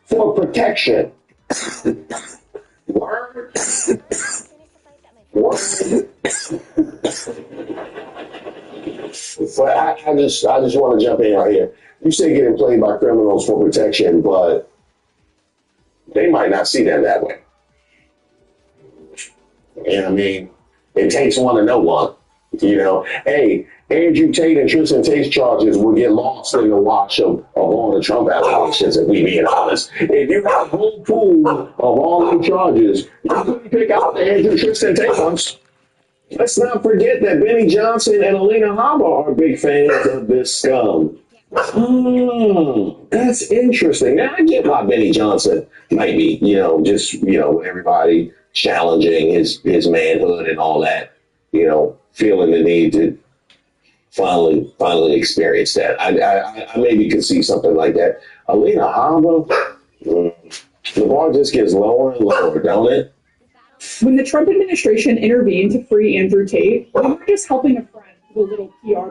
for protection. Word. Word. But I just want to jump in right here. You say getting played by criminals for protection, but they might not see them that way. And I mean, it takes one to know one. You know, hey, Andrew Tate and Tristan Tate's charges will get lost in the wash of all the Trump allegations, if we being honest. If you have a whole pool of all the charges, you couldn't pick out the Andrew Tristan Tate ones. Let's not forget that Benny Johnson and Alina Habba are big fans of this scum. That's interesting. Now, I get why Benny Johnson might be, everybody challenging his manhood and all that, feeling the need to finally experience that. I maybe could see something like that. Alina Habba, the bar just gets lower and lower, don't it? When the Trump administration intervened to free Andrew Tate, they weren't just helping a friend with a little PR.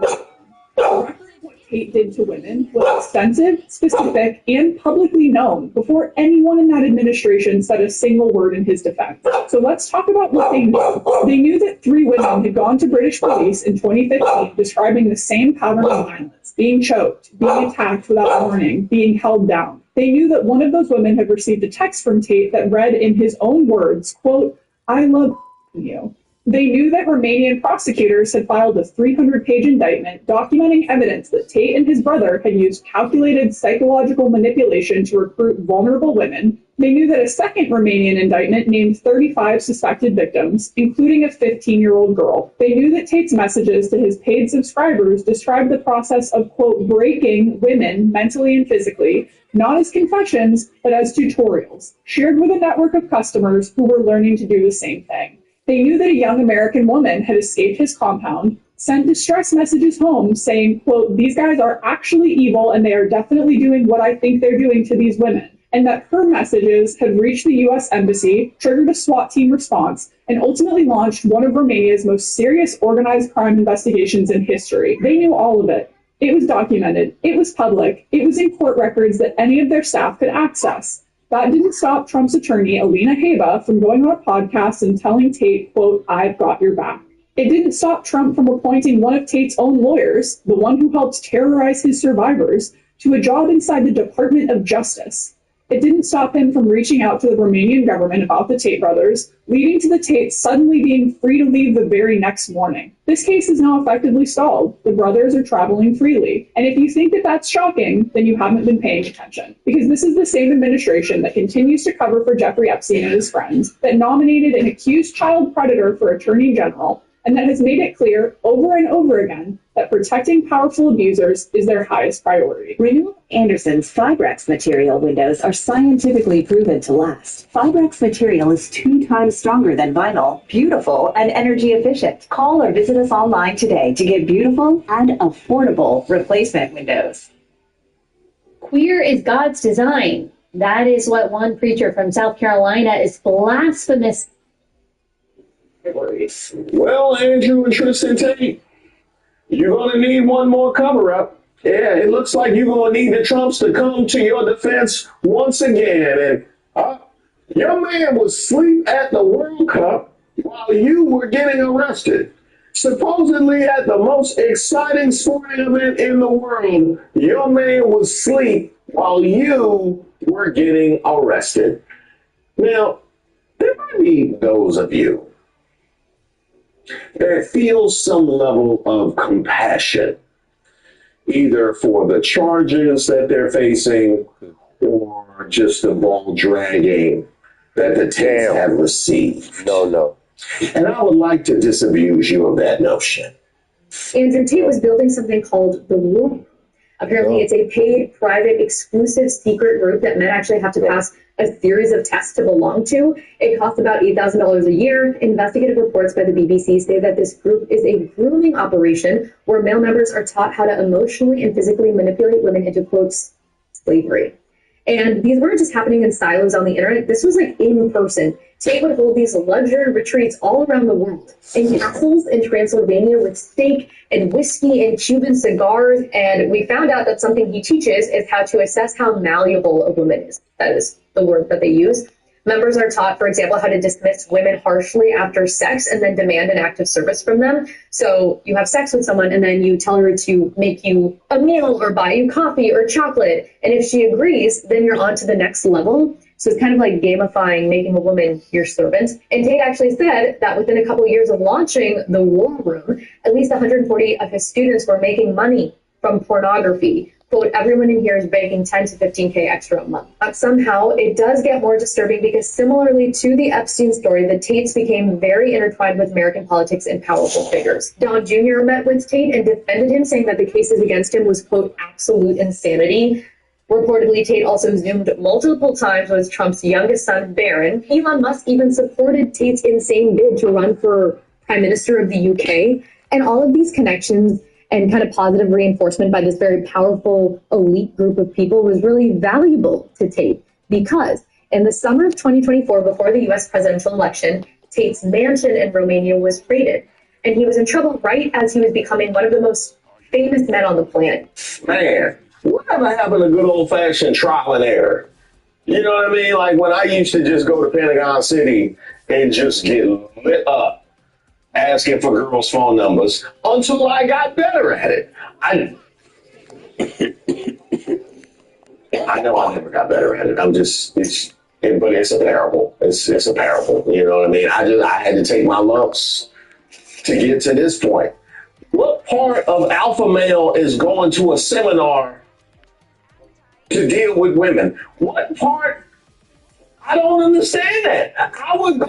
The record of what Tate did to women was extensive, specific, and publicly known before anyone in that administration said a single word in his defense. So let's talk about what they knew. They knew that 3 women had gone to British police in 2015 describing the same pattern of violence: being choked, being attacked without warning, being held down. They knew that one of those women had received a text from Tate that read in his own words, quote, "I love you." They knew that Romanian prosecutors had filed a 300-page indictment documenting evidence that Tate and his brother had used calculated psychological manipulation to recruit vulnerable women. They knew that a second Romanian indictment named 35 suspected victims, including a 15-year-old girl. They knew that Tate's messages to his paid subscribers described the process of, quote, breaking women mentally and physically, not as confessions, but as tutorials, shared with a network of customers who were learning to do the same thing. They knew that a young American woman had escaped his compound, sent distress messages home saying, quote, "These guys are actually evil and they are definitely doing what I think they're doing to these women," and that her messages had reached the U.S. Embassy, triggered a SWAT team response, and ultimately launched one of Romania's most serious organized crime investigations in history. They knew all of it. It was documented. It was public. It was in court records that any of their staff could access. That didn't stop Trump's attorney, Alina Habba, from going on a podcast and telling Tate, quote, "I've got your back." It didn't stop Trump from appointing one of Tate's own lawyers, the one who helped terrorize his survivors, to a job inside the Department of Justice. It didn't stop him from reaching out to the Romanian government about the Tate brothers, leading to the Tates suddenly being free to leave the very next morning. This case is now effectively stalled. The brothers are traveling freely. And if you think that that's shocking, then you haven't been paying attention. Because this is the same administration that continues to cover for Jeffrey Epstein and his friends, that nominated an accused child predator for attorney general, and that has made it clear over and over again that protecting powerful abusers is their highest priority. Renew Anderson's Fibrex material windows are scientifically proven to last. Fibrex material is 2 times stronger than vinyl, beautiful, and energy efficient. Call or visit us online today to get beautiful and affordable replacement windows. Queer is God's design. That is what one preacher from South Carolina is blasphemous. Well, Andrew and Tristan Tate, you're going to need one more cover-up. Yeah, it looks like you're going to need the Trumps to come to your defense once again. And your man was asleep at the World Cup while you were getting arrested. Supposedly at the most exciting sporting event in the world, your man was asleep while you were getting arrested. Now, there might be those of you that feel some level of compassion, either for the charges that they're facing or just the ball dragging that the Tates have received. No. And I would like to disabuse you of that notion. Andrew Tate was building something called the Room. Apparently, it's a paid, private, exclusive, secret group that men actually have to pass a series of tests to belong to. It costs about $8,000 a year. Investigative reports by the BBC say that this group is a grooming operation where male members are taught how to emotionally and physically manipulate women into, quote, slavery. And these weren't just happening in silos on the internet. This was like in person. Tate would hold these luxury retreats all around the world, in castles in Transylvania with steak and whiskey and Cuban cigars. And we found out that something he teaches is how to assess how malleable a woman is. That is the word that they use. Members are taught, for example, how to dismiss women harshly after sex and then demand an act of service from them. So you have sex with someone and then you tell her to make you a meal or buy you coffee or chocolate. And if she agrees, then you're on to the next level. So it's kind of like gamifying, making a woman your servant. And Tate actually said that within a couple of years of launching the War Room, at least 140 of his students were making money from pornography. Quote, everyone in here is making 10 to 15K extra a month. But somehow it does get more disturbing because similarly to the Epstein story, the Tates became very intertwined with American politics and powerful figures. Don Jr. met with Tate and defended him, saying that the cases against him was, quote, absolute insanity. Reportedly, Tate also Zoomed multiple times with Trump's youngest son, Barron. Elon Musk even supported Tate's insane bid to run for Prime Minister of the UK. And all of these connections and kind of positive reinforcement by this very powerful elite group of people was really valuable to Tate because in the summer of 2024, before the US presidential election, Tate's mansion in Romania was raided. And he was in trouble right as he was becoming one of the most famous men on the planet. Man, whatever happened to good old-fashioned trial and error? You know what I mean? Like when I used to just go to Pentagon City and just get lit up asking for girls' phone numbers until I got better at it. I know I never got better at it. But it's a parable. It's a parable. You know what I mean? I had to take my lumps to get to this point. What part of alpha male is going to a seminar to deal with women? What part? I don't understand that. I would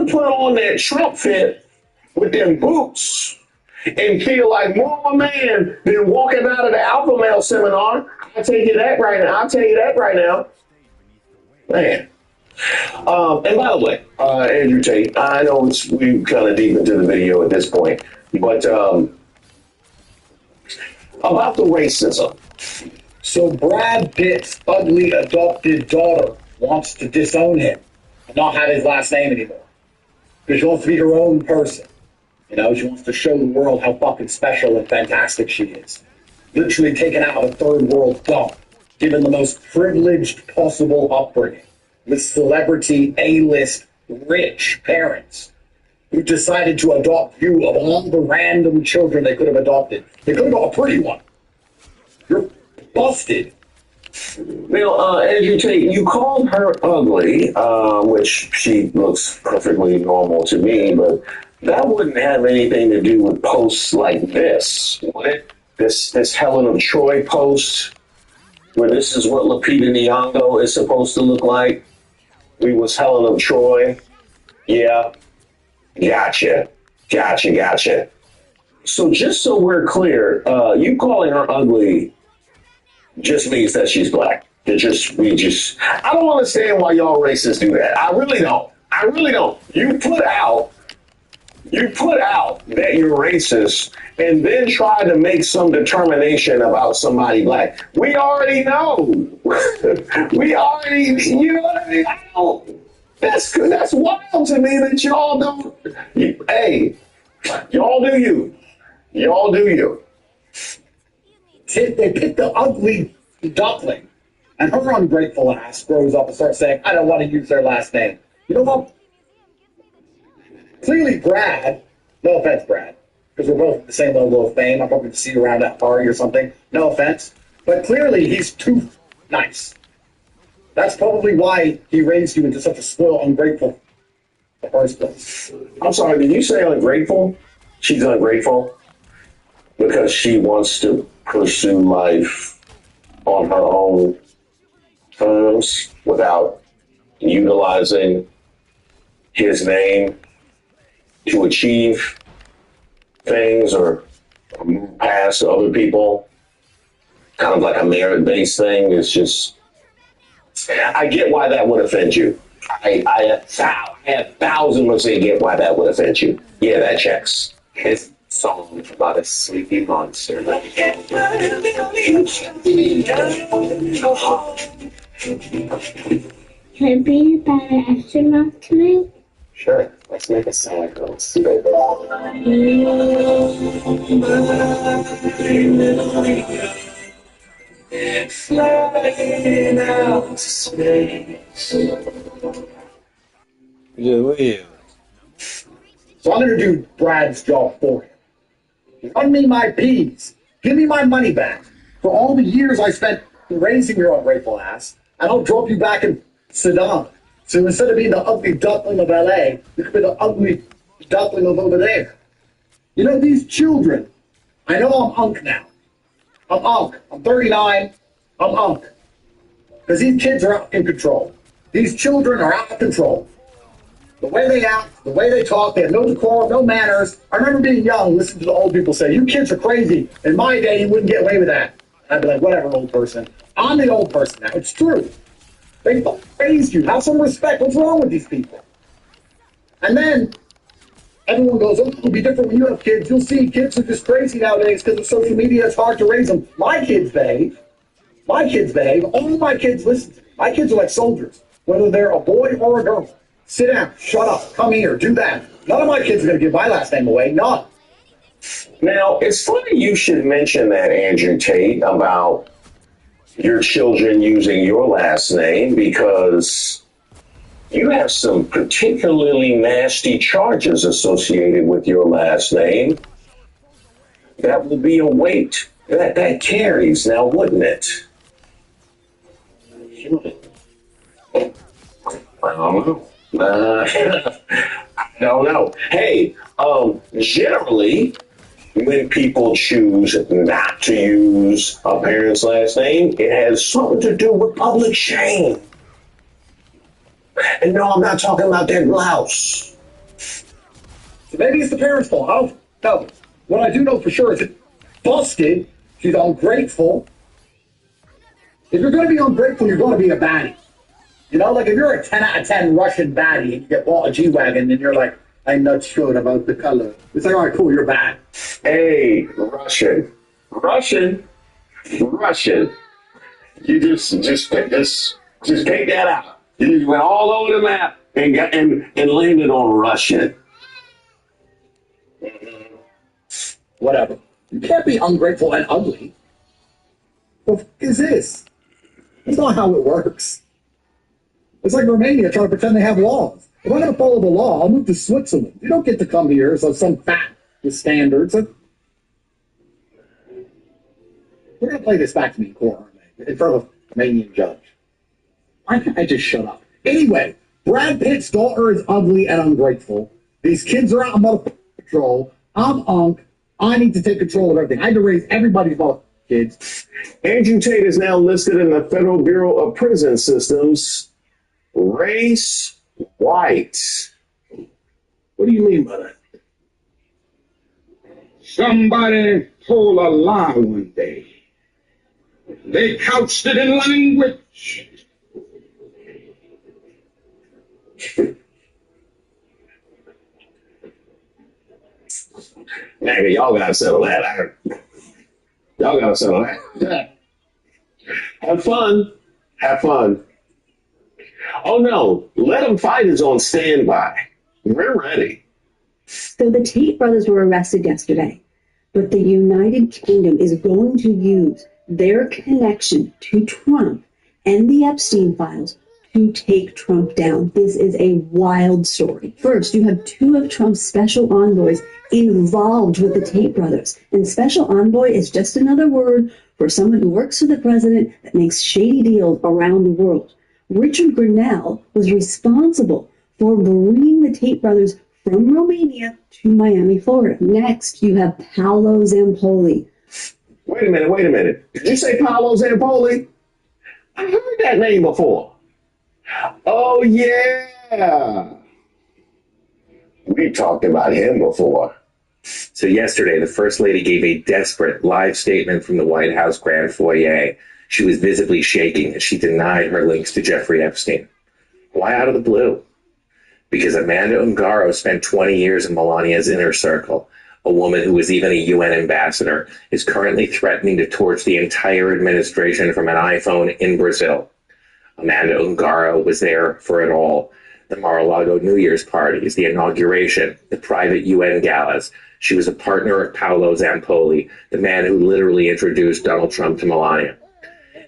put on that Trump fit with them boots and feel like more of a man than walking out of the alpha male seminar. I'll tell you that right now. Man. And by the way, Andrew Tate, I know we kind of deep into the video at this point, but about the racism. So Brad Pitt's ugly adopted daughter wants to disown him and not have his last name anymore. Because she wants to be her own person. You know, she wants to show the world how fucking special and fantastic she is. Literally taken out of a third world dump, given the most privileged possible upbringing, with celebrity, A-list, rich parents who decided to adopt you of all the random children they could have adopted. They could have got a pretty one. You're busted. Now, Andrew Tate, you called her ugly, which she looks perfectly normal to me, but that wouldn't have anything to do with posts like this, would it? This Helen of Troy post, where this is what Lupita Nyong'o is supposed to look like. We was Helen of Troy. Yeah. Gotcha. So just so we're clear, you calling her ugly just means that she's black. I don't understand why y'all racists do that. I really don't. You put out that you're racist and then try to make some determination about somebody black. We already know. You know what I mean? That's wild to me that y'all don't. Hey, y'all do you. They picked the ugly duckling, and her ungrateful ass grows up and starts saying, I don't want to use their last name. You know what? Clearly Brad, no offense, Brad, because we're both at the same level of fame. I'm probably to see you around at a party or something. No offense. But clearly he's too nice. That's probably why he raised you into such a spoiled, ungrateful in the first place. I'm sorry, did you say ungrateful? She's ungrateful because she wants to pursue life on her own terms without utilizing his name to achieve things or move past other people. Kind of like a merit-based thing. It's just, I get why that would offend you. I 1,000% get why that would offend you. Yeah, that checks. It's song about a sleepy monster. Can I be about an astronaut tonight? Sure, let's make a song that goes. Flying out to space. Yeah. So I'm going to do Brad's job for him. Run me my peas. Give me my money back for all the years I spent raising your ungrateful ass, and I'll drop you back in Sudan. So instead of being the ugly duckling of LA, you could be the ugly duckling of over there. You know, these children, I know I'm unk now. I'm unk. I'm 39. I'm unk. Because these kids are out of control. These children are out of control. The way they act, the way they talk, they have no decorum, no manners. I remember being young, listening to the old people say, you kids are crazy. In my day, you wouldn't get away with that. And I'd be like, whatever, old person. I'm the old person now. It's true. They raised you. Have some respect. What's wrong with these people? And then everyone goes, oh, it'll be different when you have kids. You'll see kids are just crazy nowadays because of social media. It's hard to raise them. My kids behave. My kids behave. All my kids listen to me. My kids are like soldiers, whether they're a boy or a girl. Sit down, shut up, come here, do that. None of my kids are going to give my last name away, none. Now, it's funny you should mention that, Andrew Tate, about your children using your last name, because you have some particularly nasty charges associated with your last name. That will be a weight that carries now, wouldn't it? I don't know. I don't know. Hey, generally, when people choose not to use a parent's last name, it has something to do with public shame. And no, I'm not talking about that blouse. So maybe it's the parents' fault. I don't know. What I do know for sure is it's busted. She's ungrateful. If you're going to be ungrateful, you're going to be a baddie. You know, like if you're a 10 out of 10 Russian baddie and you get bought a G-Wagon and you're like, I'm not sure about the color. It's like, all right, cool, you're bad. Hey, Russian. You just take that out. You just went all over the map and landed on Russian. Whatever. You can't be ungrateful and ugly. What is this? That's not how it works. It's like Romania trying to pretend they have laws. If I'm going to follow the law, I'll move to Switzerland. You don't get to come here as some fat with standards. They're going to play this back to me in court, aren't they? In front of a Romanian judge. Why can't I just shut up? Anyway, Brad Pitt's daughter is ugly and ungrateful. These kids are out on mother patrol. I'm unk. I need to take control of everything. I had to raise everybody's mother kids. Andrew Tate is now listed in the Federal Bureau of Prison Systems. Race white. What do you mean by that? Somebody told a lie one day. They couched it in language. Man, y'all gotta settle that. Y'all gotta settle that. Have fun. Have fun. Oh no, Let 'em Fight is on standby. We're ready. So the Tate brothers were arrested yesterday, but the United Kingdom is going to use their connection to Trump and the Epstein files to take Trump down. This is a wild story. First, you have two of Trump's special envoys involved with the Tate brothers. And special envoy is just another word for someone who works for the president that makes shady deals around the world. Richard Grinnell was responsible for bringing the Tate brothers from Romania to Miami, Florida. Next, you have Paolo Zampoli. Wait a minute. Did you say Paolo Zampoli? I heard that name before. Oh, yeah. We talked about him before. So yesterday, the First Lady gave a desperate live statement from the White House Grand Foyer. She was visibly shaking as she denied her links to Jeffrey Epstein. Why out of the blue? Because Amanda Ungaro spent 20 years in Melania's inner circle. a woman who was even a UN ambassador, is currently threatening to torch the entire administration from an iPhone in Brazil. Amanda Ungaro was there for it all. The Mar-a-Lago New Year's parties, the inauguration, the private UN galas. She was a partner of Paolo Zampoli, the man who literally introduced Donald Trump to Melania.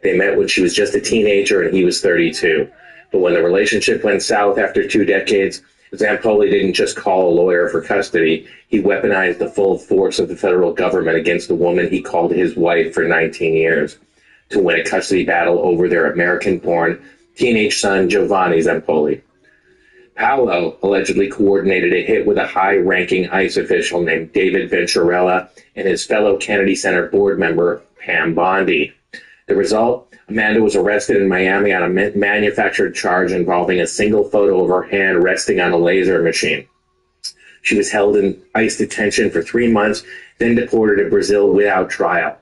They met when she was just a teenager and he was 32. But when the relationship went south after 2 decades, Zampoli didn't just call a lawyer for custody. He weaponized the full force of the federal government against the woman he called his wife for 19 years to win a custody battle over their American-born teenage son, Giovanni Zampoli. Paolo allegedly coordinated a hit with a high-ranking ICE official named David Venturella and his fellow Kennedy Center board member, Pam Bondi. The result? Amanda was arrested in Miami on a manufactured charge involving a single photo of her hand resting on a laser machine. She was held in ICE detention for 3 months, then deported to Brazil without trial.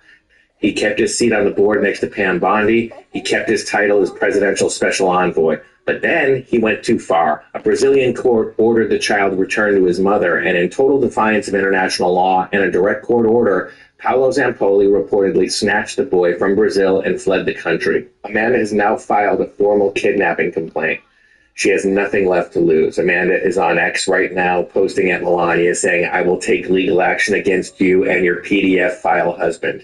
He kept his seat on the board next to Pam Bondi. He kept his title as presidential special envoy. But then he went too far. A Brazilian court ordered the child returned to his mother, and in total defiance of international law and a direct court order, Paolo Zampoli reportedly snatched the boy from Brazil and fled the country. Amanda has now filed a formal kidnapping complaint. She has nothing left to lose. Amanda is on X right now, posting at Melania saying, "I will take legal action against you and your PDF file husband."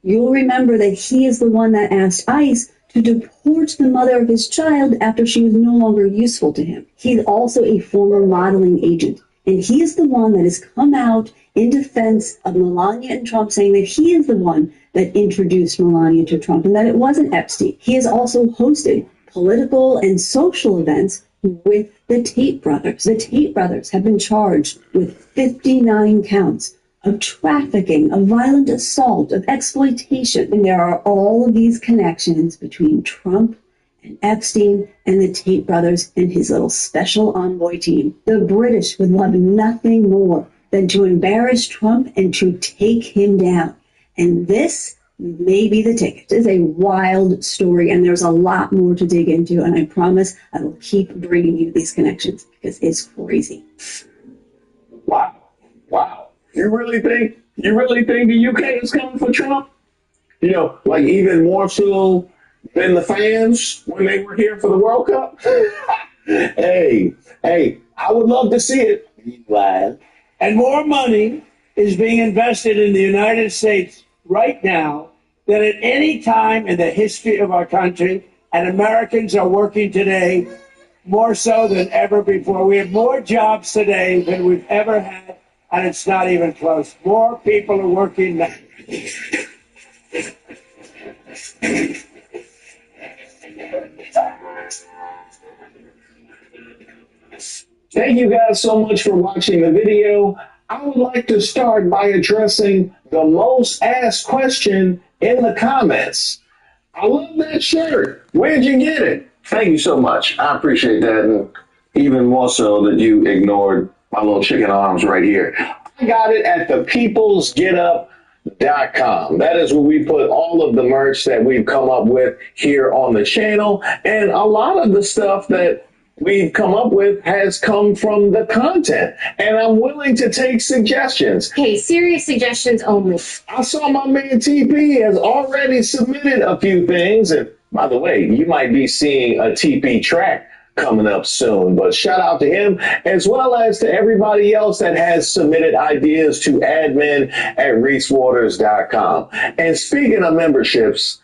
You'll remember that he is the one that asked ICE to deport the mother of his child after she was no longer useful to him. He's also a former modeling agent, and he is the one that has come out in defense of Melania and Trump, saying that he is the one that introduced Melania to Trump and that it wasn't Epstein. He has also hosted political and social events with the Tate brothers. The Tate brothers have been charged with 59 counts of trafficking, of violent assault, of exploitation. And there are all of these connections between Trump and Epstein and the Tate brothers and his little special envoy team. The British would love nothing more than to embarrass Trump and to take him down. And this may be the ticket. It is a wild story, and there's a lot more to dig into, and I promise I will keep bringing you these connections because it's crazy. Wow. Wow. You really think the UK is coming for Trump? You know, like even more so than the fans when they were here for the World Cup? Hey, I would love to see it. Meanwhile, and more money is being invested in the United States right now than at any time in the history of our country, and Americans are working today more so than ever before. We have more jobs today than we've ever had, and it's not even close. More people are working now. Thank you guys so much for watching the video. I would like to start by addressing the most asked question in the comments. I love that shirt. Where'd you get it? Thank you so much. I appreciate that. And even more so that you ignored my little chicken arms right here. I got it at thepeoplesgetup.com. That is where we put all of the merch that we've come up with here on the channel. And a lot of the stuff that we've come up with has come from the content. And I'm willing to take suggestions. Okay, serious suggestions only. I saw my man TP has already submitted a few things. And by the way, you might be seeing a TP track coming up soon. But shout out to him, as well as to everybody else that has submitted ideas to admin@reesewaters.com. And speaking of memberships,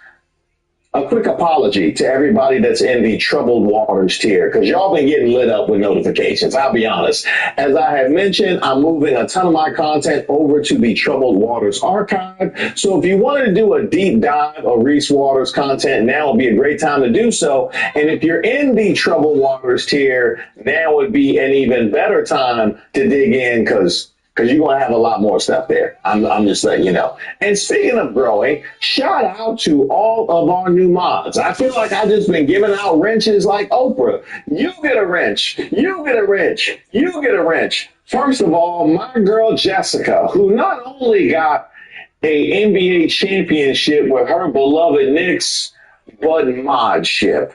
a quick apology to everybody that's in the Troubled Waters tier, because y'all been getting lit up with notifications. I'll be honest. As I have mentioned, I'm moving a ton of my content over to the Troubled Waters archive. So if you wanted to do a deep dive of Reese Waters content, now would be a great time to do so. And if you're in the Troubled Waters tier, now would be an even better time to dig in, because you're going to have a lot more stuff there. I'm just letting you know. And speaking of growing, shout out to all of our new mods. I feel like I've just been giving out wrenches like Oprah. You get a wrench. You get a wrench. You get a wrench. First of all, my girl Jessica, who not only got a NBA championship with her beloved Knicks, but modship.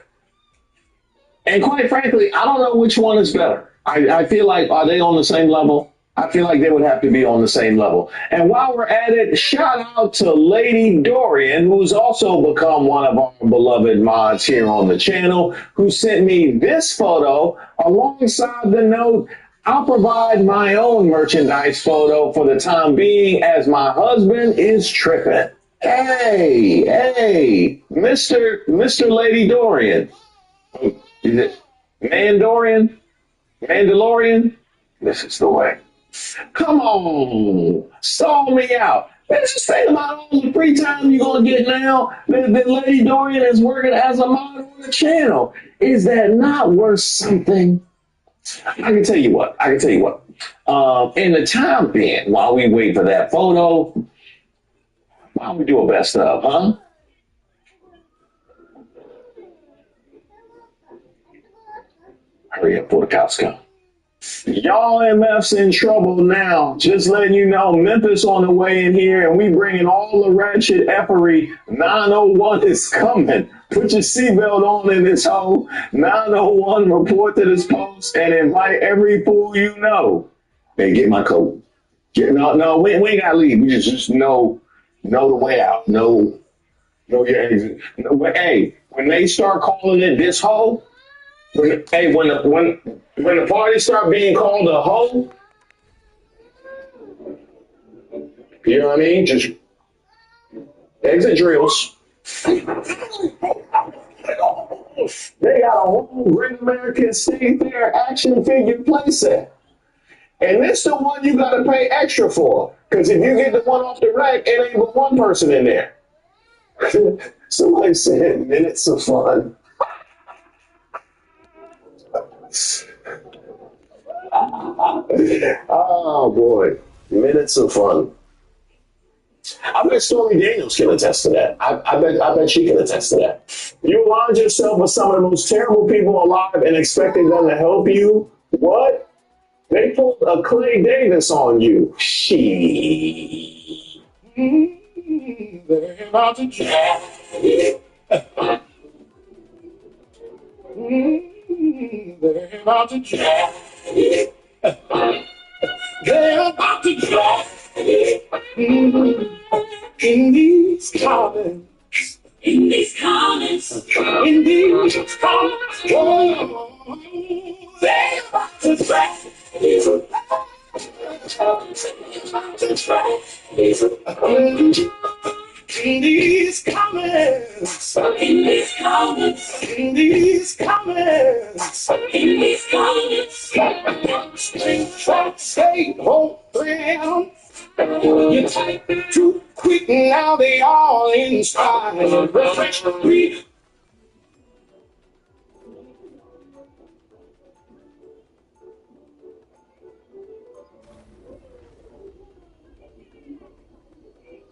And quite frankly, I don't know which one is better. I feel like, are they on the same level? I feel like they would have to be on the same level. And while we're at it, shout out to Lady Dorian, who's also become one of our beloved mods here on the channel, who sent me this photo alongside the note, I'll provide my own merchandise photo for the time being as my husband is tripping. Hey, Mr. Lady Dorian. Is it Mandorian? Mandalorian? This is the way. Come on, stall me out. Man, just think about all the free time you're going to get now that Lady Dorian is working as a mod on the channel. Is that not worth something? I can tell you what. In the time being, while we wait for that photo, why don't we do a best of, huh? Hurry up before the cops come. Y'all MF's in trouble now. Just letting you know, Memphis on the way in here, and we bringing all the ratchet effery. 901 is coming. Put your seatbelt on in this hole. 901, report to this post and invite every fool you know. Hey, get my coat. No, we ain't got to leave. We just know the way out. Know your exit. Hey, when they start calling it this hole, when the parties start being called a hoe, you know what I mean? Just exit drills. They got a whole Great American State Fair action figure playset. And this the one you got to pay extra for. Because if you get the one off the rack, it ain't but one person in there. Somebody said minutes of fun. Oh boy, minutes of fun. I bet Stormy Daniels can attest to that. I bet she can attest to that. You aligned yourself with some of the most terrible people alive and expecting them to help you. What? They pulled a Clay Davis on you. She. They're about to drag. They're about to drag. They're about to drag. In these comments. In these comments. In these comments. Oh, they're about to drag. In these comments, in these comments, in these comments, in these comments, stay home, you type too quick, now they all inside. Refresh, read.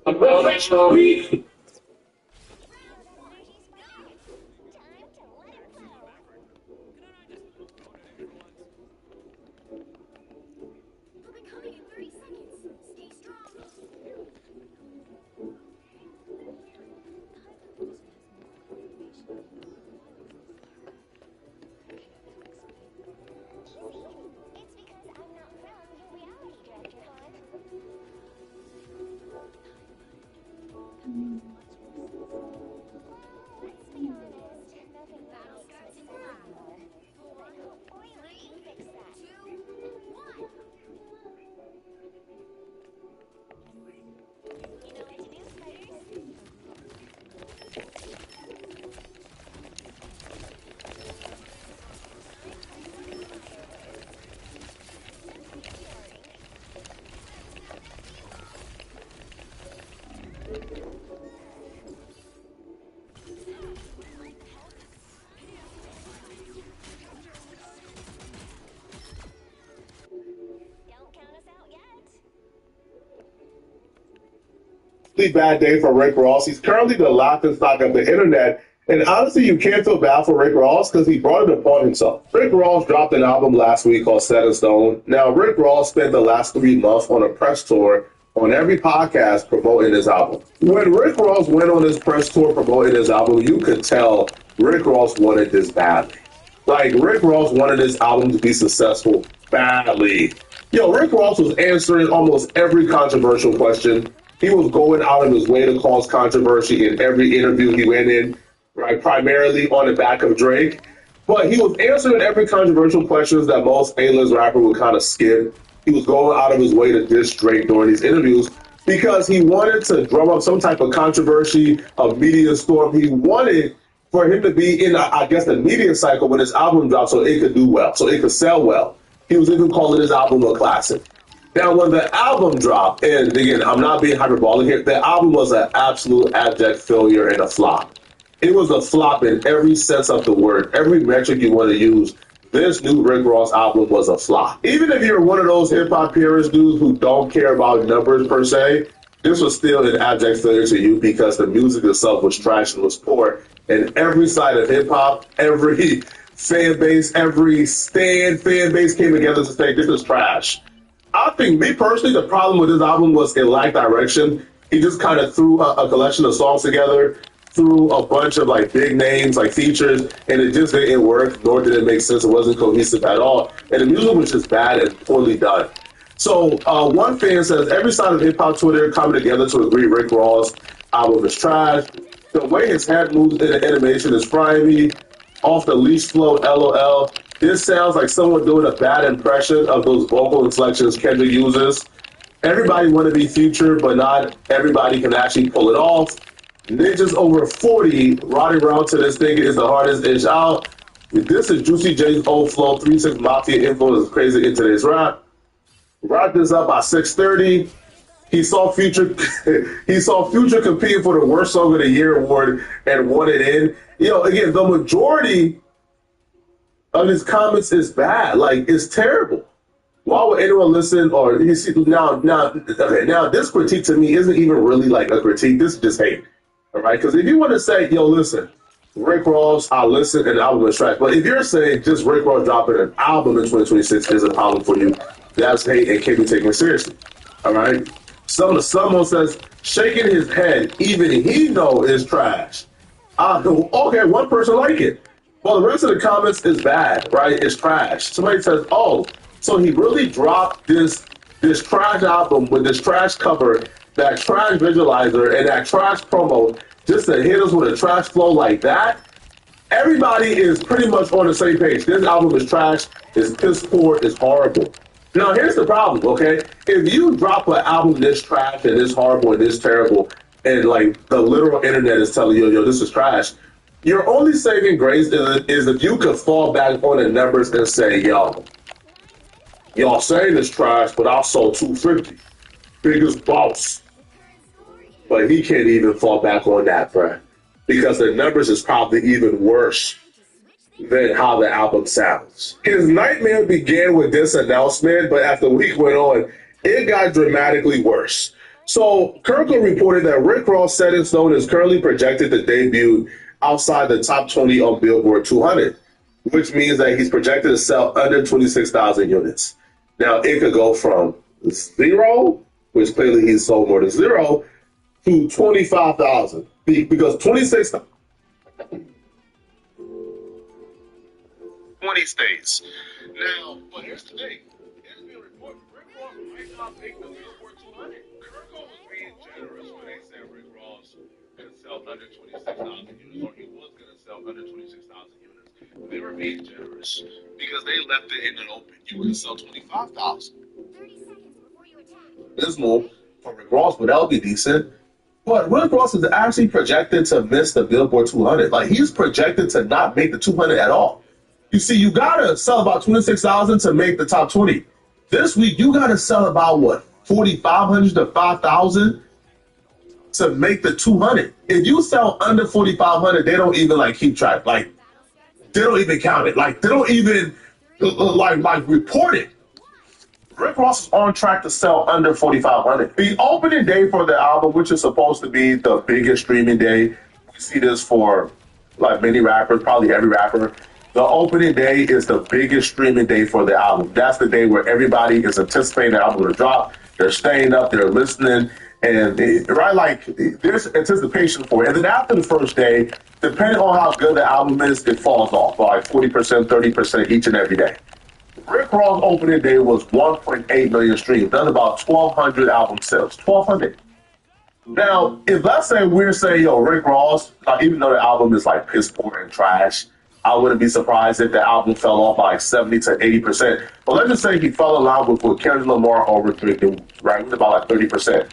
Refresh, read. Really bad day for Rick Ross. He's currently the laughingstock of the internet. And honestly, you can't feel bad for Rick Ross because he brought it upon himself. Rick Ross dropped an album last week called Set in Stone. Now, Rick Ross spent the last 3 months on a press tour on every podcast promoting his album. When Rick Ross went on his press tour promoting his album, you could tell Rick Ross wanted this badly. Like, Rick Ross wanted his album to be successful badly. Yo, Rick Ross was answering almost every controversial question. He was going out of his way to cause controversy in every interview he went in, right? Primarily on the back of Drake. But he was answering every controversial questions that most A-list rapper would kind of skip. He was going out of his way to diss Drake during these interviews because he wanted to drum up some type of controversy, a media storm. He wanted for him to be in, I guess, the media cycle when his album dropped so it could do well, so it could sell well. He was even calling his album a classic. Now, when the album dropped, and again, I'm not being hyperbolic here, the album was an absolute abject failure and a flop. It was a flop in every sense of the word. Every metric you want to use, this new Rick Ross album was a flop. Even if you're one of those hip-hop purist dudes who don't care about numbers per se, this was still an abject failure to you because the music itself was trash and was poor. And every side of hip-hop, every fan base, every fan base came together to say, this is trash. I think, me personally, the problem with this album was it lacked direction. He just kind of threw a collection of songs together, threw a bunch of like big names, like features, and it just didn't work, nor did it make sense. It wasn't cohesive at all. And the music was just bad and poorly done. So one fan says, every side of hip-hop Twitter coming together to agree Rick Ross' album is trash. The way his head moves in the animation is grimy. Off the leash flow, LOL. This sounds like someone doing a bad impression of those vocal inflections Kendrick uses. Everybody want to be Future, but not everybody can actually pull it off. Ninjas over 40 riding around to this thing is the hardest inch out. This is Juicy J's old flow. 3-6 Mafia influence is crazy in today's rap. Wrap this up by 6:30. He saw Future. He saw Future competing for the Worst Song of the Year award and won it in. You know, again, the majority of his comments is bad. Like, it's terrible. Why would anyone listen? Or you see, now, this critique to me isn't even really like a critique. This is just hate. All right, because if you want to say, yo, listen, Rick Ross, I listen and the album is trash. But if you're saying just Rick Ross dropping an album in 2026 is a problem for you, that's hate and can't be taken seriously. All right. Someone says shaking his head, even he know is trash. Okay, one person like it. Well, the rest of the comments is bad, right? It's trash. Somebody says, oh, so he really dropped this trash album with this trash cover, that trash visualizer, and that trash promo just to hit us with a trash flow like that? Everybody is pretty much on the same page. This album is trash, it's piss poor, it's horrible. Now, here's the problem, okay? If you drop an album this trash and this horrible and this terrible, and like the literal internet is telling you, yo, this is trash, your only saving grace is if you could fall back on the numbers and say, yo, y'all saying it's trash, but I sold 250. Biggest boss. But he can't even fall back on that, bruh. Because the numbers is probably even worse than how the album sounds. His nightmare began with this announcement, but as the week went on, it got dramatically worse. So Kirkland reported that Rick Ross Set in Stone is currently projected to debut outside the top 20 on Billboard 200, which means that he's projected to sell under 26,000 units. Now, it could go from 0, which clearly he's sold more than 0, to 25,000, because 26,000 20 states. Now, but here's the thing. There's been a report Rick Ross might not make the Billboard 200. Kirko was being generous when they said Rick Ross could sell under 26,000 units, or he was going to sell under 26,000 units. They were being generous because they left it in the open. You could sell 25,000. 30 seconds before you attack. Dismal for Rick Ross, but that would be decent. But Rick Ross is actually projected to miss the Billboard 200. Like, he's projected to not make the 200 at all. You see, you gotta sell about 26,000 to make the top 20. This week, you gotta sell about what, 4,500 to 5,000 to make the 200. If you sell under 4,500, they don't even like keep track. Like, they don't even count it. Like, they don't even like report it. Rick Ross is on track to sell under 4,500. The opening day for the album, which is supposed to be the biggest streaming day, we see this for like many rappers, probably every rapper. The opening day is the biggest streaming day for the album. That's the day where everybody is anticipating the album to drop. They're staying up, they're listening, and there's anticipation for it. And then after the first day, depending on how good the album is, it falls off by 40%, 30% each and every day. Rick Ross opening day was 1.8 million streams. That's about 1,200 album sales. 1,200. Now, if let's say we're saying, yo, Rick Ross, like, even though the album is like piss poor and trash, I wouldn't be surprised if the album fell off by like 70 to 80%. But let's just say he fell in line with what Kendrick Lamar over drinking, right? It was about like 30%.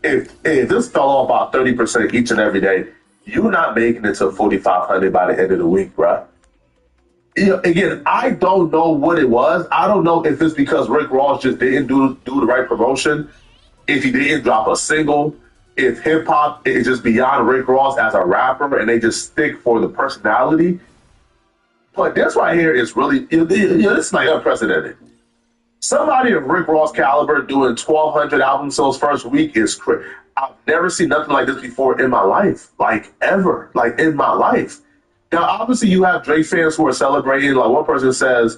If this fell off about 30% each and every day, you're not making it to 4,500 by the end of the week, bruh. You know, again, I don't know what it was. I don't know if it's because Rick Ross just didn't do the right promotion, if he didn't drop a single, if hip hop is just beyond Rick Ross as a rapper and they just stick for the personality. But this right here is really, this is like unprecedented. Somebody of Rick Ross caliber doing 1,200 album sales first week is crazy. I've never seen nothing like this before in my life, like ever, like in my life. Now, obviously, you have Drake fans who are celebrating. Like one person says,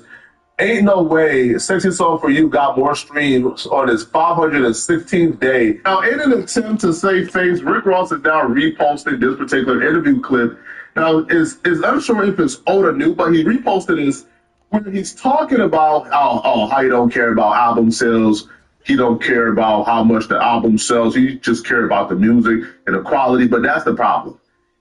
ain't no way Sexy Song for You got more streams on his 516th day. Now, in an attempt to save face, Rick Ross is now reposting this particular interview clip. Now, is unsure if it's old or new, but he reposted this where he's talking about how he don't care about album sales. He don't care about how much the album sells. He just care about the music and the quality. But that's the problem.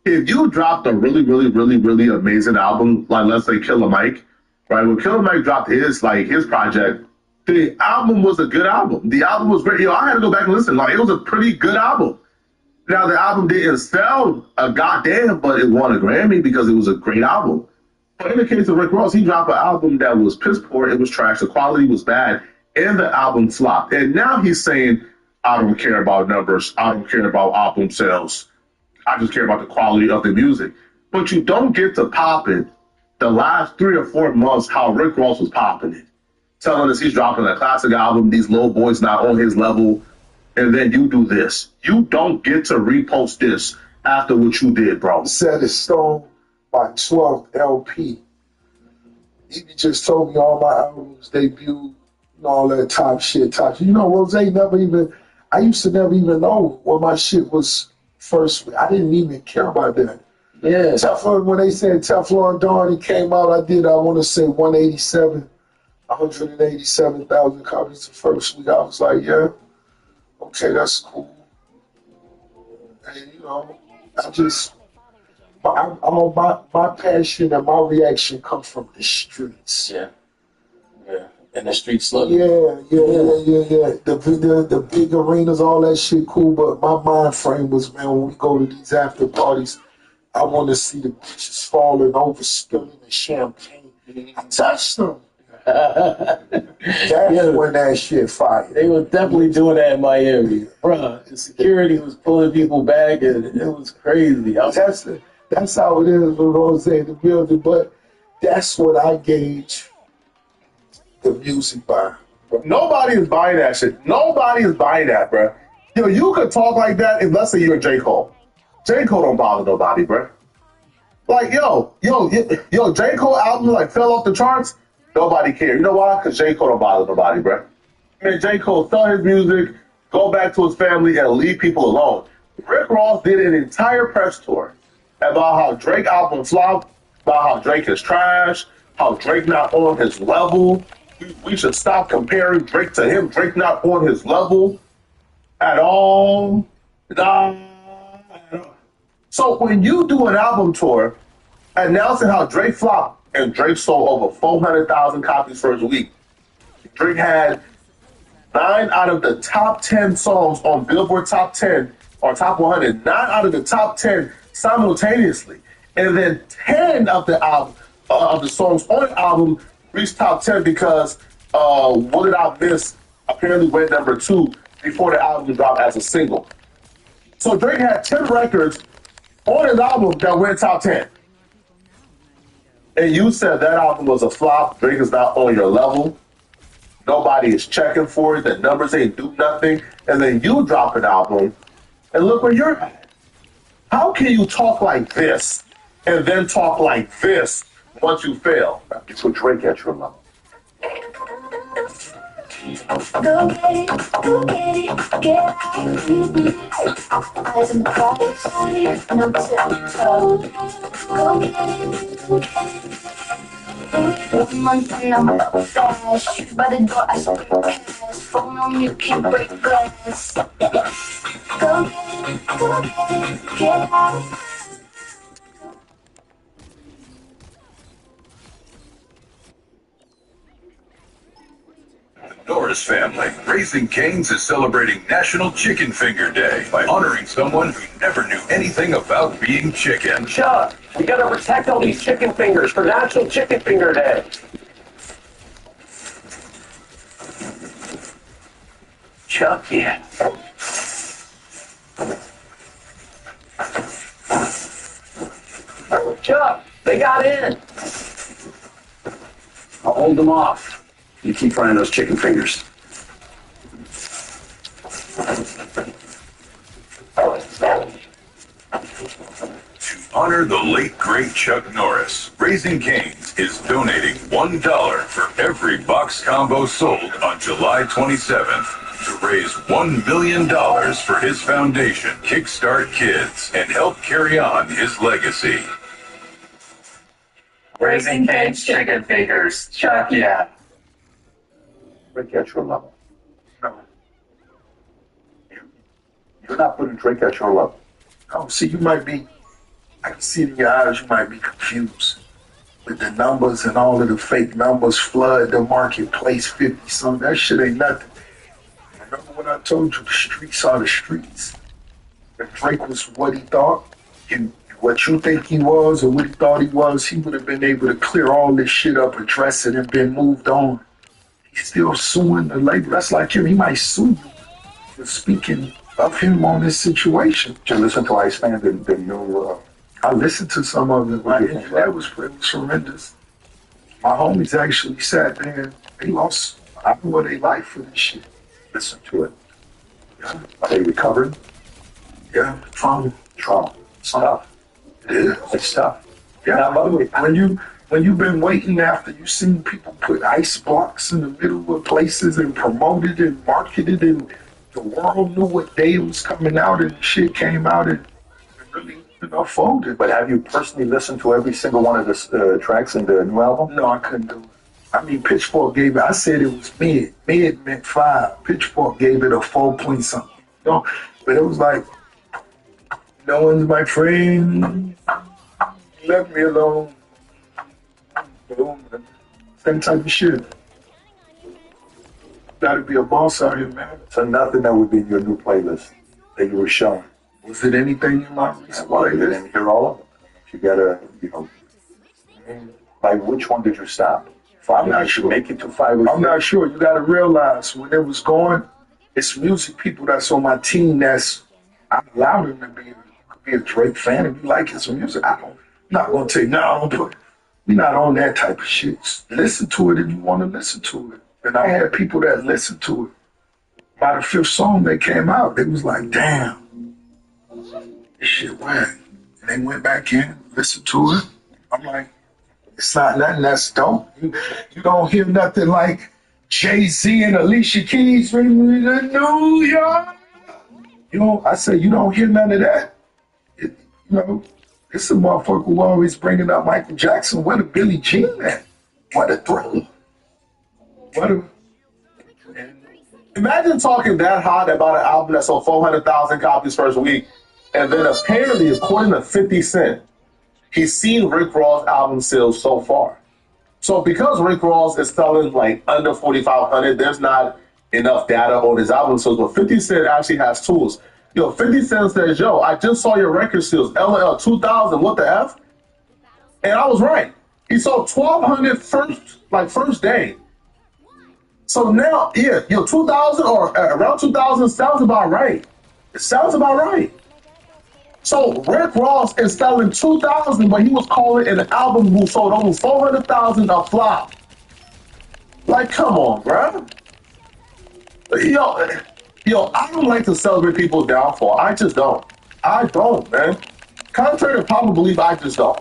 If you dropped a really, really, really, really amazing album, like let's say Killer Mike, right? When Killer Mike dropped his project, the album was a good album. The album was great. I had to go back and listen. Like, it was a pretty good album. Now, the album didn't sell a goddamn, but it won a Grammy because it was a great album. But in the case of Rick Ross, he dropped an album that was piss poor. It was trash. The quality was bad, and the album flopped. And now he's saying, I don't care about numbers. I don't care about album sales. I just care about the quality of the music. But you don't get to pop it the last 3 or 4 months how Rick Ross was popping it. Telling us he's dropping a classic album, these little boys not on his level, and then you do this. You don't get to repost this after what you did, bro. Set in stone, my 12th LP. He just told me all my albums debuted and all that top shit. You know, Rose never even, I used to never even know when my shit was first. I didn't even care about that. Yeah. Teflon, when they said Teflon Dawn, it came out, I want to say 187,000 copies the first week. I was like, yeah, okay, that's cool. And, you know, my passion and my reaction comes from the streets. Yeah. And the streets love Yeah. The big arenas, all that shit cool, but my mind frame was, man, when we go to these after parties, I want to see the bitches falling over, spilling the champagne. I touched them. That's when that shit fired. They were definitely doing that in Miami. Bruh, the security was pulling people back, and it was crazy. That's how it is with Rose in the building, but that's what I gauge the music by. Nobody is buying that shit. Nobody is buying that, bro. Yo, you could talk like that if, let's say, you're J. Cole. J. Cole don't bother nobody, bro. Like, yo, J. Cole album like fell off the charts. Nobody cares. You know why? Because J. Cole don't bother nobody, bro. Man, J. Cole sell his music, go back to his family, and leave people alone. Rick Ross did an entire press tour about how Drake album flopped, about how Drake is trash, how Drake not on his level. We should stop comparing Drake to him. Drake not on his level at all. So when you do an album tour announcing how Drake flopped and Drake sold over 400,000 copies first week, Drake had 9 out of the top 10 songs on Billboard Top 10 or Top 100, 9 out of the top 10 simultaneously, and then 10 of the album of the songs on the album reached top 10 because What Did I Miss apparently went number 2 before the album dropped as a single. So Drake had 10 records on his album that went top 10. And you said that album was a flop, Drake is not on your level, nobody is checking for it, the numbers ain't do nothing, and then you drop an album, and look where you're at. How can you talk like this and then talk like this once you fail? You put Drake at your level. Go get it, get out. Eyes on the bright side, no tiptoe. Go get it, 1 month and I'm up fast. Shoes by the door, I spray cash. Phone on you, can't break glass. Go get it, get out. Norris family, Raising Cane's is celebrating National Chicken Finger Day by honoring someone who never knew anything about being chicken. Chuck, we gotta protect all these chicken fingers for National Chicken Finger Day. Chuck, yeah. Chuck, they got in. I'll hold them off. You keep frying those chicken fingers. To honor the late, great Chuck Norris, Raising Cane's is donating $1 for every box combo sold on July 27th to raise $1 million for his foundation, Kickstart Kids, and help carry on his legacy. Raising Cane's chicken fingers. Chuck, yeah. Drink at your level. No. You're not putting drink at your level. Oh, see, you might be, I can see it in your eyes, you might be confused with the numbers and all of the fake numbers flood the marketplace 50 something. That shit ain't nothing. Remember when I told you the streets are the streets? If Drake was what he thought, what you think he was or what he thought he was, he would have been able to clear all this shit up, address it, and been moved on. He's still suing the label. That's like him. He might sue you for speaking of him on this situation. Did you listen to Iceman, the new... I listened to some of it. That was horrendous. My homies actually sat there and they lost all of their life for this shit. Listen to it. Yeah. Are they recovering? Yeah, trauma. It's tough. It is. It's tough. Yeah, now, by the way, when you've been waiting after you've seen people put ice blocks in the middle of places and promoted and marketed and the world knew what day it was coming out and shit came out and really, folded. But have you personally listened to every single one of the tracks in the new album? No, I couldn't do it. I mean, Pitchfork gave it, I said it was mid. Mid meant 5. Pitchfork gave it a 4 point something. But it was like, no one's my friend. Left me alone. Same type of shit. Gotta be a boss out here, man. So nothing that would be in your new playlist that you were showing. Was it anything in my recent playlist? You didn't hear all of them. You gotta, by which one did you stop? I'm not sure. Make it to 5 I'm not sure. You gotta realize when it was going, it's music people that's on my team I allowed them to be a Drake fan and you like his music. I'm not gonna tell you, no, we're not on that type of shit. Listen to it if you want to listen to it. And I had people that listened to it. By the 5th song that came out, they was like, damn, this shit whack. And they went back in, listened to it. I'm like, it's not nothing that's dope. You don't hear nothing like Jay-Z and Alicia Keys in New York. I say you don't hear none of that. It's a motherfucker who always bringing up Michael Jackson. What a Billie Jean at? What a Thriller. Imagine talking that hot about an album that sold 400,000 copies first week, and then apparently, according to 50 Cent, he's seen Rick Ross' album sales so far. So because Rick Ross is selling like under 4,500, there's not enough data on his album sales, but 50 Cent actually has tools. 50 Cent says, I just saw your record sales, LL 2,000, what the F? And I was right. He sold 1,200 first day. So now, 2,000 or around 2,000 sounds about right. It sounds about right. So Rick Ross is selling 2,000, but he was calling an album who sold over 400,000 a flop. Like, come on, bro. I don't like to celebrate people's downfall. I just don't. I don't, man. Contrary to popular belief, I just don't.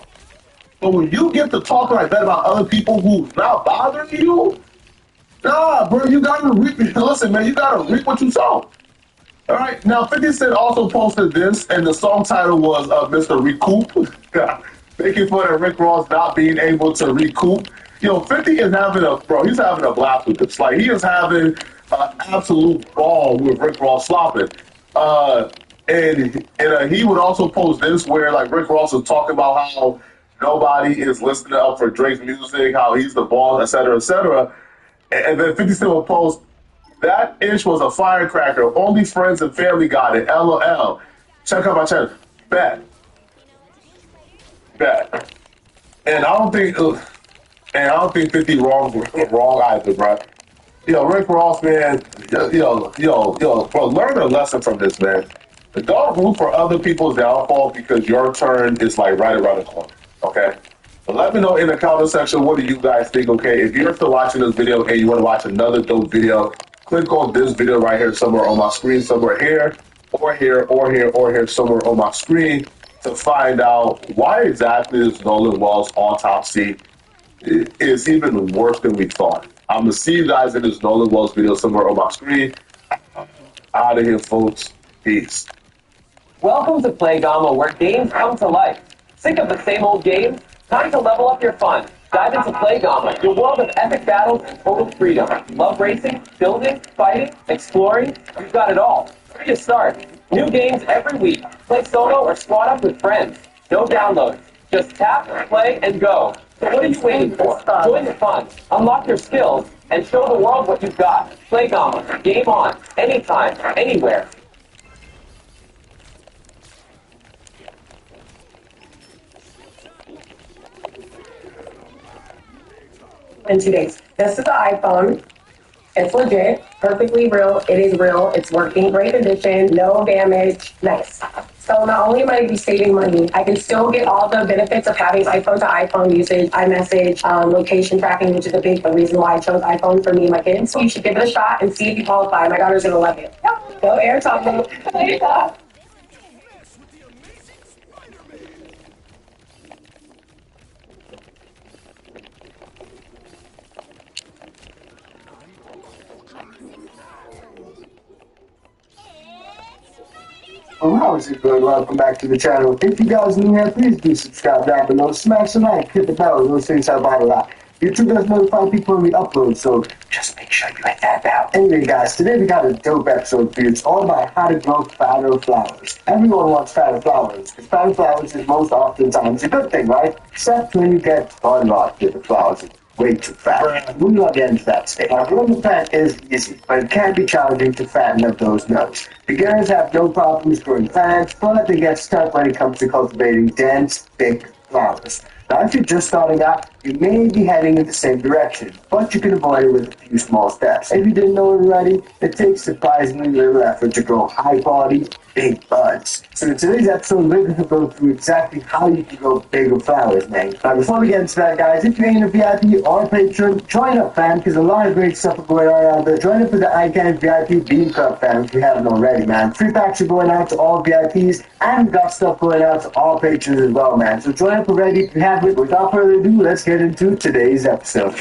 But when you get to talk like that about other people who's not bothering you, nah, bro, you gotta reap. Listen, man, you gotta reap what you sow. All right. Now, 50 Cent also posted this, and the song title was Mr. Recoup, making fun of Rick Ross not being able to recoup. 50 is having he's having a blast with this. Like, he is having an absolute ball with Rick Ross slopping. And he would also post this where, like, Rick Ross was talking about how nobody is listening up for Drake's music, how he's the boss, et cetera, et cetera. And then 50 Cent will post, that ish was a firecracker. Only friends and family got it. LOL. Check out my channel. Bet. And I don't think 50 wrong either, bro. Rick Ross, man, bro, learn a lesson from this, man. Don't root for other people's downfall because your turn is like right around the corner, okay? But let me know in the comment section, what do you guys think, okay? If you're still watching this video and you want to watch another dope video, click on this video right here somewhere on my screen, somewhere here, or here, or here, or here, somewhere on my screen to find out why exactly this Nolan Wells autopsy is even worse than we thought. I'm going to see you guys in this Nolan Wells video somewhere on my screen. Out of here, folks. Peace. Welcome to Play Gamma, where games come to life. Sick of the same old games? Time to level up your fun. Dive into Play Gamma, your world of epic battles and total freedom. Love racing, building, fighting, exploring? You've got it all. Where do you start? New games every week. Play solo or squad up with friends. No downloads. Just tap, play, and go. So what are you waiting for? Join the fun, unlock your skills, and show the world what you've got. Play Gamma. Game on. Anytime, anywhere. In 2 days. This is the iPhone. It's legit, perfectly real. It is real. It's working, great condition, no damage, nice. So not only am I going to be saving money, I can still get all the benefits of having iPhone to iPhone usage, iMessage, location tracking, which is a big reason why I chose iPhone for me and my kids. So you should give it a shot and see if you qualify. My daughter's going to love it. Yep. Go Air Talk. Well, how is it going? Welcome back to the channel. If you guys are new here, please do subscribe down below. Smash the like, hit the bell. Those things help out a lot. YouTube does notify people when we upload, so just make sure you hit that bell. Anyway, guys, today we got a dope episode for you. It's all about how to grow fatter flowers. Everyone wants fatter flowers, because fatter flowers is most oftentimes a good thing, right? Except when you get unlocked with the flowers. Way too fat. We're not getting to that stage. Now, growing the fat is easy, but it can be challenging to fatten up those nuts. Beginners have no problems growing fat, but they get stuck when it comes to cultivating dense, thick flowers. Now, if you're just starting out, you may be heading in the same direction, but you can avoid it with a few small steps. If you didn't know it already, it takes surprisingly little effort to grow high-quality, big buds. So in today's episode, we're going to go through exactly how you can grow bigger flowers, man. Now, before we get into that, guys, if you ain't a VIP or a patron, join up, fam, because a lot of great stuff are going on out there. Join up with the ICANN VIP Beam Cup, fam, if you haven't already, man. Free packs are going out to all VIPs, and we got stuff going out to all patrons as well, man. So join up already if you haven't. Without further ado, let's get into today's episode.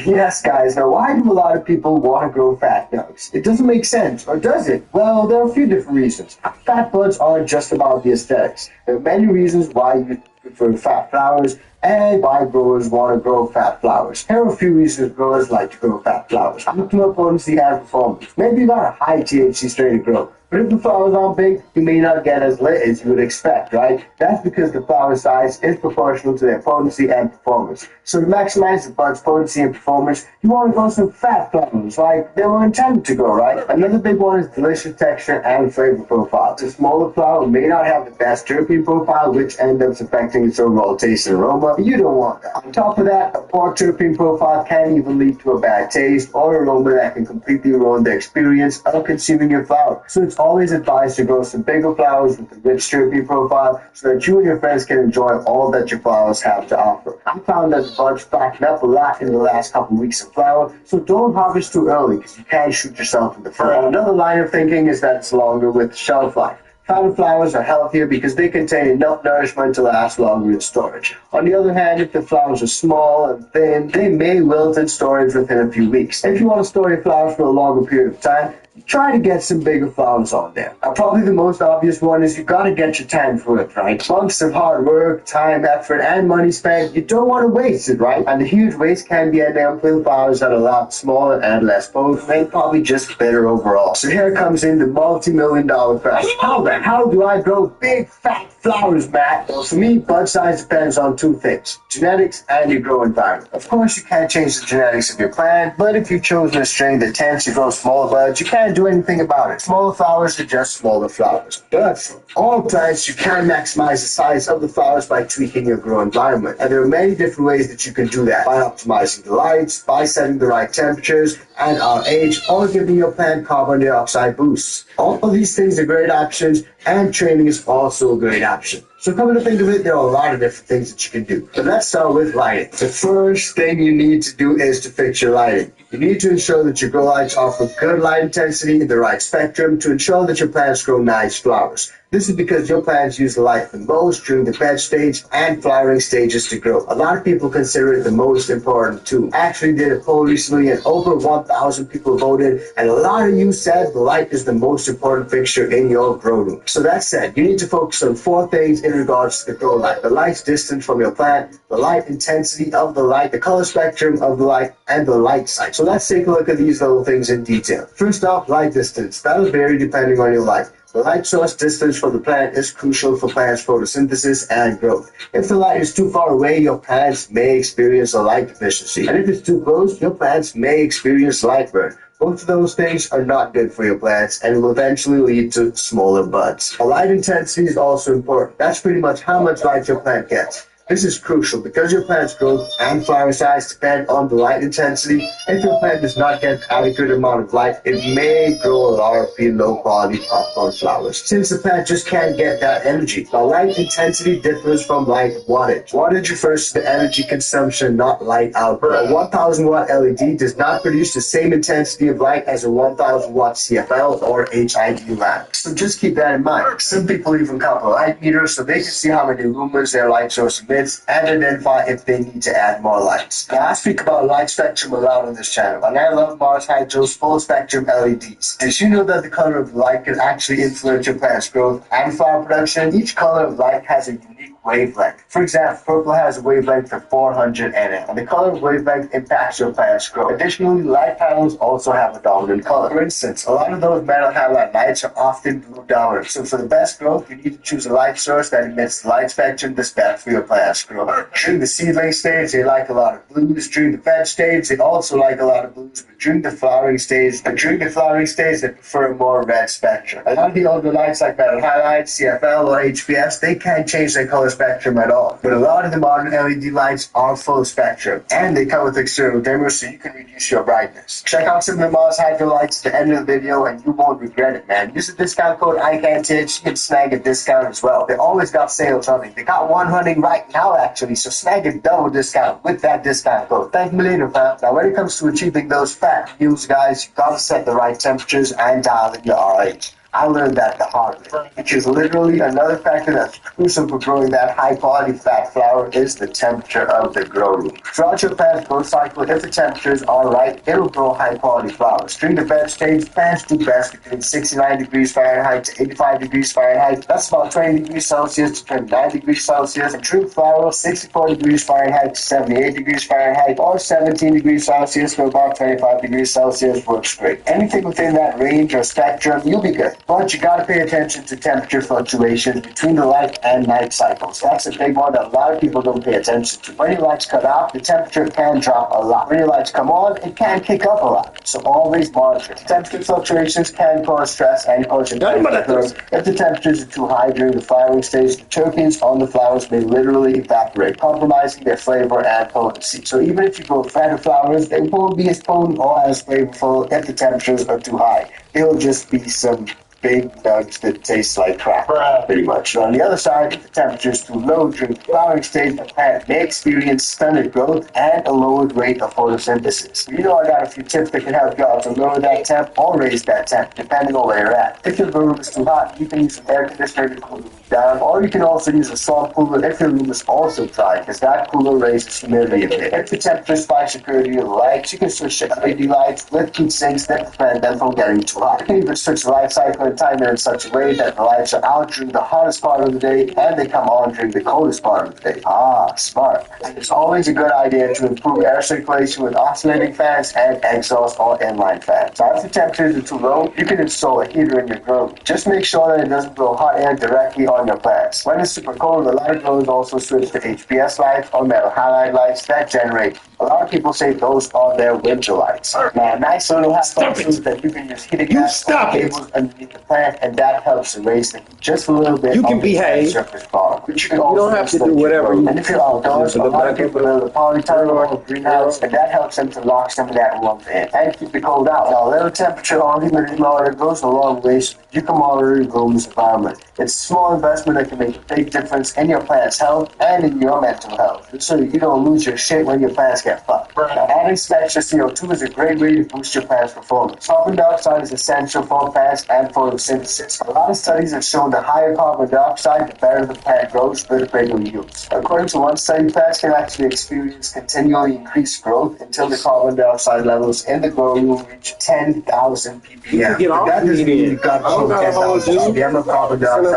Yes, guys, now why do a lot of people want to grow fat buds? It doesn't make sense, or does it? Well, there are a few different reasons. Fat buds aren't just about the aesthetics. There are many reasons why you prefer fat flowers and why growers want to grow fat flowers. Here are a few reasons growers like to grow fat flowers. Optimal potency and performance. Maybe you got a high THC strain to grow, but if the flowers aren't big, you may not get as lit as you would expect, right? That's because the flower size is proportional to their potency and performance. So to maximize the bud's potency and performance, you want to grow some fat flowers, like they were intended to grow, right? Another big one is delicious texture and flavor profile. The smaller flower may not have the best terpene profile, which ends up affecting its overall taste and aroma. You don't want that. On top of that, a poor terpene profile can even lead to a bad taste or aroma that can completely ruin the experience of consuming your flower. So it's always advised to grow some bigger flowers with a rich terpene profile so that you and your friends can enjoy all that your flowers have to offer. I found that the buds fatten up a lot in the last couple of weeks of flower, so don't harvest too early because you can shoot yourself in the foot. Another line of thinking is that it's longer with shelf life. Fatter flowers are healthier because they contain enough nourishment to last longer in storage. On the other hand, if the flowers are small and thin, they may wilt in storage within a few weeks. If you want to store your flowers for a longer period of time, try to get some bigger flowers on there. Now, probably the most obvious one is you gotta get your time's worth, right? Months of hard work, time, effort, and money spent, you don't want to waste it, right? And the huge waste can be ending up with flowers that are a lot smaller and less potent, and probably just better overall. So here comes in the multi-million-dollar question. How do I grow big, fat flowers, Matt? Well, for me, bud size depends on two things: genetics and your grow environment. Of course, you can't change the genetics of your plant, but if you've chosen a strain that tends to grow smaller buds, you can't do anything about it. Smaller flowers are just smaller flowers. But for all plants, you can maximize the size of the flowers by tweaking your grow environment. And there are many different ways that you can do that: by optimizing the lights, by setting the right temperatures and RH, or giving your plant carbon dioxide boosts. All of these things are great options, and training is also a great option. So coming to think of it, there are a lot of different things that you can do. But let's start with lighting. The first thing you need to do is to fix your lighting. You need to ensure that your grow lights offer good light intensity in the right spectrum to ensure that your plants grow nice flowers. This is because your plants use the light the most during the bed stage and flowering stages to grow. A lot of people consider it the most important too. I actually did a poll recently and over 1,000 people voted, and a lot of you said the light is the most important fixture in your grow room. So that said, you need to focus on 4 things in regards to the grow light: the light's distance from your plant, the light intensity of the light, the color spectrum of the light, and the light site. So let's take a look at these little things in detail. First off, light distance. That'll vary depending on your light. The light source distance from the plant is crucial for plants' photosynthesis and growth. If the light is too far away, your plants may experience a light deficiency. And if it's too close, your plants may experience light burn. Both of those things are not good for your plants and will eventually lead to smaller buds. The light intensity is also important. That's pretty much how much light your plant gets. This is crucial because your plant's growth and flower size depend on the light intensity. If your plant does not get an adequate amount of light, it may grow a lot of low-quality popcorn flowers, since the plant just can't get that energy. Now, light intensity differs from light wattage. Wattage refers to the energy consumption, not light output. A 1,000-watt LED does not produce the same intensity of light as a 1,000-watt CFL or HID lamp. So just keep that in mind. Some people even count a light meter so they can see how many lumens their light source emits and identify if they need to add more lights. Now, I speak about light spectrum a lot on this channel, and I love Mars Hydro's full spectrum LEDs. Did you know that the color of light can actually influence your plant's growth and flower production? Each color of light has a unique wavelength. For example, purple has a wavelength of 400 nm, and the color of wavelength impacts your plant's growth. Additionally, light panels also have a dominant color. For instance, a lot of those metal halide lights are often blue dominant, so for the best growth, you need to choose a light source that emits the light spectrum that's best for your plant's growth. During the seedling stage, they like a lot of blues. During the bed stage, they also like a lot of blues, but during the flowering stage, they prefer a more red spectrum. A lot of the older lights like metal halide, CFL, or HPS, they can't change their color spectrum at all. But a lot of the modern LED lights are full spectrum, and they come with external dimmers so you can reduce your brightness. Check out some of the Mars Hydro lights at the end of the video and you won't regret it, man. Use the discount code ICANTH, you can snag a discount as well. They always got sales running. They got one running right now actually, so snag a double discount with that discount code. Thank me later, fam. Now when it comes to achieving those fat views, guys, you gotta set the right temperatures and dial in your RH. I learned that the hard way, which is literally another factor that's crucial for growing that high-quality fat flower is the temperature of the grow room. Throughout your plant's growth cycle, if the temperatures are right, it'll grow high-quality flowers. During the bed stage, plants do best between 69 degrees Fahrenheit to 85 degrees Fahrenheit. That's about 20 degrees Celsius to 29 degrees Celsius. And true flower, 64 degrees Fahrenheit to 78 degrees Fahrenheit, or 17 degrees Celsius to about 25 degrees Celsius works great. Anything within that range or spectrum, you'll be good. But you gotta pay attention to temperature fluctuations between the light and night cycles. That's a big one that a lot of people don't pay attention to. When your lights cut off, the temperature can drop a lot. When your lights come on, it can kick up a lot. So always monitor. Temperature fluctuations can cause stress and cause growth. If the temperatures are too high during the flowering stage, the terpenes on the flowers may literally evaporate, compromising their flavor and potency. So even if you grow fatter flowers, they won't be as potent or as flavorful if the temperatures are too high. It'll just be some big nugs that taste like crap, pretty much. On the other side, if the temperature is too low during the flowering stage, the plant may experience stunted growth and a lowered rate of photosynthesis. You know, I got a few tips that can help you out to lower that temp or raise that temp, depending on where you're at. If your room is too hot, you can use an air conditioner to cool it down, or you can also use a salt cooler if your room is also dry, because that cooler raises humidity a bit. If the temperature spikes occur due to lights, you can switch to LED lights with heat sinks that prevent them from getting too hot. You can even switch the light cycle and timer in such a way that the lights are out during the hottest part of the day and they come on during the coldest part of the day. Ah, smart. And it's always a good idea to improve air circulation with oscillating fans and exhaust or inline fans. So if the temperatures are too low, you can install a heater in your room. Just make sure that it doesn't blow hot air directly on your plants. When it's super cold, a lot of growers also switch to HPS lights or metal halide lights that generate. A lot of people say those are their winter lights. Now, a nice little half is that you can use heated gas cables underneath the plant, and that helps to raise the heat just a little bit. You can behave. Surface bar. But you don't have to do whatever you And if you're outdoors, a lot of people build a polytunnel or greenhouse, and that helps them to lock some of that warmth in and keep the cold out. Now, a little temperature or humidity lower goes a long way so you can monitor your room's environment. It's a small investment that can make a big difference in your plant's health and in your mental health, so you don't lose your shit when your plants get fucked. Now, adding extra CO2 is a great way to boost your plant's performance. Carbon dioxide is essential for plants and photosynthesis. A lot of studies have shown the higher carbon dioxide, the better the plant grows with greater yields. According to one study, plants can actually experience continually increased growth until the carbon dioxide levels in the growing room reach 10,000 ppm. That doesn't mean you've got to 10,000 ppm of carbon dioxide.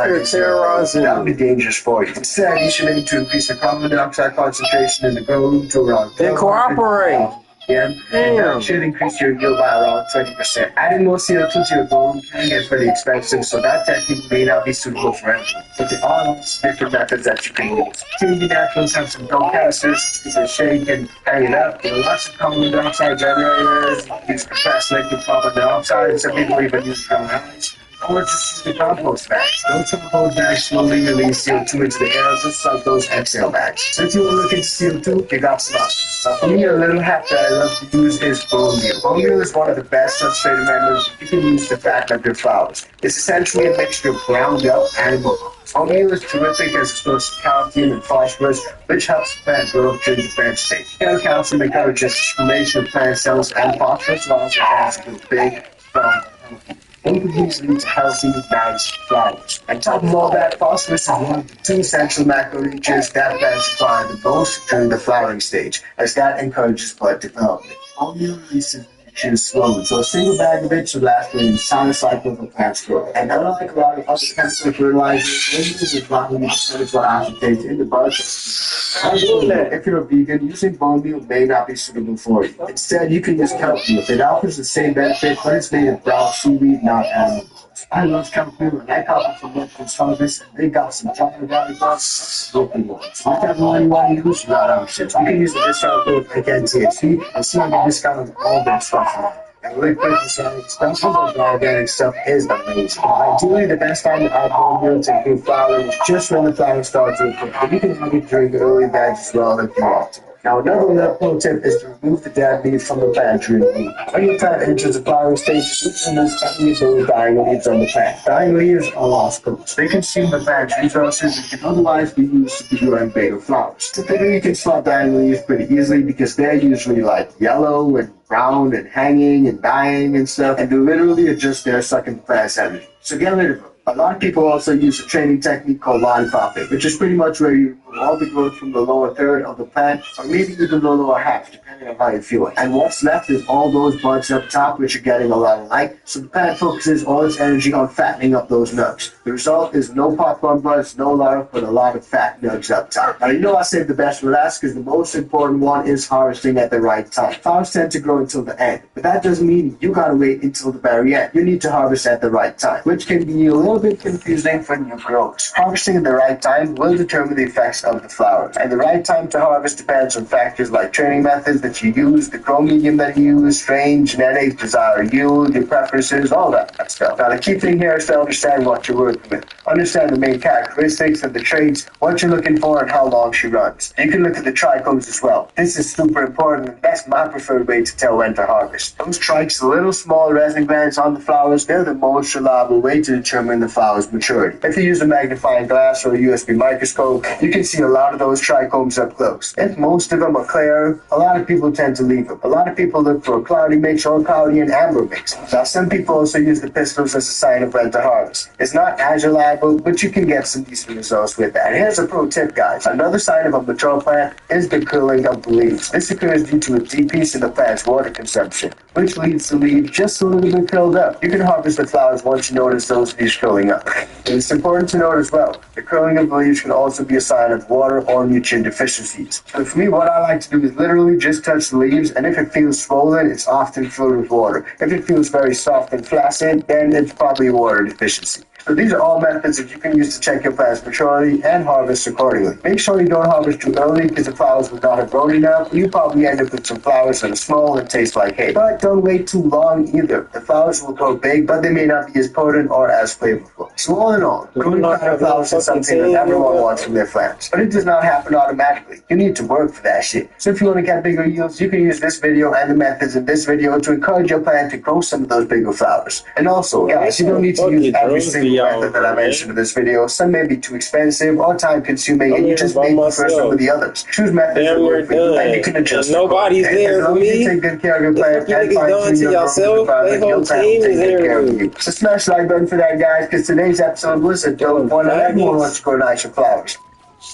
That would be dangerous for you. Instead, you should aim to increase the carbon dioxide concentration in the grow room to around 10. Cooperate. And that should increase your yield by around 20%. Adding more CO2 to your grow room can get pretty expensive, so that technique may not be suitable for everyone. But there are lots of different methods that you can use. TV naturals have some dope canisters, you can shake and hang it up. There are lots of carbon dioxide generators, you can use compressed liquid carbon dioxide, some people even use dry ice. Or just use the compost bags. Those compost bags slowly release CO2 into the air, just like those exhale bags. So if you want to look into CO2, you got slush. For me, a little hack that I love to use is bone meal. Bone meal is one of the best substrate amendments you can use to fatten up your flowers. It's essentially a mixture of ground up animal bones. Bone meal is terrific as a source of calcium and phosphorus, which helps the plant grow during the branch stage. And calcium encourages stimulation of plant cells, and phosphorus allows the plants to grow big, strong, and healthy. Both of these lead to healthy, nice flowers. On top of all that, phosphorus is one of the two essential macronutrients that plants require the most during the flowering stage, as that encourages bud development. All new releases nutrients slowly, so a single bag of it should last the entire cycle of plant's growth. And unlike a lot of other chemical fertilizers, bone is not only chemical acetate in the buds. If you're a vegan, using bone meal may not be suitable for you. Instead, you can use kelp meal. It offers the same benefit, but it's made of brown seaweed, not animal bones. I love kelp meal, and I got it from Memphis Harvest, and they got some chocolate valley bugs, broken ones. Whichever one you want to use, you got options. You can use the discount code again THC and see the discount on all that stuff. And liquid organic stuff, the organic stuff is amazing. Ideally, the best time to add bone meal to improve flowering is just when the flowers start to occur. But you can have it during the early batch as well if you want to. Now, another little pro tip is to remove the dead leaves from the plant during the week. When your plant enters the flowering stage, you can remove any of those dying leaves on the plant. Dying leaves are lost products. They consume the plant's resources and can otherwise be used to grow bigger flowers. Typically, you can spot dying leaves pretty easily because they're usually like yellow and brown and hanging and dying and stuff, and they literally are just there sucking the plant's energy. So get rid of them. A lot of people also use a training technique called line cropping, which is pretty much where you remove all the growth from the lower third of the plant, or maybe even the lower half, depending on how you feel it. And what's left is all those buds up top, which are getting a lot of light, so the plant focuses all its energy on fattening up those nugs. The result is no popcorn buds, no larvae, but a lot of fat nugs up top. Now, you know I saved the best for last, because the most important one is harvesting at the right time. Flowers tend to grow until the end, but that doesn't mean you gotta wait until the very end. You need to harvest at the right time, which can be a little bit confusing for new growers. Harvesting at the right time will determine the effects aspects of the flowers. And the right time to harvest depends on factors like training methods that you use, the grow medium that you use, strain, genetics, desired yield, your preferences, all that stuff. Now the key thing here is to understand what you're working with. Understand the main characteristics of the traits, what you're looking for, and how long she runs. You can look at the trichomes as well. This is super important. That's my preferred way to tell when to harvest. Those trikes, the little small resin glands on the flowers, they're the most reliable way to determine the flower's maturity. If you use a magnifying glass or a USB microscope, you can see a lot of those trichomes up close. If most of them are clear, a lot of people tend to leave them. A lot of people look for a cloudy mix or a cloudy and amber mix. Now some people also use the pistils as a sign of when to harvest. It's not as reliable, but you can get some decent results with that. And here's a pro tip, guys. Another sign of a mature plant is the curling of the leaves. This occurs due to a decrease in the plant's water consumption, which leads the leaf just a little bit curled up. You can harvest the flowers once you notice those leaves curling up. And it's important to note as well, the curling of the leaves can also be a sign of water or nutrient deficiencies. So for me, what I like to do is literally just touch the leaves, and if it feels swollen, it's often filled with water. If it feels very soft and flaccid, then it's probably a water deficiency. So these are all methods that you can use to check your plant's maturity and harvest accordingly. Make sure you don't harvest too early because the flowers will not have grown enough. You probably end up with some flowers that are small and taste like hay. But don't wait too long either. The flowers will grow big, but they may not be as potent or as flavorful. So all in all, growing plant flowers is something that everyone wants from their plants. But it does not happen automatically. You need to work for that shit. So if you want to get bigger yields, you can use this video and the methods in this video to encourage your plant to grow some of those bigger flowers. And also, guys, you don't need to use every single method that I mentioned in this video. Some may be too expensive or time consuming, and you just may prefer some of the others. Choose methods that work for you, and you can adjust. Nobody's there for me. You take good care of your plant and find your yourself. Your plant will take good care of you. So smash the like button for that, guys, because today's episode was a dope one, and everyone wants to grow nicer flowers.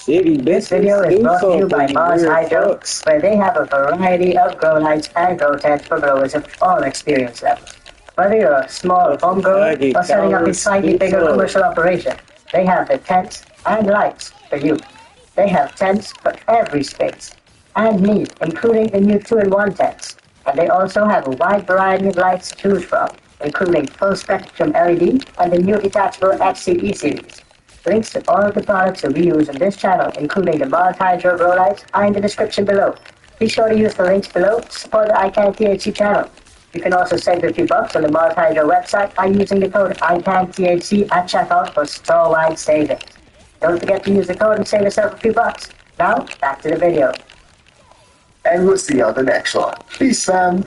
This video is brought to you by Mars Hydro, where they have a variety of grow lights and grow tents for growers of all experience levels. Whether you're a small home grower or setting up a slightly bigger commercial operation, they have the tents and lights for you. They have tents for every space and need, including the new 2-in-1 tents. And they also have a wide variety of lights to choose from, including full spectrum LED and the new detachable XCE series. Links to all of the products that we use on this channel, including the Mars Hydro grow lights, are in the description below. Be sure to use the links below to support the ICANN-THC channel. You can also save a few bucks on the Mars Hydro website by using the code ICANN-THC at checkout for store-wide savings. Don't forget to use the code and save yourself a few bucks. Now, back to the video. And we'll see you on the next one. Peace, fam.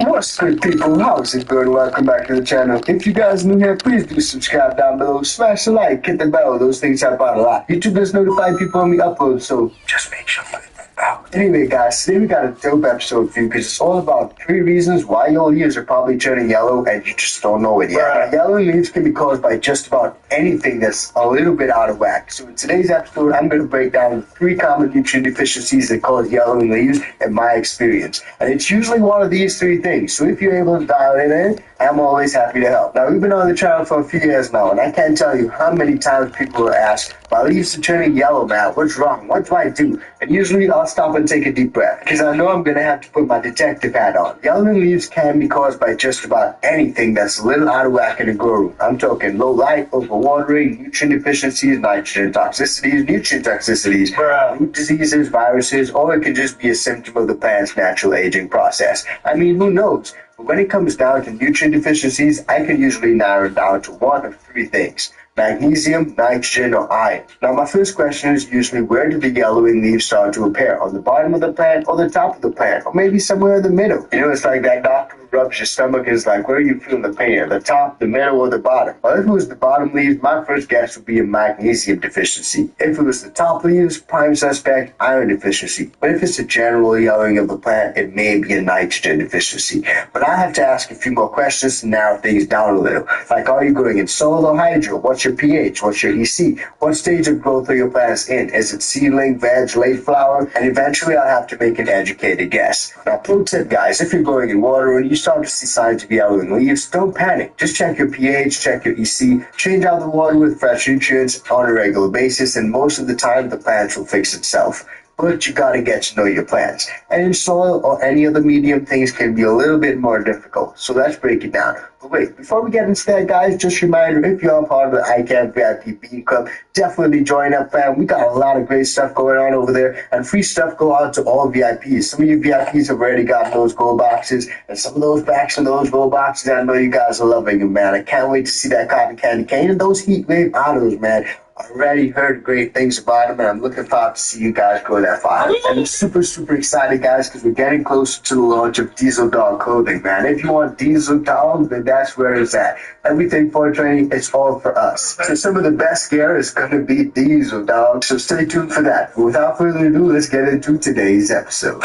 What's good, people? How's it going? Welcome back to the channel. If you guys are new here, please do subscribe down below. Smash the like, hit the bell. Those things help out a lot. YouTube does notify people when we upload, so just make sure you hit that bell. Anyway, guys, today we got a dope episode for you because it's all about 3 reasons why your leaves are probably turning yellow and you just don't know it yet. Yellowing leaves can be caused by just about anything that's a little bit out of whack. So in today's episode, I'm going to break down the 3 common nutrient deficiencies that cause yellowing leaves in my experience. And it's usually one of these 3 things. So if you're able to dial it in, I'm always happy to help. Now, we've been on the channel for a few years now, and I can't tell you how many times people will ask, my leaves are turning yellow, man. What's wrong? What do I do? And usually I'll stop and take a deep breath, because I know I'm going to have to put my detective hat on. Yellowing leaves can be caused by just about anything that's a little out of whack in the grow room. I'm talking low light, overwatering, nutrient deficiencies, nitrogen toxicities, nutrient toxicities, root diseases, viruses, or it could just be a symptom of the plant's natural aging process. I mean, who knows? But when it comes down to nutrient deficiencies, I can usually narrow it down to one of 3 things: magnesium, nitrogen, or iron. Now, my first question is usually, where do the yellowing leaves start to appear? On the bottom of the plant, or the top of the plant, or maybe somewhere in the middle? You know, it's like that doctor who rubs your stomach and is like, where are you feeling the pain? At the top, the middle, or the bottom? Well, if it was the bottom leaves, my first guess would be a magnesium deficiency. If it was the top leaves, prime suspect, iron deficiency. But if it's a general yellowing of the plant, it may be a nitrogen deficiency. But I have to ask a few more questions to narrow things down a little. Like, are you growing in soil or hydro? What's your pH? What's your EC? What stage of growth are your plants in? Is it seedling, veg, late flower? And eventually I'll have to make an educated guess. Now, pro tip, guys, if you're growing in water and you start to see signs of yellowing leaves, don't panic. Just check your pH, check your EC, change out the water with fresh nutrients on a regular basis, and most of the time the plants will fix itself. But you gotta get to know your plants. And in soil or any other medium, things can be a little bit more difficult. So let's break it down. But wait, before we get into that, guys, just a reminder, if you're part of the ICANN VIP Bean Club, definitely join up, fam. We got a lot of great stuff going on over there, and free stuff go out to all VIPs. Some of you VIPs have already got those gold boxes, and some of those packs and those gold boxes, I know you guys are loving them, man. I can't wait to see that cotton candy cane and those heat wave autos, man. I already heard great things about them, and I'm looking forward to see you guys go that far. And I'm super, super excited, guys, because we're getting closer to the launch of Diesel Dog clothing, man. If you want Diesel Dog, then that's where it's at. Everything for training, it's all for us. So some of the best gear is going to be Diesel Dog, so stay tuned for that. But without further ado, let's get into today's episode.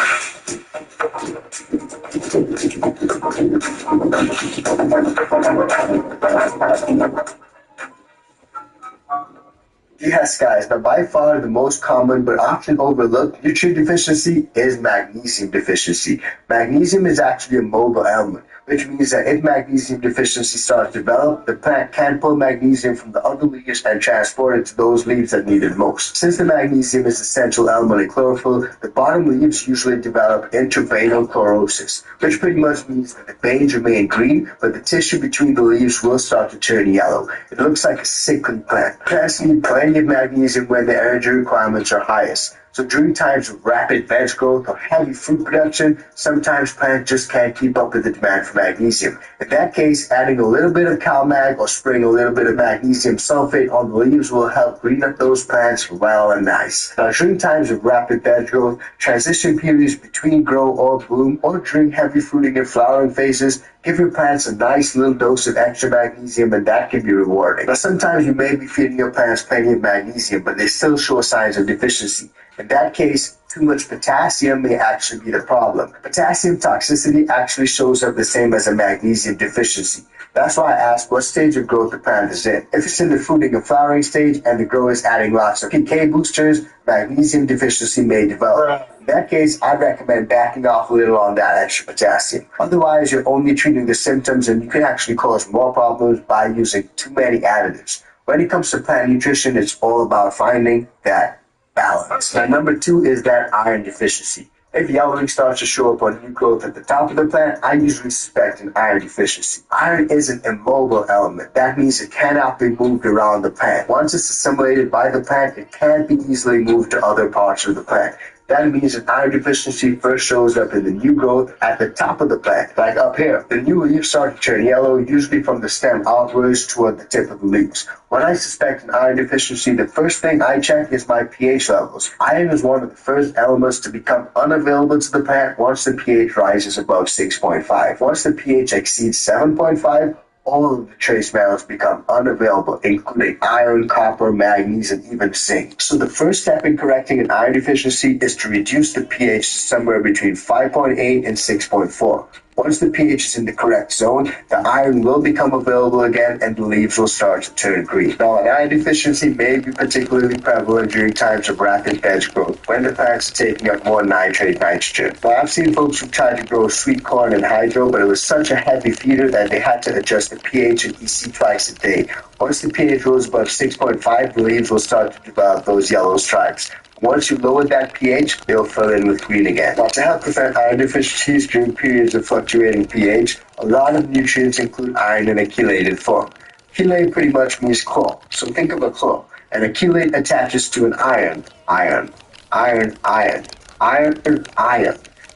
Yes, guys, now by far the most common but often overlooked nutrient deficiency is magnesium deficiency. Magnesium is actually a mobile element, which means that if magnesium deficiency starts to develop, the plant can pull magnesium from the other leaves and transport it to those leaves that need it most. Since the magnesium is an essential element in chlorophyll, the bottom leaves usually develop intraveinal chlorosis, which pretty much means that the veins remain green, but the tissue between the leaves will start to turn yellow. It looks like a sickly plant. Plants need plenty of magnesium when the energy requirements are highest. So during times of rapid veg growth or heavy fruit production, sometimes plants just can't keep up with the demand for magnesium. In that case, adding a little bit of CalMag or spraying a little bit of magnesium sulfate on the leaves will help green up those plants well and nice. Now during times of rapid veg growth, transition periods between grow or bloom, or during heavy fruiting and flowering phases, give your plants a nice little dose of extra magnesium, and that can be rewarding. Now sometimes you may be feeding your plants plenty of magnesium, but they still show signs of deficiency. In that case, too much potassium may actually be the problem. Potassium toxicity actually shows up the same as a magnesium deficiency. That's why I asked what stage of growth the plant is in. If it's in the fruiting and flowering stage and the grower is adding lots of PK boosters, magnesium deficiency may develop. In that case, I recommend backing off a little on that extra potassium. Otherwise, you're only treating the symptoms, and you can actually cause more problems by using too many additives. When it comes to plant nutrition, it's all about finding that balance. Now, number 2 is that iron deficiency. If yellowing starts to show up on new growth at the top of the plant, I usually suspect an iron deficiency. Iron is an immobile element. That means it cannot be moved around the plant. Once it's assimilated by the plant, it can't be easily moved to other parts of the plant. That means an iron deficiency first shows up in the new growth at the top of the plant, like up here. The new leaves start to turn yellow, usually from the stem outwards toward the tip of the leaves. When I suspect an iron deficiency, the first thing I check is my pH levels. Iron is one of the first elements to become unavailable to the plant once the pH rises above 6.5. Once the pH exceeds 7.5, all of the trace metals become unavailable, including iron, copper, manganese, and even zinc. So the first step in correcting an iron deficiency is to reduce the pH to somewhere between 5.8 and 6.4. Once the pH is in the correct zone, the iron will become available again and the leaves will start to turn green. Now, an iron deficiency may be particularly prevalent during times of rapid veg growth, when the plants are taking up more nitrate nitrogen. Now, I've seen folks who tried to grow sweet corn in hydro, but it was such a heavy feeder that they had to adjust the pH and EC twice a day. Once the pH goes above 6.5, the leaves will start to develop those yellow stripes. Once you lower that pH, they'll fill in with green again. Now, to help prevent iron deficiencies during periods of fluctuating pH, a lot of nutrients include iron in a chelated form. Chelate pretty much means chlor, so think of a chlor. And a chelate attaches to an iron,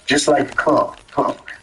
just like chlor,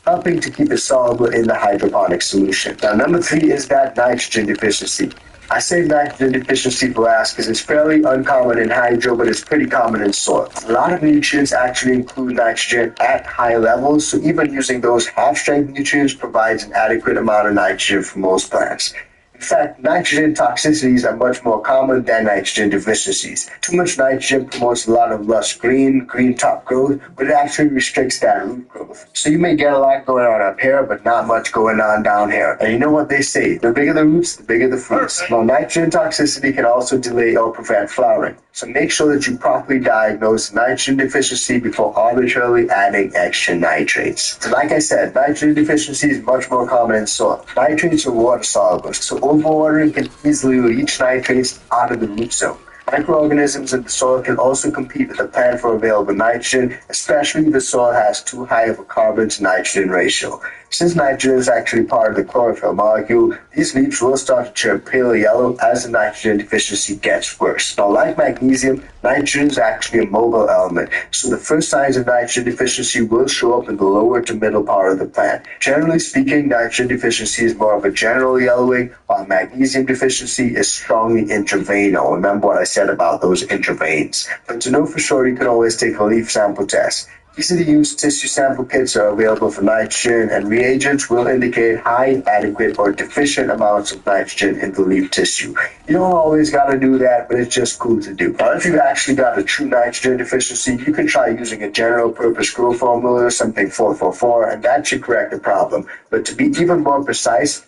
helping to keep it soluble in the hydroponic solution. Now, number 3 is that nitrogen deficiency. I say nitrogen deficiency blast because it's fairly uncommon in hydro, but it's pretty common in soil. A lot of nutrients actually include nitrogen at high levels, so even using those half-strength nutrients provides an adequate amount of nitrogen for most plants. In fact, nitrogen toxicities are much more common than nitrogen deficiencies. Too much nitrogen promotes a lot of lush green top growth, but it actually restricts that root growth. So you may get a lot going on up here, but not much going on down here. And you know what they say, the bigger the roots, the bigger the fruits. Now, nitrogen toxicity can also delay or prevent flowering. So make sure that you properly diagnose nitrogen deficiency before arbitrarily adding extra nitrates. So like I said, nitrogen deficiency is much more common in soil. Nitrates are water soluble, so overwatering can easily leach nitrates out of the root zone. Microorganisms in the soil can also compete with the plant for available nitrogen, especially if the soil has too high of a carbon to nitrogen ratio. Since nitrogen is actually part of the chlorophyll molecule, these leaves will start to turn pale yellow as the nitrogen deficiency gets worse. Now, like magnesium, nitrogen is actually a mobile element, so the first signs of nitrogen deficiency will show up in the lower to middle part of the plant. Generally speaking, nitrogen deficiency is more of a general yellowing, while magnesium deficiency is strongly intraveinal. Remember what I said about those intraveins. But to know for sure, you can always take a leaf sample test. Easy-to-use tissue sample kits are available for nitrogen, and reagents will indicate high, adequate, or deficient amounts of nitrogen in the leaf tissue. You don't always got to do that, but it's just cool to do. Now, if you've actually got a true nitrogen deficiency, you can try using a general-purpose grow formula, something 444, and that should correct the problem. But to be even more precise,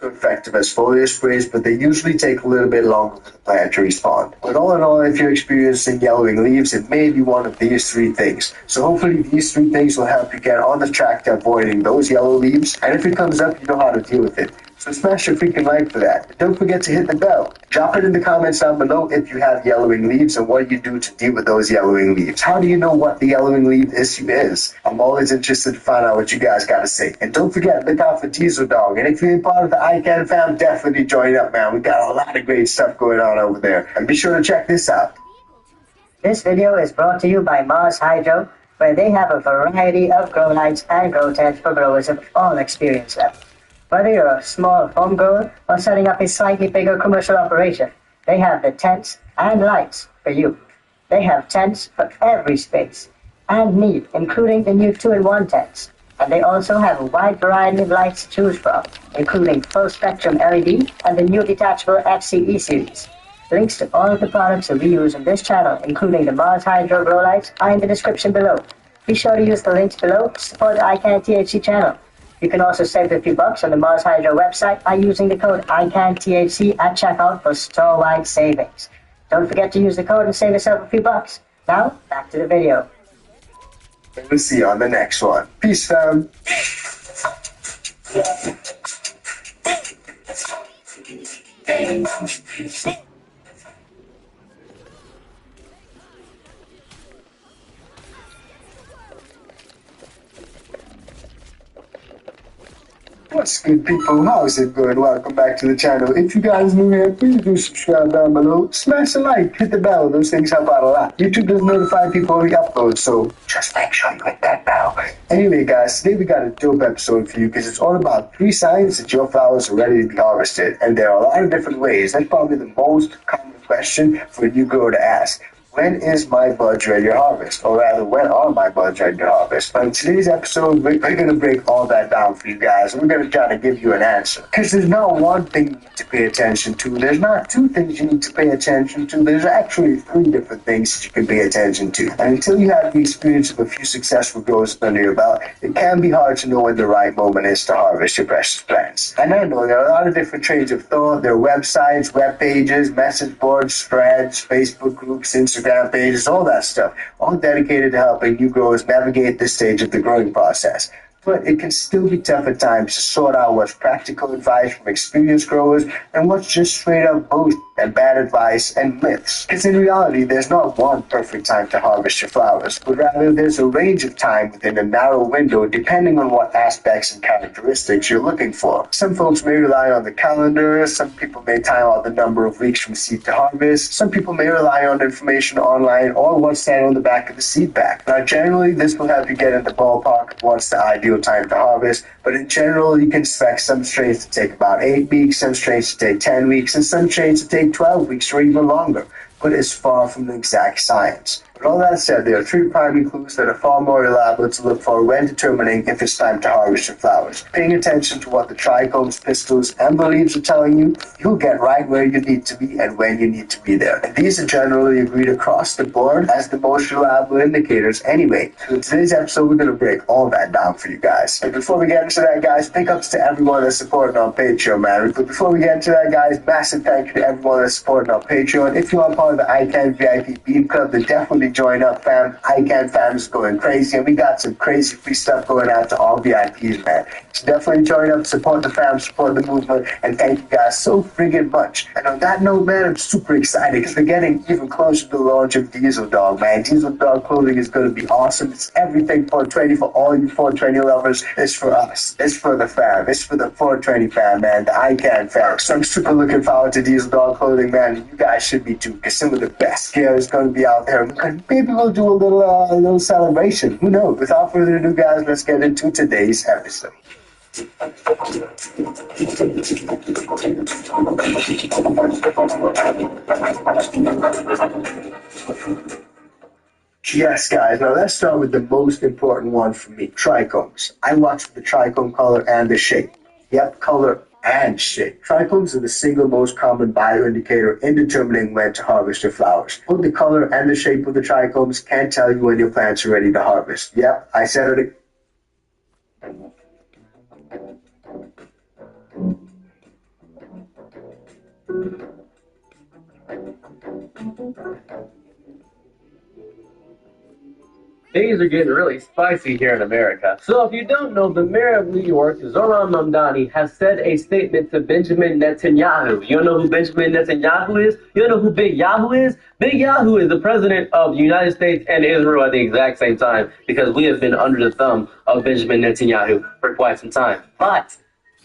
effective as foliar sprays, but they usually take a little bit longer for the plant to respond. But all in all, if you're experiencing yellowing leaves, it may be one of these three things. So hopefully these three things will help you get on the track to avoiding those yellow leaves, and if it comes up, you know how to deal with it. So smash a freaking like for that. And don't forget to hit the bell. Drop it in the comments down below if you have yellowing leaves and what you do to deal with those yellowing leaves. How do you know what the yellowing leaf issue is? I'm always interested to find out what you guys got to say. And don't forget, look out for Diesel Dog. And if you're part of the ICANN fam, definitely join up, man. We got a lot of great stuff going on over there. And be sure to check this out. This video is brought to you by Mars Hydro, where they have a variety of grow lights and grow tents for growers of all experience levels. Whether you're a small home grower or setting up a slightly bigger commercial operation, they have the tents and lights for you. They have tents for every space and need, including the new 2-in-1 tents. And they also have a wide variety of lights to choose from, including full spectrum LED and the new detachable FCE series. Links to all of the products that we use in this channel, including the Mars Hydro grow lights, are in the description below. Be sure to use the links below to support the ICANN THC channel. You can also save a few bucks on the Mars Hydro website by using the code ICANNTHC at checkout for store-wide savings. Don't forget to use the code and save yourself a few bucks. Now, back to the video. We'll see you on the next one. Peace, fam. What's good, people? How's it going? Welcome back to the channel. If you guys new here, please do subscribe down below. Smash a like, hit the bell. Those things help out a lot. YouTube does notify people when we upload, so just make sure you hit that bell. Anyway, guys, today we got a dope episode for you because it's all about 3 signs that your flowers are ready to be harvested. And there are a lot of different ways. That's probably the most common question for a new grower to ask. When is my buds ready to harvest? Or rather, when are my buds ready to harvest? On today's episode, we're going to break all that down for you guys. And we're going to try to give you an answer. Because there's not one thing you need to pay attention to. There's not 2 things you need to pay attention to. There's actually 3 different things that you can pay attention to. And until you have the experience of a few successful growers under your belt, it can be hard to know when the right moment is to harvest your precious plants. And I know there are a lot of different trains of thought. There are websites, web pages, message boards, threads, Facebook groups, Instagram pages, all that stuff, all dedicated to helping new growers navigate this stage of the growing process. But it can still be tough at times to sort out what's practical advice from experienced growers and what's just straight up bullshit and bad advice and myths. Because in reality, there's not one perfect time to harvest your flowers, but rather there's a range of time within a narrow window depending on what aspects and characteristics you're looking for. Some folks may rely on the calendar, some people may time out the number of weeks from seed to harvest, some people may rely on information online or what's said on the back of the seed pack. Now generally, this will help you get in the ballpark of what's the ideal time to harvest, but in general, you can expect some strains to take about 8 weeks, some strains to take 10 weeks, and some strains to take 12 weeks or even longer. But it's far from the exact science. With all that said, there are 3 primary clues that are far more reliable to look for when determining if it's time to harvest your flowers. Paying attention to what the trichomes, pistils, and the leaves are telling you, you'll get right where you need to be and when you need to be there. And these are generally agreed across the board as the most reliable indicators anyway. So in today's episode, we're going to break all that down for you guys. And before we get into that, guys, big ups to everyone that's supporting on Patreon, man. But before we get into that, guys, massive thank you to everyone that's supporting on Patreon. If you are part of the ICANN VIP Beam Club, then definitely join up, fam. ICANN fam is going crazy, and we got some crazy free stuff going out to all VIPs, man. So definitely join up, support the fam, support the movement, and thank you guys so friggin' much. And on that note, man, I'm super excited because we're getting even closer to the launch of Diesel Dog, man. Diesel Dog clothing is going to be awesome. It's everything 420 for all you 420 lovers. It's for us. It's for the fam. It's for the 420 fam, man. The ICANN fam. So I'm super looking forward to Diesel Dog clothing, man. You guys should be too, because some of the best gear is going to be out there. And maybe we'll do a little celebration. Who knows? Without further ado, guys, let's get into today's episode. Yes, guys. Now let's start with the most important one for me, trichomes. I watch for the trichome color and the shape. Yep, color and shape. Trichomes are the single most common bioindicator in determining when to harvest your flowers. Both the color and the shape of the trichomes can tell you when your plants are ready to harvest. Yep, I said it. Things are getting really spicy here in America. So if you don't know, the mayor of New York, Zoran Mamdani, has said a statement to Benjamin Netanyahu. You don't know who Benjamin Netanyahu is? You don't know who Big Yahoo is? Big Yahoo is the president of the United States and Israel at the exact same time, because we have been under the thumb of Benjamin Netanyahu for quite some time. But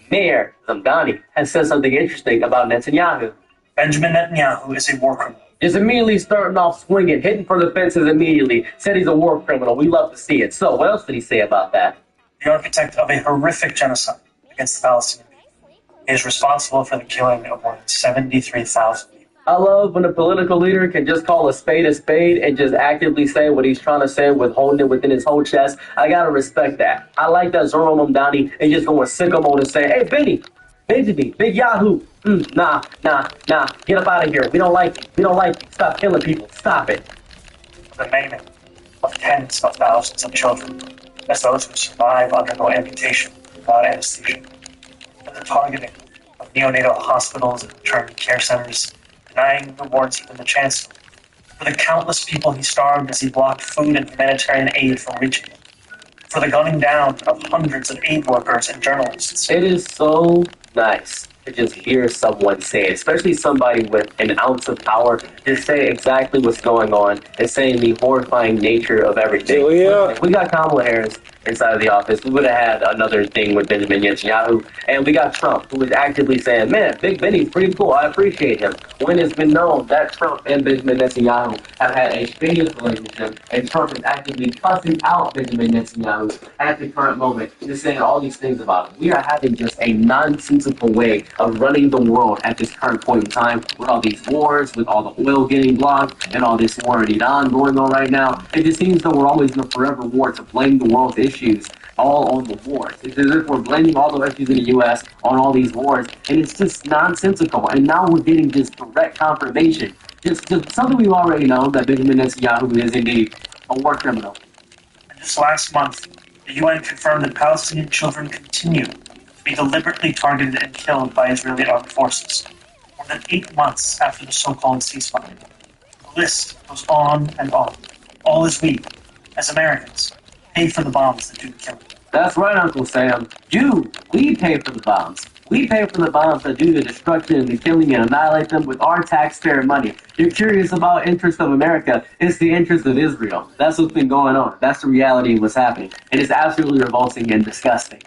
Mayor Mamdani has said something interesting about Netanyahu. Benjamin Netanyahu is a war criminal. Just immediately starting off swinging, hitting for the fences immediately. Said he's a war criminal. We love to see it. So what else did he say about that? The architect of a horrific genocide against the Palestinian people. He is responsible for the killing of more than 73,000 people. I love when a political leader can just call a spade and just actively say what he's trying to say with holding it within his whole chest. I gotta respect that. I like that Zoran Mamdani and just going sicko mode and saying, hey, Benjamin, Big Yahoo. Nah, get up out of here. We don't like you. Stop killing people. Stop it. The maiming of tens of thousands of children, as those who survive undergo amputation without anesthesia. And the targeting of neonatal hospitals and maternity care centers, denying the wards even the chance. For the countless people he starved as he blocked food and humanitarian aid from reaching them. For the gunning down of hundreds of aid workers and journalists. It is so nice to just hear someone say it, especially somebody with an ounce of power, just say exactly what's going on and saying the horrifying nature of everything. Oh, yeah. If we got Kamala Harris inside of the office, we would have had another thing with Benjamin Netanyahu, and we got Trump, who is actively saying, man, Big Benny's pretty cool, I appreciate him. When it's been known that Trump and Benjamin Netanyahu have had a strenuous relationship, and Trump is actively cussing out Benjamin Netanyahu at the current moment, just saying all these things about him. We are having just a nonsensical way of running the world at this current point in time, with all these wars, with all the oil getting blocked, and all this war in Iran going on right now. It just seems that we're always in a forever war to blame the world's issues all on the wars. It's as if we're blaming all the issues in the U.S. on all these wars, and it's just nonsensical. And now we're getting just direct confirmation, just something we've already known, that Benjamin Netanyahu is indeed a war criminal. And just last month, the UN confirmed that Palestinian children continue to be deliberately targeted and killed by Israeli armed forces, more than 8 months after the so-called ceasefire. The list goes on and on. All as we, as Americans, pay for the bombs that do the killing. That's right, Uncle Sam. We pay for the bombs. We pay for the bombs that do the destruction and the killing and annihilate them with our taxpayer money. You're curious about interest of America. It's the interest of Israel. That's what's been going on. That's the reality of what's happening. It is absolutely revolting and disgusting.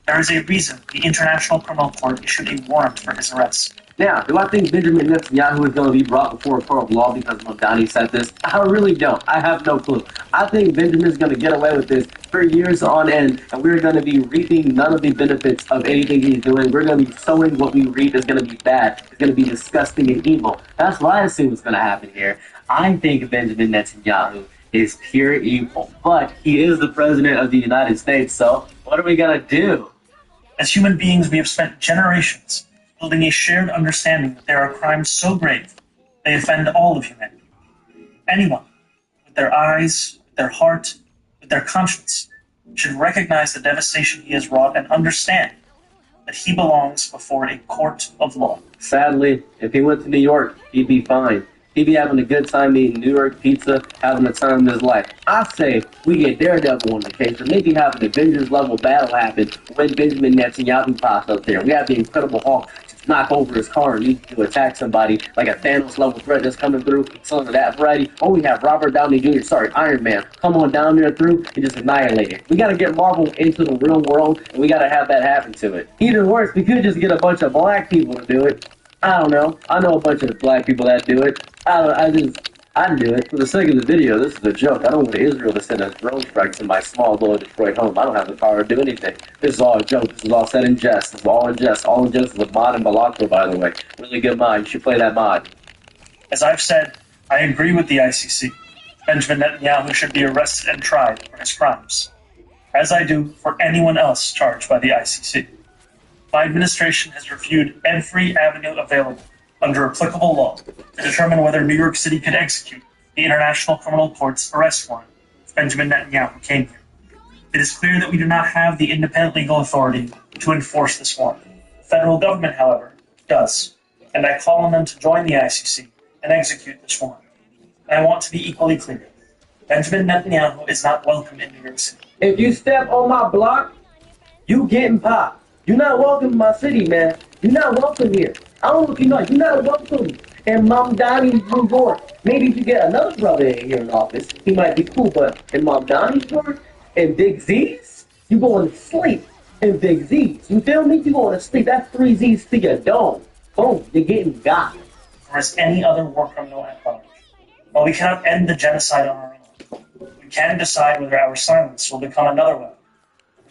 There is a reason the International Criminal Court issued a warrant for his arrest. Now, do I think Benjamin Netanyahu is going to be brought before a court of law because Mamdani said this? I really don't. I have no clue. I think Benjamin's going to get away with this for years on end, and we're going to be reaping none of the benefits of anything he's doing. We're going to be sowing what we reap is going to be bad. It's going to be disgusting and evil. That's what I assume is going to happen here. I think Benjamin Netanyahu is pure evil, but he is the president of the United States, so what are we going to do? As human beings, we have spent generations building a shared understanding that there are crimes so grave they offend all of humanity. Anyone with their eyes, with their heart, with their conscience should recognize the devastation he has wrought and understand that he belongs before a court of law. Sadly, if he went to New York, he'd be fine. He'd be having a good time eating New York pizza, having the time of his life. I say we get Daredevil on the case, and maybe have an Avengers-level battle happen when Benjamin Netanyahu pops up there. We have the Incredible Hulk just knock over his car and use it to attack somebody like a Thanos-level threat that's coming through, some of that variety. Or we have Robert Downey Jr., Iron Man, come on down there through and just annihilate it. We got to get Marvel into the real world, and we got to have that happen to it. Even worse, we could just get a bunch of black people to do it. I don't know. I know a bunch of black people that do it. I'd do it. For the sake of the video, this is a joke. I don't want Israel to send a drone strike to my small little Detroit home. I don't have the power to do anything. This is all a joke. This is all said in jest. This is all in jest. All in jest with mod and Balakro, by the way. Really good mod. You should play that mod. As I've said, I agree with the ICC. Benjamin Netanyahu should be arrested and tried for his crimes, as I do for anyone else charged by the ICC. My administration has reviewed every avenue available under applicable law to determine whether New York City could execute the International Criminal Court's arrest warrant if Benjamin Netanyahu came here. It is clear that we do not have the independent legal authority to enforce this warrant. The federal government, however, does, and I call on them to join the ICC and execute this warrant. And I want to be equally clear. Benjamin Netanyahu is not welcome in New York City. If you step on my block, you getting popped. You're not welcome in my city, man. You're not welcome here. I don't know if you know, you're not welcome in Mamdani's New York. Maybe if you get another brother in here in office, he might be cool, but in Mamdani's York, in Big Z's, you going to sleep in Big Z's. You feel me? You going to sleep. That's 3 Z's to your dome. Boom, you're getting got. Or as any other war criminal at large. While we cannot end the genocide on our own, we can decide whether our silence will become another weapon.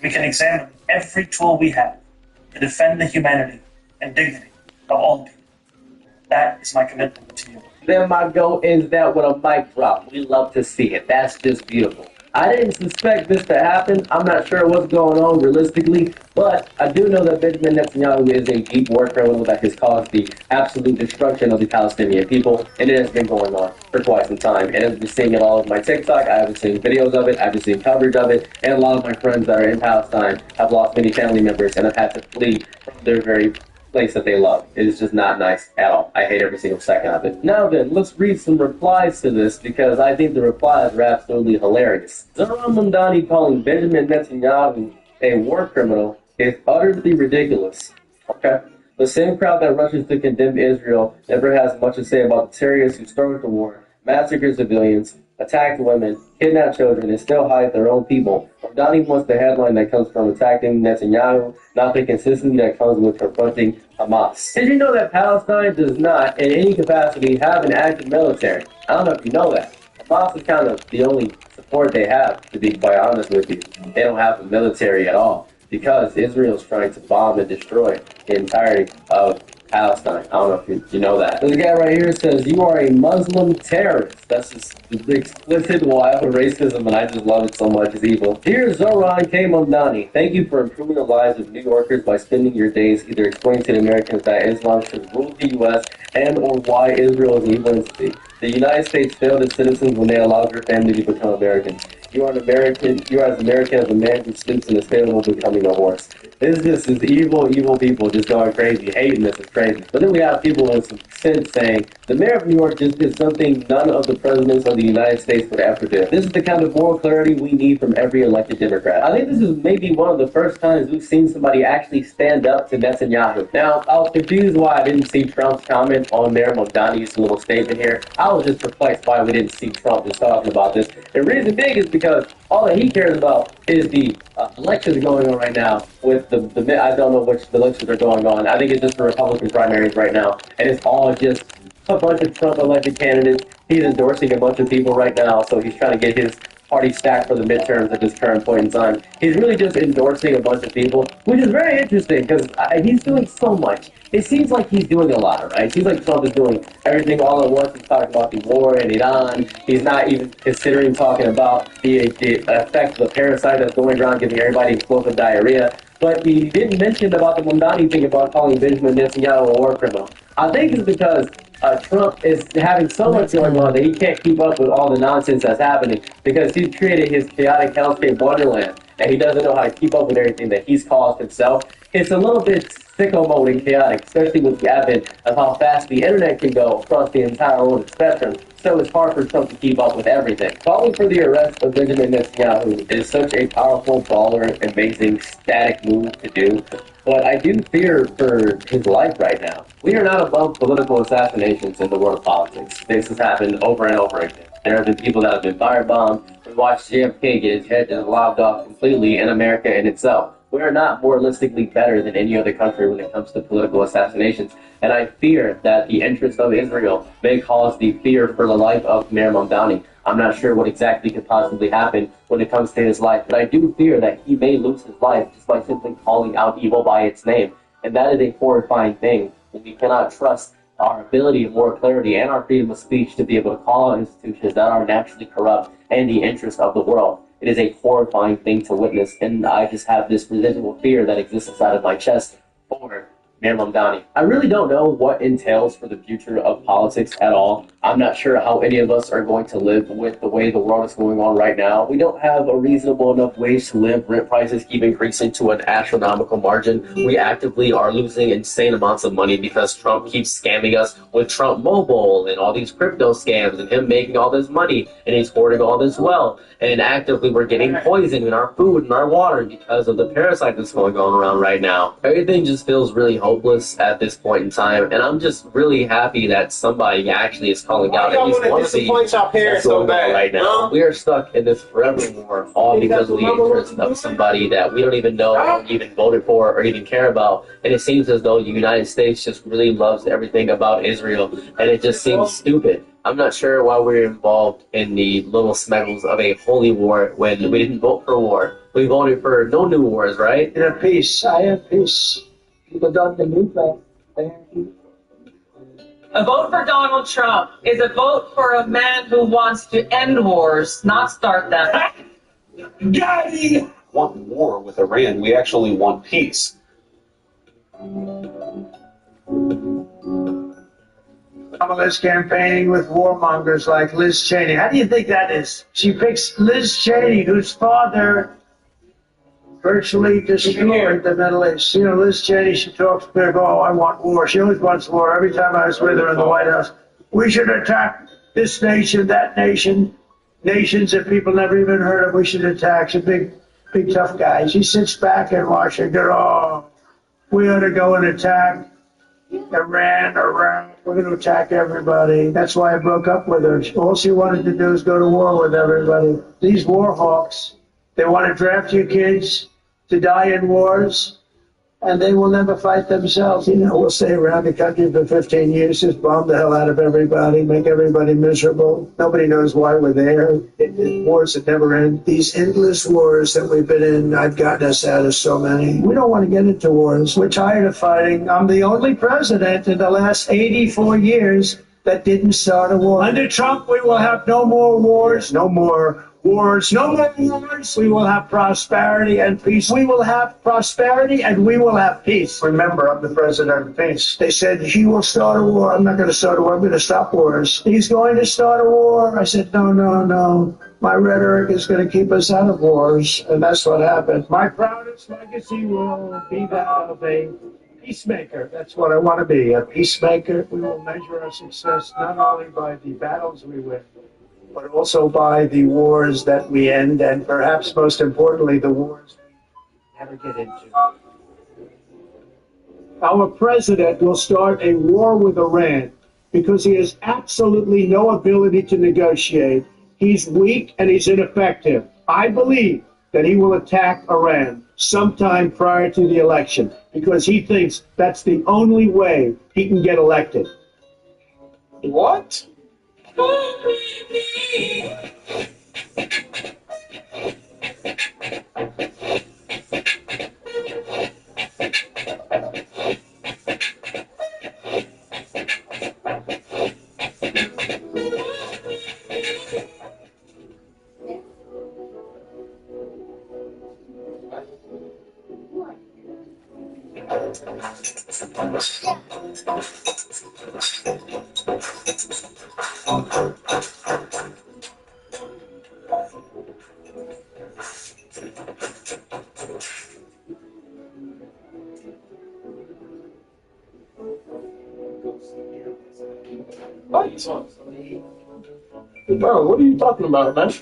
We can examine every tool we have to defend the humanity and dignity of all people. That is my commitment to you. Then my goal is that with a mic drop. We love to see it. That's just beautiful. I didn't suspect this to happen. I'm not sure what's going on realistically, but I do know that Benjamin Netanyahu is a deep war criminal that has caused the absolute destruction of the Palestinian people, and it has been going on for quite some time. And I've been seeing it all over my TikTok. I haven't seen videos of it. I've been seeing coverage of it, and a lot of my friends that are in Palestine have lost many family members and have had to flee from their very place that they love. It is just not nice at all. I hate every single second of it. Now then, let's read some replies to this because I think the replies are absolutely hilarious. Zoran Mamdani calling Benjamin Netanyahu a war criminal is utterly ridiculous. Okay? The same crowd that rushes to condemn Israel never has much to say about the terrorists who started the war, massacred civilians, attacked women, kidnapped children, and still hide their own people. Mamdani wants the headline that comes from attacking Netanyahu, not the consistency that comes with confronting Hamas. Did you know that Palestine does not, in any capacity, have an active military? I don't know if you know that. Hamas is kind of the only support they have, to be quite honest with you. They don't have a military at all because Israel's trying to bomb and destroy the entirety of Palestine. I don't know if you know that. This guy right here says, you are a Muslim terrorist. That's just explicit wild racism, and I just love it so much. It's evil. Dear Zoran K. Mamdani, thank you for improving the lives of New Yorkers by spending your days either explaining to the Americans that Islam should rule the U.S. and or why Israel is an evil entity. The United States failed its citizens when they allowed your family to become Americans. You are an American. You are as American as a man who sleeps in a stable becoming a horse. This is evil, evil people just going crazy. Hating this is crazy. But then we have people in some sense saying, the mayor of New York just did something none of the presidents of the United States would ever do. This is the kind of moral clarity we need from every elected Democrat. I think this is maybe one of the first times we've seen somebody actually stand up to Netanyahu. Now, I was confused why I didn't see Trump's comment on Mayor Mamdani's little statement here. I was just perplexed why we didn't see Trump just talking about this. The reason being is because All that he cares about is the elections going on right now. With the I don't know which the elections are going on. I think it's just the Republican primaries right now, and it's all just a bunch of Trump elected candidates. He's endorsing a bunch of people right now, so he's trying to get his party stacked for the midterms at this current point in time. He's really just endorsing a bunch of people, which is very interesting because he's doing so much. It seems like he's doing a lot, right? It seems like Trump is doing everything all at once. He's talking about the war in Iran. He's not even considering talking about the effect of the parasite that's going around giving everybody explosive diarrhea. But he didn't mention about the Mondani thing about calling Benjamin Netanyahu a war criminal. I think it's because Trump is having so much going on that he can't keep up with all the nonsense that's happening because he's created his chaotic hellscape wonderland and he doesn't know how to keep up with everything that he's caused himself. It's a little bit sicko mode and chaotic, especially with the advent of how fast the internet can go across the entire world spectrum. So it's hard for Trump to keep up with everything. Calling for the arrest of Benjamin Netanyahu is such a powerful, baller, amazing, static move to do. But I do fear for his life right now. We are not above political assassinations in the world of politics. This has happened over and over again. There have been people that have been firebombed. We watched JFK get his head just lobbed off completely in America in itself. We are not moralistically better than any other country when it comes to political assassinations. And I fear that the interest of Israel may cause the fear for the life of Mayor Mamdani. I'm not sure what exactly could possibly happen when it comes to his life, but I do fear that he may lose his life just by simply calling out evil by its name. And that is a horrifying thing. And we cannot trust our ability of moral clarity and our freedom of speech to be able to call out institutions that are naturally corrupt and the interest of the world. It is a horrifying thing to witness, and I just have this residual fear that exists inside of my chest for Mayor Mamdani. I really don't know what entails for the future of politics at all. I'm not sure how any of us are going to live with the way the world is going on right now. We don't have a reasonable enough wage to live. Rent prices keep increasing to an astronomical margin. We actively are losing insane amounts of money because Trump keeps scamming us with Trump Mobile and all these crypto scams and him making all this money and he's hoarding all this wealth. And actively we're getting poison in our food and our water because of the parasite that's going on around right now. Everything just feels really hopeless at this point in time, and I'm just really happy that somebody actually is calling out at least one of the that's going on right now. We are stuck in this forevermore, all because of the interest of somebody that we don't even know or even voted for or even care about. And it seems as though the United States just really loves everything about Israel, and it just seems stupid. I'm not sure why we're involved in the little smeggles of a holy war when we didn't vote for war. We voted for no new wars, right? In a peace. I have peace. People don't believe that. A vote for Donald Trump is a vote for a man who wants to end wars, not start them. Got it! We want war with Iran. We actually want peace. Kamala's campaigning with warmongers like Liz Cheney. How do you think that is? She picks Liz Cheney, whose father virtually destroyed the Middle East. You know, Liz Cheney, she talks big, oh, I want war. She always wants war. Every time I was with her in the White House, we should attack this nation, that nation, nations that people never even heard of. We should attack. She's a big tough guy. She sits back in Washington, oh, we ought to go and attack Iran. We're going to attack everybody. That's why I broke up with her. All she wanted to do is go to war with everybody. These war hawks, they want to draft your kids to die in wars, and they will never fight themselves. You know, we'll stay around the country for 15 years, just bomb the hell out of everybody, make everybody miserable. Nobody knows why we're there. Wars that never end. These endless wars that we've been in, I've gotten us out of so many. We don't want to get into wars. We're tired of fighting. I'm the only president in the last 84 years that didn't start a war. Under Trump, we will have no more wars, no more wars, no more wars. We will have prosperity and peace. We will have prosperity and we will have peace. Remember, I'm the president of peace. They said, he will start a war. I'm not going to start a war. I'm going to stop wars. He's going to start a war. I said, no. My rhetoric is going to keep us out of wars. And that's what happened. My proudest legacy will be that of a peacemaker. That's what I want to be, a peacemaker. We will measure our success not only by the battles we win, but also by the wars that we end, and perhaps most importantly, the wars we never get into. Our president will start a war with Iran because he has absolutely no ability to negotiate. He's weak and he's ineffective. I believe that he will attack Iran sometime prior to the election because he thinks that's the only way he can get elected. What? Bro, what are you talking about, man?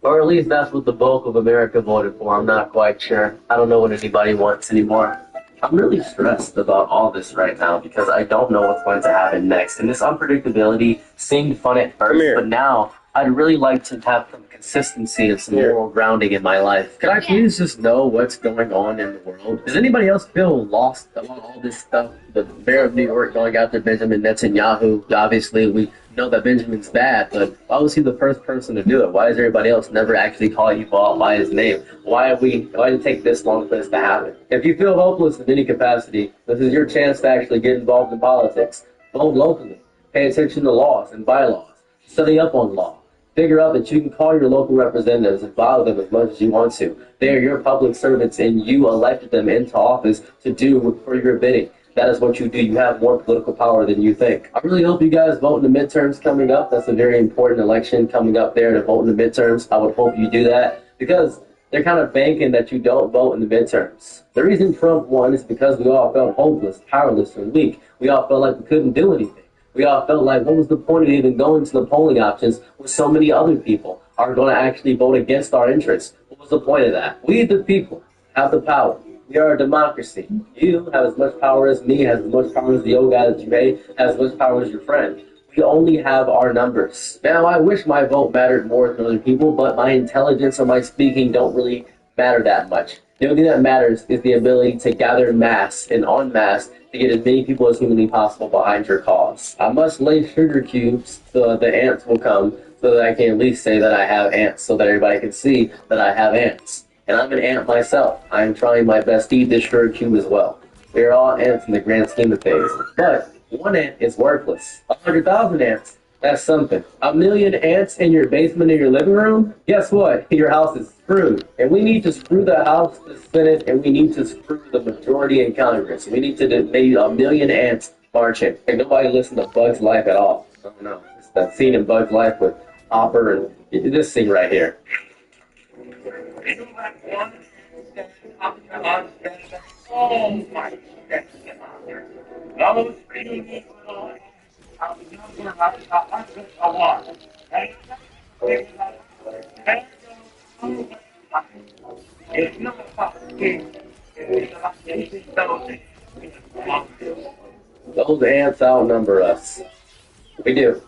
Or at least that's what the bulk of America voted for. I'm not quite sure. I don't know what anybody wants anymore. I'm really stressed about all this right now because I don't know what's going to happen next. And this unpredictability seemed fun at first, but now I'd really like to have some consistency and some moral grounding in my life. Can I please just know what's going on in the world? Does anybody else feel lost about all this stuff? The mayor of New York going after Benjamin Netanyahu. Obviously, we know that Benjamin's bad, but why was he the first person to do it? Why is everybody else never actually calling you out by his name? Why did it take this long for this to happen? If you feel hopeless in any capacity, this is your chance to actually get involved in politics. Vote locally. Pay attention to laws and bylaws. Study up on law. Figure out that you can call your local representatives and bother them as much as you want to. They are your public servants and you elected them into office to do for your bidding. That is what you do. You have more political power than you think. I really hope you guys vote in the midterms coming up. That's a very important election coming up there to vote in the midterms. I would hope you do that because they're kind of banking that you don't vote in the midterms. The reason Trump won is because we all felt hopeless, powerless, and weak. We all felt like we couldn't do anything. We all felt like, what was the point of even going to the polling options when so many other people are going to actually vote against our interests? What was the point of that? We, the people, have the power. We are a democracy. You have as much power as me, has as much power as the old guy that you hate, has as much power as your friend. We only have our numbers. Now, I wish my vote mattered more than other people, but my intelligence or my speaking don't really matter that much. The only thing that matters is the ability to gather mass and en masse to get as many people as humanly possible behind your cause. I must lay sugar cubes so that the ants will come, so that I can at least say that I have ants, so that everybody can see that I have ants. And I'm an ant myself. I am trying my best to eat this sugar cube as well. We are all ants in the grand scheme of things. But one ant is worthless. 100,000 ants, that's something. 1,000,000 ants in your basement in your living room? Guess what? Your house is screwed. And we need to screw the House, the Senate, and we need to screw the majority in Congress. We need to make 1,000,000 ants marching. And nobody listen to Bug's Life at all. I don't know. It's that scene in Bug's Life with Hopper and this scene right here. Oh my God. Those ants outnumber us. We do.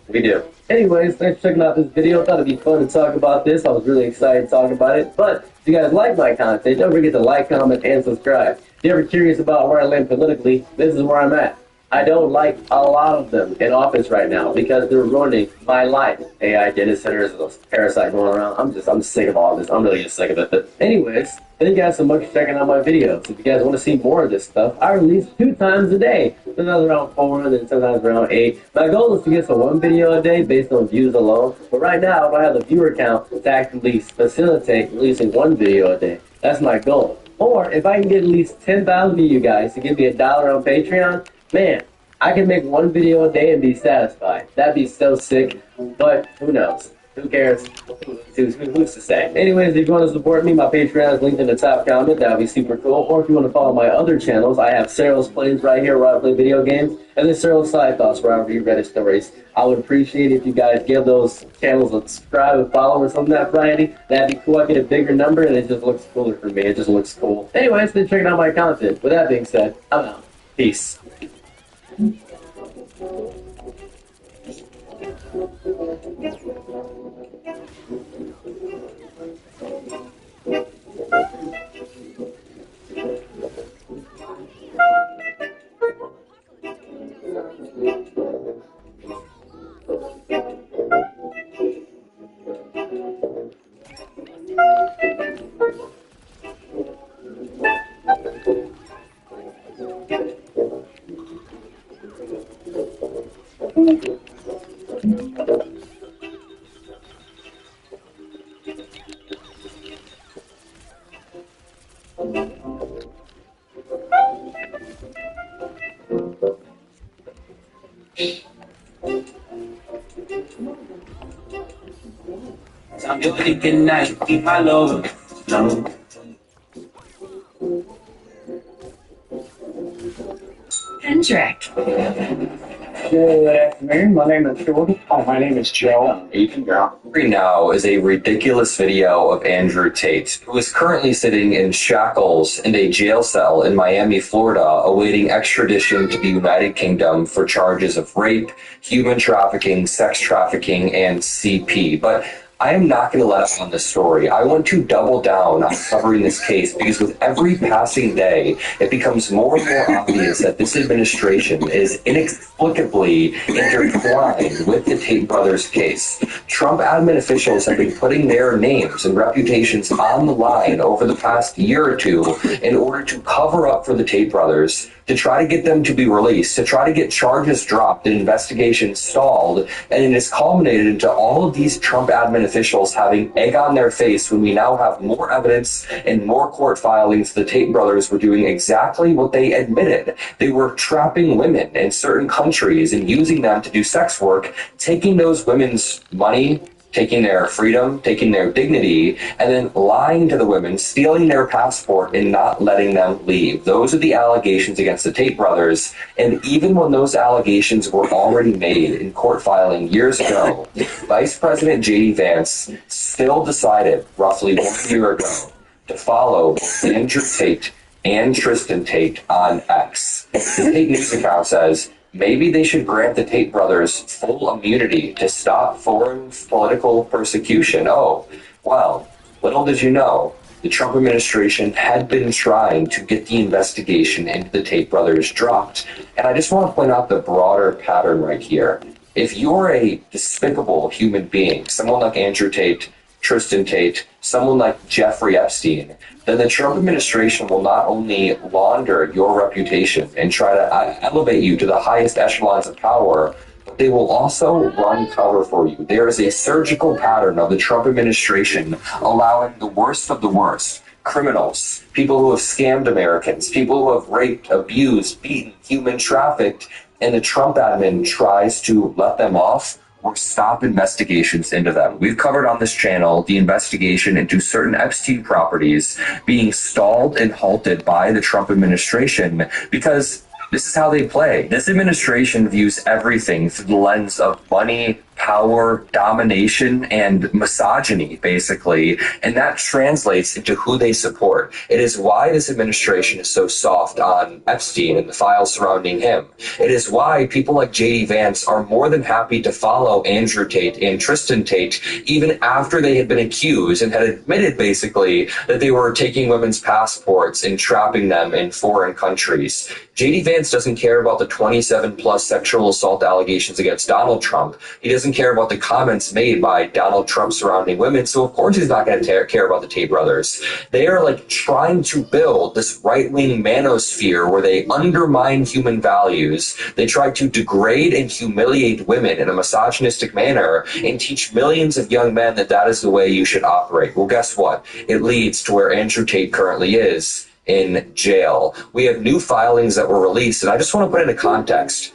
We do. Anyways, thanks for checking out this video. Thought it'd be fun to talk about this. I was really excited to talk about it. But if you guys like my content, don't forget to like, comment, and subscribe. If you're ever curious about where I land politically, this is where I'm at. I don't like a lot of them in office right now because they're ruining my life. AI data centers, those parasites going around. I'm sick of all this. I'm really just sick of it. But anyways, thank you guys so much for checking out my videos. If you guys want to see more of this stuff, I release 2 times a day. Sometimes around 4, and then sometimes around 8. My goal is to get to 1 video a day based on views alone. But right now, I don't have the viewer count to actually facilitate releasing 1 video a day. That's my goal. Or if I can get at least 10,000 of you guys to give me $1 on Patreon, man, I can make 1 video a day and be satisfied. That'd be so sick, but who knows? Who cares? Who's to say? Anyways, if you want to support me, my Patreon is linked in the top comment. That would be super cool. Or if you want to follow my other channels, I have Cyril's Plays right here where I play video games, and then Cyril's Side Thoughts where I read Reddit stories. I would appreciate it if you guys give those channels a subscribe and follow or something that Friday. That'd be cool. I get a bigger number, and it just looks cooler for me. It just looks cool. Anyways, been checking out my content. With that being said, I'm out. Peace. I'm your thinking night, keep my love. Hendrick. Good afternoon. My name is Jordan. Hi, my name is Joe. Ethan Brown. Right now is a ridiculous video of Andrew Tate, who is currently sitting in shackles in a jail cell in Miami, Florida, awaiting extradition to the United Kingdom for charges of rape, human trafficking, sex trafficking, and CP. But I am not going to let up on this story. I want to double down on covering this case because with every passing day, it becomes more and more obvious that this administration is inexplicably intertwined with the Tate brothers case. Trump admin officials have been putting their names and reputations on the line over the past year or two in order to cover up for the Tate brothers, to try to get them to be released, to try to get charges dropped and investigations stalled, and it has culminated into all of these Trump admin officials having egg on their face when we now have more evidence and more court filings. The Tate brothers were doing exactly what they admitted. They were trapping women in certain countries and using them to do sex work, taking those women's money, taking their freedom, taking their dignity, and then lying to the women, stealing their passport, and not letting them leave. Those are the allegations against the Tate brothers. And even when those allegations were already made in court filing years ago, Vice President J.D. Vance still decided roughly 1 year ago to follow both Andrew Tate and Tristan Tate on X. The Tate News account says, maybe they should grant the Tate brothers full immunity to stop foreign political persecution. Oh, well, little did you know, the Trump administration had been trying to get the investigation into the Tate brothers dropped. And I just want to point out the broader pattern right here. If you're a despicable human being, someone like Andrew Tate, Tristan Tate, someone like Jeffrey Epstein, then the Trump administration will not only launder your reputation and try to elevate you to the highest echelons of power, but they will also run cover for you. There is a surgical pattern of the Trump administration allowing the worst of the worst, criminals, people who have scammed Americans, people who have raped, abused, beaten, human trafficked, and the Trump admin tries to let them off or stop investigations into them. We've covered on this channel the investigation into certain Epstein properties being stalled and halted by the Trump administration because this is how they play. This administration views everything through the lens of money, power, domination, and misogyny, basically, and that translates into who they support. It is why this administration is so soft on Epstein and the files surrounding him. It is why people like J.D. Vance are more than happy to follow Andrew Tate and Tristan Tate even after they had been accused and had admitted, basically, that they were taking women's passports and trapping them in foreign countries. J.D. Vance doesn't care about the 27-plus sexual assault allegations against Donald Trump. He doesn't care about the comments made by Donald Trump surrounding women, so of course he's not going to care about the Tate brothers. They are like trying to build this right-wing manosphere where they undermine human values. They try to degrade and humiliate women in a misogynistic manner and teach millions of young men that that is the way you should operate. Well, guess what? It leads to where Andrew Tate currently is, in jail. We have new filings that were released, and I just want to put into context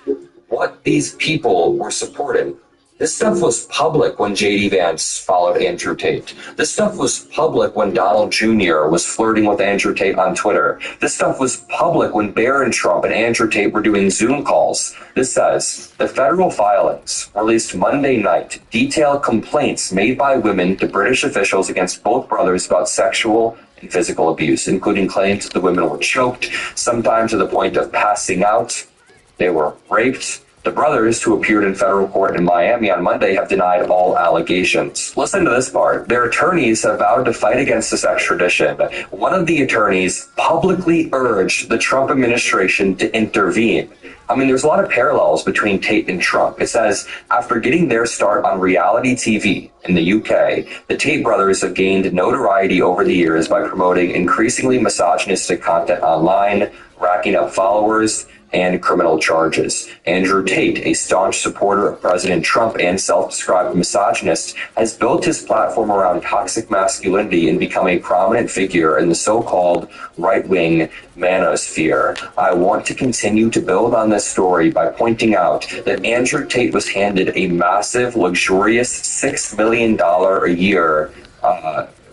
what these people were supporting. This stuff was public when J.D. Vance followed Andrew Tate. This stuff was public when Donald Jr. was flirting with Andrew Tate on Twitter. This stuff was public when Barron Trump and Andrew Tate were doing Zoom calls. This says, the federal filings released Monday night detail complaints made by women to British officials against both brothers about sexual and physical abuse, including claims that the women were choked, sometimes to the point of passing out. They were raped, The brothers, who appeared in federal court in Miami on Monday, have denied all allegations. Listen to this part. Their attorneys have vowed to fight against this extradition. One of the attorneys publicly urged the Trump administration to intervene. I mean, there's a lot of parallels between Tate and Trump. It says, after getting their start on reality TV in the UK, the Tate brothers have gained notoriety over the years by promoting increasingly misogynistic content online, racking up followers, and criminal charges. Andrew Tate, a staunch supporter of President Trump and self-described misogynist, has built his platform around toxic masculinity and become a prominent figure in the so-called right-wing manosphere. I want to continue to build on this story by pointing out that Andrew Tate was handed a massive, luxurious $6 million a year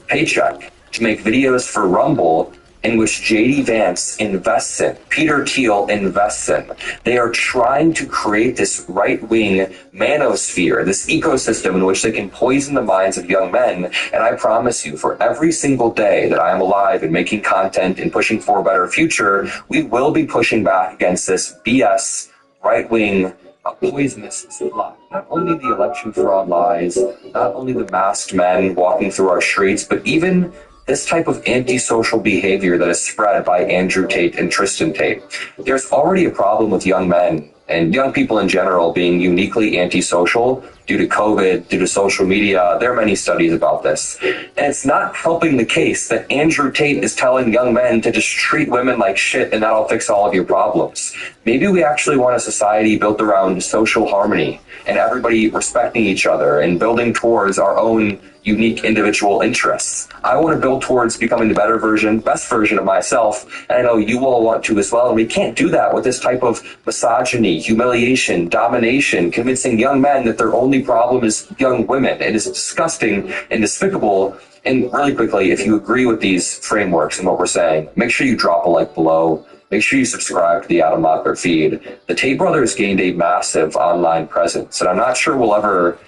paycheck to make videos for Rumble, in which J.D. Vance invests in, Peter Thiel invests in. They are trying to create this right-wing manosphere, this ecosystem in which they can poison the minds of young men. And I promise you, for every single day that I am alive and making content and pushing for a better future, we will be pushing back against this BS right-wing poisonous lie. Not only the election fraud lies, not only the masked men walking through our streets, but even this type of antisocial behavior that is spread by Andrew Tate and Tristan Tate. There's already a problem with young men and young people in general being uniquely antisocial due to COVID, due to social media. There are many studies about this. And it's not helping the case that Andrew Tate is telling young men to just treat women like shit and that'll fix all of your problems. Maybe we actually want a society built around social harmony and everybody respecting each other and building towards our own unique individual interests. I want to build towards becoming the better version, best version of myself, and I know you all want to as well. And we can't do that with this type of misogyny, humiliation, domination, convincing young men that their only problem is young women. It is disgusting and despicable. And really quickly, if you agree with these frameworks and what we're saying, make sure you drop a like below. Make sure you subscribe to the Adam Mocker feed. The Tate brothers gained a massive online presence, and I'm not sure we'll ever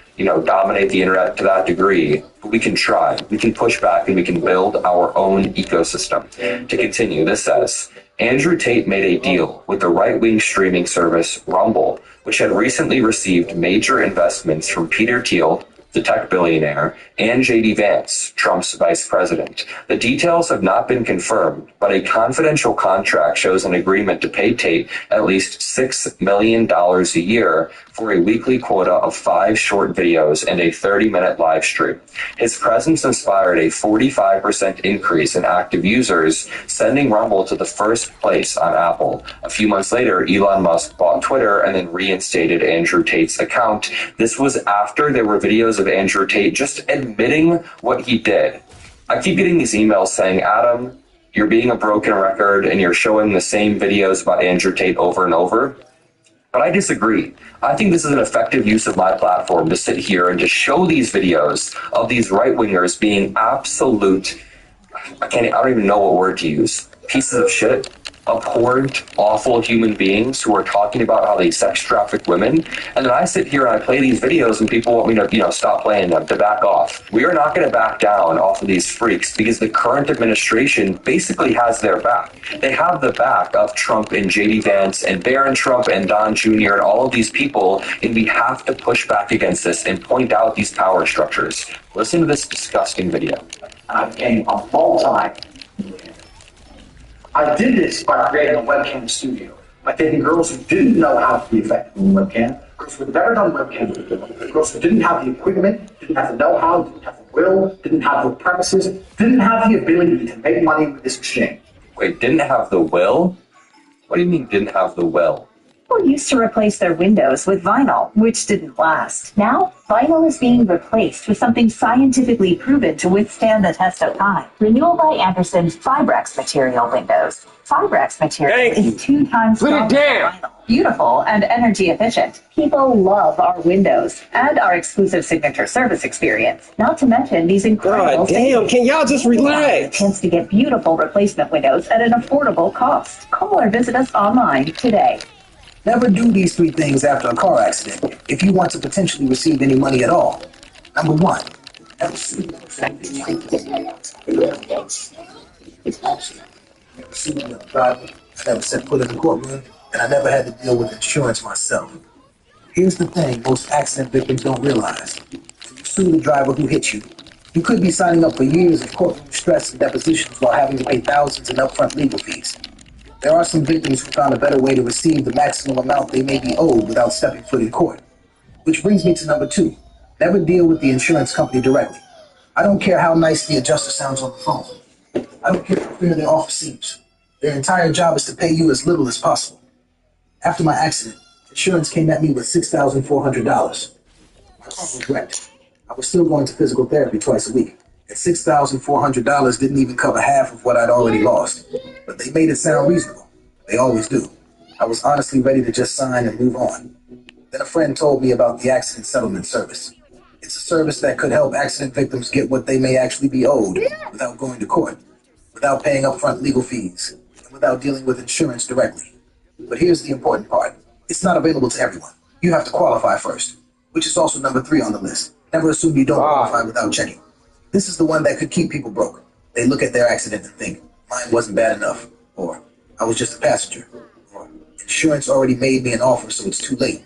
dominate the internet to that degree, but we can try. We can push back and we can build our own ecosystem. To continue, this says, Andrew Tate made a deal with the right-wing streaming service Rumble, which had recently received major investments from Peter Thiel, the tech billionaire, and J.D. Vance, Trump's vice president. The details have not been confirmed, but a confidential contract shows an agreement to pay Tate at least $6 million a year for a weekly quota of 5 short videos and a 30-minute live stream. His presence inspired a 45% increase in active users, sending Rumble to the first place on Apple. A few months later, Elon Musk bought Twitter and then reinstated Andrew Tate's account. This was after there were videos of Andrew Tate just admitting what he did. I keep getting these emails saying, Adam, you're being a broken record and you're showing the same videos about Andrew Tate over and over. But I disagree. I think this is an effective use of my platform to sit here and to show these videos of these right-wingers being absolute, I don't even know what word to use, pieces of shit, abhorrent, awful human beings who are talking about how they sex traffic women. And then I sit here and I play these videos and people want me to, stop playing them, to back off. We are not going to back down off of these freaks because the current administration basically has their back. They have the back of Trump and J.D. Vance and Barron Trump and Don Jr. and all of these people, and we have to push back against this and point out these power structures. Listen to this disgusting video. I became a multi. I did this by creating a webcam studio, by taking girls who didn't know how to be effective in webcam, girls who had never done webcam before, girls who didn't have the equipment, didn't have the know-how, didn't have the will, didn't have the premises, didn't have the ability to make money with this exchange. Wait, didn't have the will? What do you mean didn't have the will? People used to replace their windows with vinyl, which didn't last. Now, vinyl is being replaced with something scientifically proven to withstand the test of time. Renewal by Anderson's Fibrex material windows. Fibrex material is 2 times stronger than vinyl. Beautiful and energy efficient. People love our windows and our exclusive signature service experience. Not to mention these incredible can y'all just relax? Chance to get beautiful replacement windows at an affordable cost. Call or visit us online today. Never do these 3 things after a car accident if you want to potentially receive any money at all. Number 1, never sue the driver. I never set foot in the courtroom, and I never had to deal with insurance myself. Here's the thing most accident victims don't realize. When you sue the driver who hit you, you could be signing up for years of courtroom stress and depositions while having to pay thousands in upfront legal fees. There are some victims who found a better way to receive the maximum amount they may be owed without stepping foot in court. Which brings me to number 2. Never deal with the insurance company directly. I don't care how nice the adjuster sounds on the phone. I don't care how fair their offer seems. Their entire job is to pay you as little as possible. After my accident, insurance came at me with $6,400. My car was wrecked. I was still going to physical therapy twice a week, and $6,400 didn't even cover half of what I'd already lost. But they made it sound reasonable. They always do. I was honestly ready to just sign and move on. Then a friend told me about the accident settlement service. It's a service that could help accident victims get what they may actually be owed without going to court, without paying upfront legal fees, and without dealing with insurance directly. But here's the important part. It's not available to everyone. You have to qualify first, which is also number 3 on the list. Never assume you don't qualify without checking. This is the one that could keep people broke. They look at their accident and think, mine wasn't bad enough, or I was just a passenger, or insurance already made me an offer so it's too late.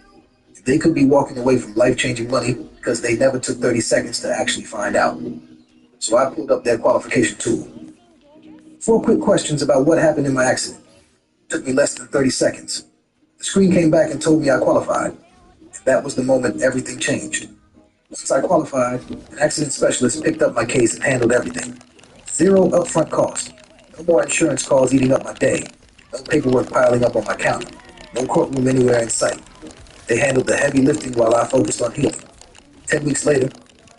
They could be walking away from life-changing money because they never took 30 seconds to actually find out. So I pulled up their qualification tool. 4 quick questions about what happened in my accident. It took me less than 30 seconds. The screen came back and told me I qualified. And that was the moment everything changed. Once I qualified, an accident specialist picked up my case and handled everything. 0 upfront costs. No more insurance calls eating up my day. No paperwork piling up on my counter. No courtroom anywhere in sight. They handled the heavy lifting while I focused on healing. 10 weeks later,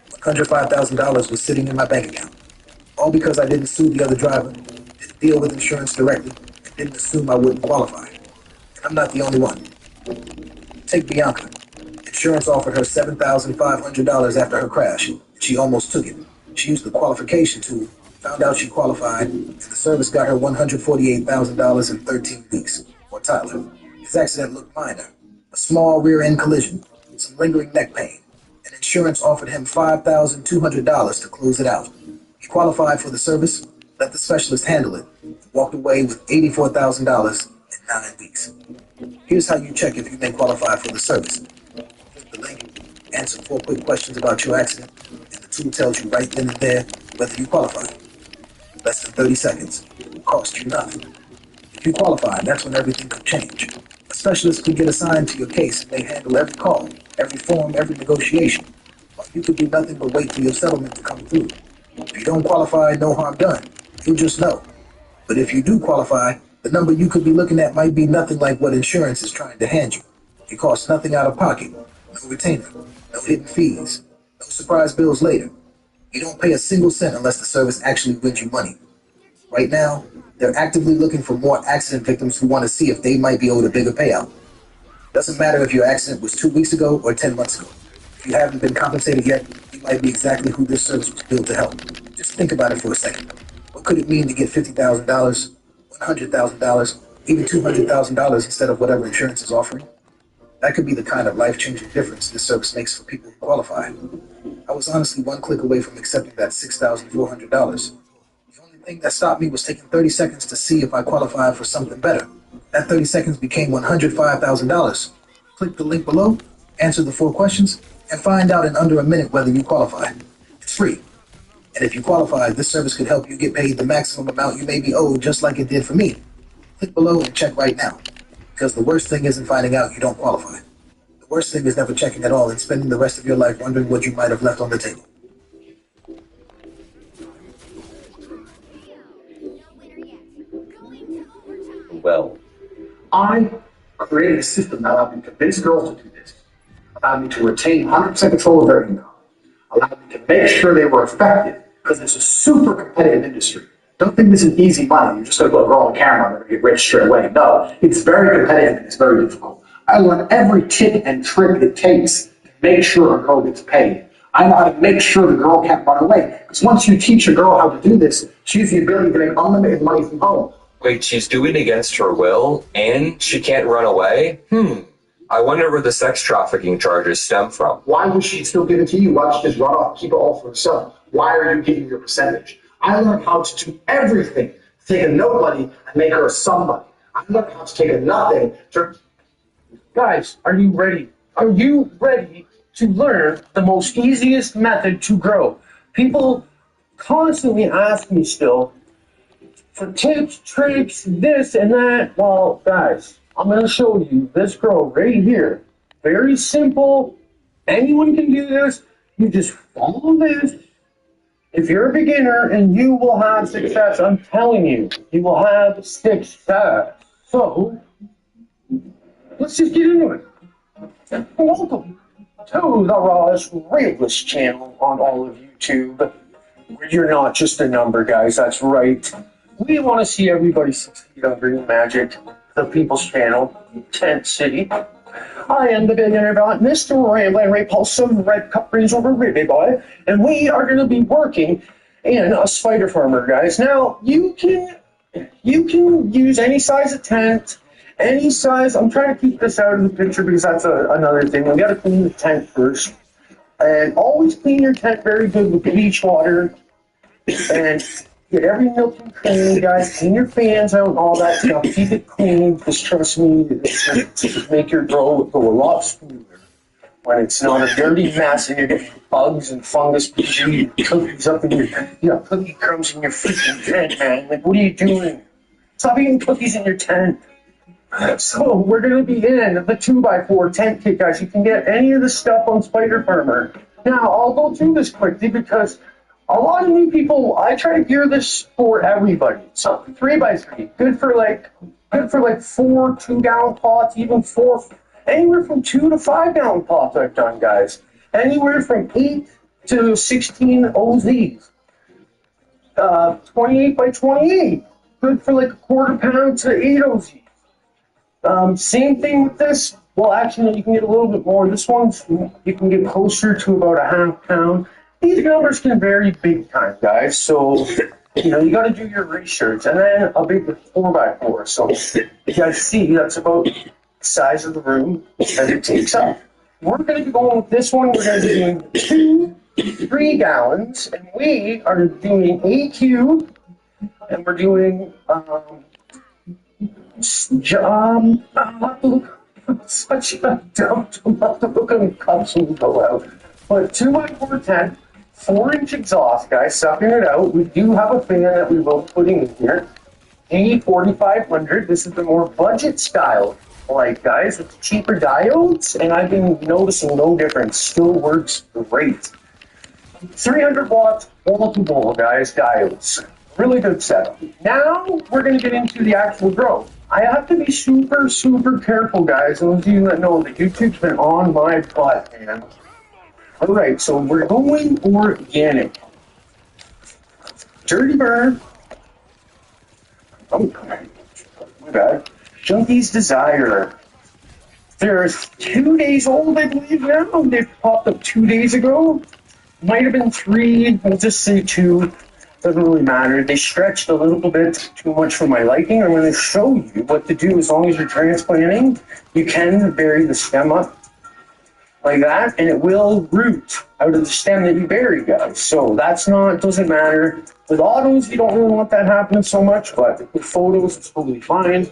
$105,000 was sitting in my bank account. All because I didn't sue the other driver, didn't deal with insurance directly, and didn't assume I wouldn't qualify. And I'm not the only one. Take Bianca. Insurance offered her $7,500 after her crash, and she almost took it. She used the qualification tool, found out she qualified, and the service got her $148,000 in 13 weeks. Or Tyler. His accident looked minor. A small rear-end collision, some lingering neck pain, and insurance offered him $5,200 to close it out. He qualified for the service, let the specialist handle it, and walked away with $84,000 in 9 weeks. Here's how you check if you may qualify for the service. Click the link, answer 4 quick questions about your accident, and the tool tells you right then and there whether you qualify. Less than 30 seconds. It costs you nothing. If you qualify, that's when everything could change. A specialist could get assigned to your case and they handle every call, every form, every negotiation. While you could do nothing but wait for your settlement to come through. If you don't qualify, no harm done. You'll just know. But if you do qualify, the number you could be looking at might be nothing like what insurance is trying to hand you. It costs nothing out of pocket, no retainer, no hidden fees, no surprise bills later. You don't pay a single cent unless the service actually wins you money. Right now, they're actively looking for more accident victims who want to see if they might be owed a bigger payout. Doesn't matter if your accident was 2 weeks ago or 10 months ago. If you haven't been compensated yet, you might be exactly who this service was built to help. Just think about it for a second. What could it mean to get $50,000, $100,000, even $200,000 instead of whatever insurance is offering? That could be the kind of life-changing difference this service makes for people who qualify. I was honestly 1 click away from accepting that $6,400. The thing that stopped me was taking 30 seconds to see if I qualified for something better. That 30 seconds became $105,000. Click the link below, answer the 4 questions, and find out in under a minute whether you qualify. It's free. And if you qualify, this service could help you get paid the maximum amount you may be owed just like it did for me. Click below and check right now. Because the worst thing isn't finding out you don't qualify. The worst thing is never checking at all and spending the rest of your life wondering what you might have left on the table. Well, I created a system that allowed me to convince girls to do this, allowed me to retain 100% control of their income, allowed me to make sure they were effective, because it's a super competitive industry. Don't think this is easy money. You're just going to put a girl on camera and get rich straight away. No, it's very competitive and it's very difficult. I learned every tip and trick it takes to make sure a girl gets paid. I know how to make sure the girl can't run away. Because once you teach a girl how to do this, she has the ability to make unlimited money from home. Wait, she's doing it against her will, and she can't run away? I wonder where the sex trafficking charges stem from. Why would she still give it to you? Why don't she just run off, keep it all for herself? Why are you giving your percentage? I learned how to do everything. Take a nobody and make her a somebody. I learned how to take a nothing to... Guys, are you ready? Are you ready to learn the most easiest method to grow? People constantly ask me still for tips, tricks, this and that. Well, guys, I'm going to show you this grow right here. Very simple. Anyone can do this. You just follow this. If you're a beginner, and you will have success, I'm telling you, you will have success. So, let's just get into it. Welcome to the rawest, realest channel on all of YouTube. You're not just a number, guys. That's right. We want to see everybody succeed on Green Magic, the People's Channel, Tent City. I am the billionaire bot, Mr. Ramblin' Repulsive Red Cup Range Over Ribby Boy, and we are going to be working in a spider farmer, guys. Now, you can use any size of tent, any size. I'm trying to keep this out of the picture because that's another thing. We got to clean the tent first, and always clean your tent very good with bleach water, and get every nook and cranny, guys. Clean your fans out and all that stuff. Keep it clean, because trust me, it's going to make your grow go a lot smoother when it's not a dirty mess and you're getting bugs and fungus because you eat cookies up in your cookie crumbs in your freaking tent, man. Like, what are you doing? Stop eating cookies in your tent. So we're going to be in the 2x4 tent kit, guys. You can get any of the stuff on Spider Farmer. Now, I'll go through this quickly because a lot of new people, I try to gear this for everybody. So 3x3, good for like 4 2-gallon pots, even 4, anywhere from 2 to 5-gallon pots I've done, guys. Anywhere from 8 to 16 OZs. 28 by 28, good for like a quarter pound to 8 OZs. Same thing with this. Well, actually, you can get a little bit more. This one's, you can get closer to about a half pound. These numbers can vary big time, guys. So, you got to do your research. And then a big 4x4. So, you guys see, that's about the size of the room that it takes up. We're going to be going with this one. We're going to be doing 2 3 gallons. And we are doing AQ. And we're doing, I'll have to look. Such a dump. I'll have to look on the cups when we go out. But 2x4 tent, 4-inch exhaust, guys, sucking it out. We do have a fan that we will be putting in here. G4500. This is the more budget style light, guys, with the cheaper diodes, and I've been noticing no difference. Still works great. 300 watts, multiple, guys, diodes. Really good setup. Now we're going to get into the actual grow. I have to be super, super careful, guys. Those of you that know that YouTube's been on my butt, man. All right, so we're going organic. Dirty Burn. Oh, my bad. Junkie's Desire. They're 2 days old, I believe now. They popped up 2 days ago. Might have been 3. We'll just say 2. Doesn't really matter. They stretched a little bit too much for my liking. I'm going to show you what to do as long as you're transplanting. You can bury the stem up like that, and it will root out of the stem that you bury, guys. So that's not, doesn't matter. With autos, you don't really want that happening so much, but with photos, it's totally fine.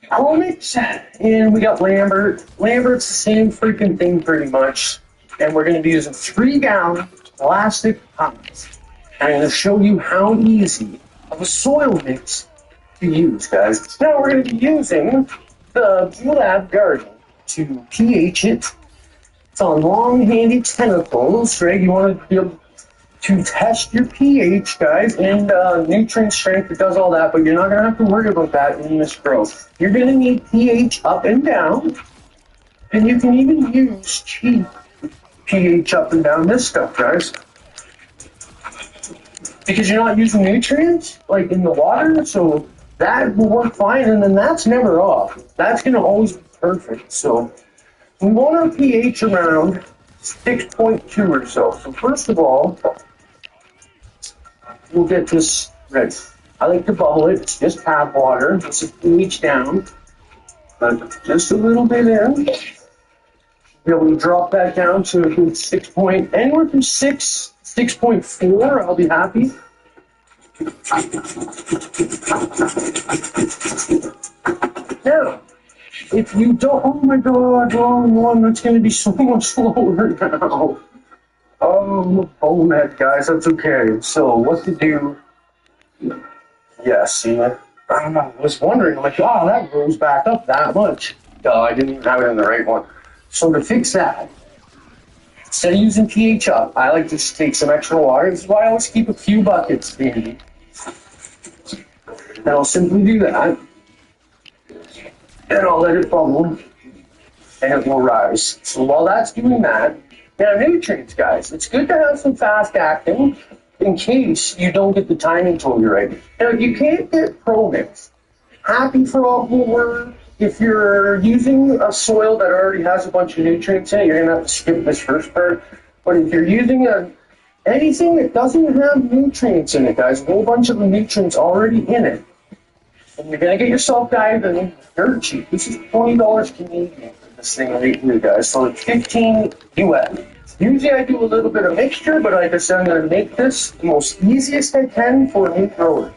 Helmets, and we got Lambert. Lambert's the same freaking thing pretty much. And we're going to be using 3-gallon plastic pots. I'm going to show you how easy of a soil mix to use, guys. Now we're going to be using the Lab Garden to pH it. It's on long, handy tentacles, right? You want to be able to test your pH, guys, and nutrient strength. It does all that, but you're not going to have to worry about that in this growth. You're going to need pH up and down, and you can even use cheap pH up and down this stuff, guys. Because you're not using nutrients, like in the water, so that will work fine, and then that's never off. That's going to always be perfect. So we want our pH around 6.2 or so. So first of all, we'll get this ready. I like to bubble it. It's just tap water. This is pH down. But just a little bit in. Be able to drop that down to a good 6 point, anywhere from 6, 6.4, I'll be happy. Now, If you don't, oh my god, wrong one, that's gonna be so much slower now. Oh, bonehead, guys, that's okay. So, what to do? Yeah, see, I was wondering, I'm like, oh, that goes back up that much. Oh, I didn't even have it in the right one. So, to fix that, instead of using pH up, I like to just take some extra water. This is why I always keep a few buckets handy. And I'll simply do that. And I'll let it bubble. And it will rise. So while that's doing that, now nutrients, guys. It's good to have some fast acting in case you don't get the timing totally right. Now, you can't get Pro Mix. Happy Frog will work. If you're using a soil that already has a bunch of nutrients in it, you're going to have to skip this first part. But if you're using anything that doesn't have nutrients in it, guys, a whole bunch of the nutrients already in it, and you're going to get yourself diving dirt cheap. This is $20 Canadian for this thing right here, guys. So it's 15 US. Usually I do a little bit of mixture, but like I said, I'm going to make this the most easiest I can for a new grower.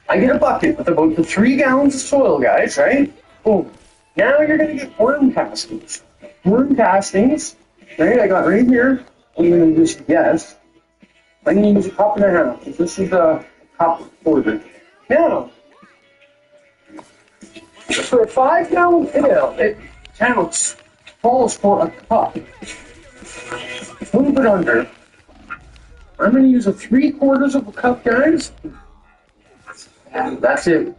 I get a bucket with about the 3 gallons of soil, guys, right? Boom. Now you're going to get worm castings. Worm castings, right? I got right here. I'm going to just guess. I'm going to use a cup and a half. This is a cup quarter. Now, for a 5 gallon pail, it counts, calls for a cup. A little bit under. I'm going to use a 3/4 of a cup, guys. And that's it.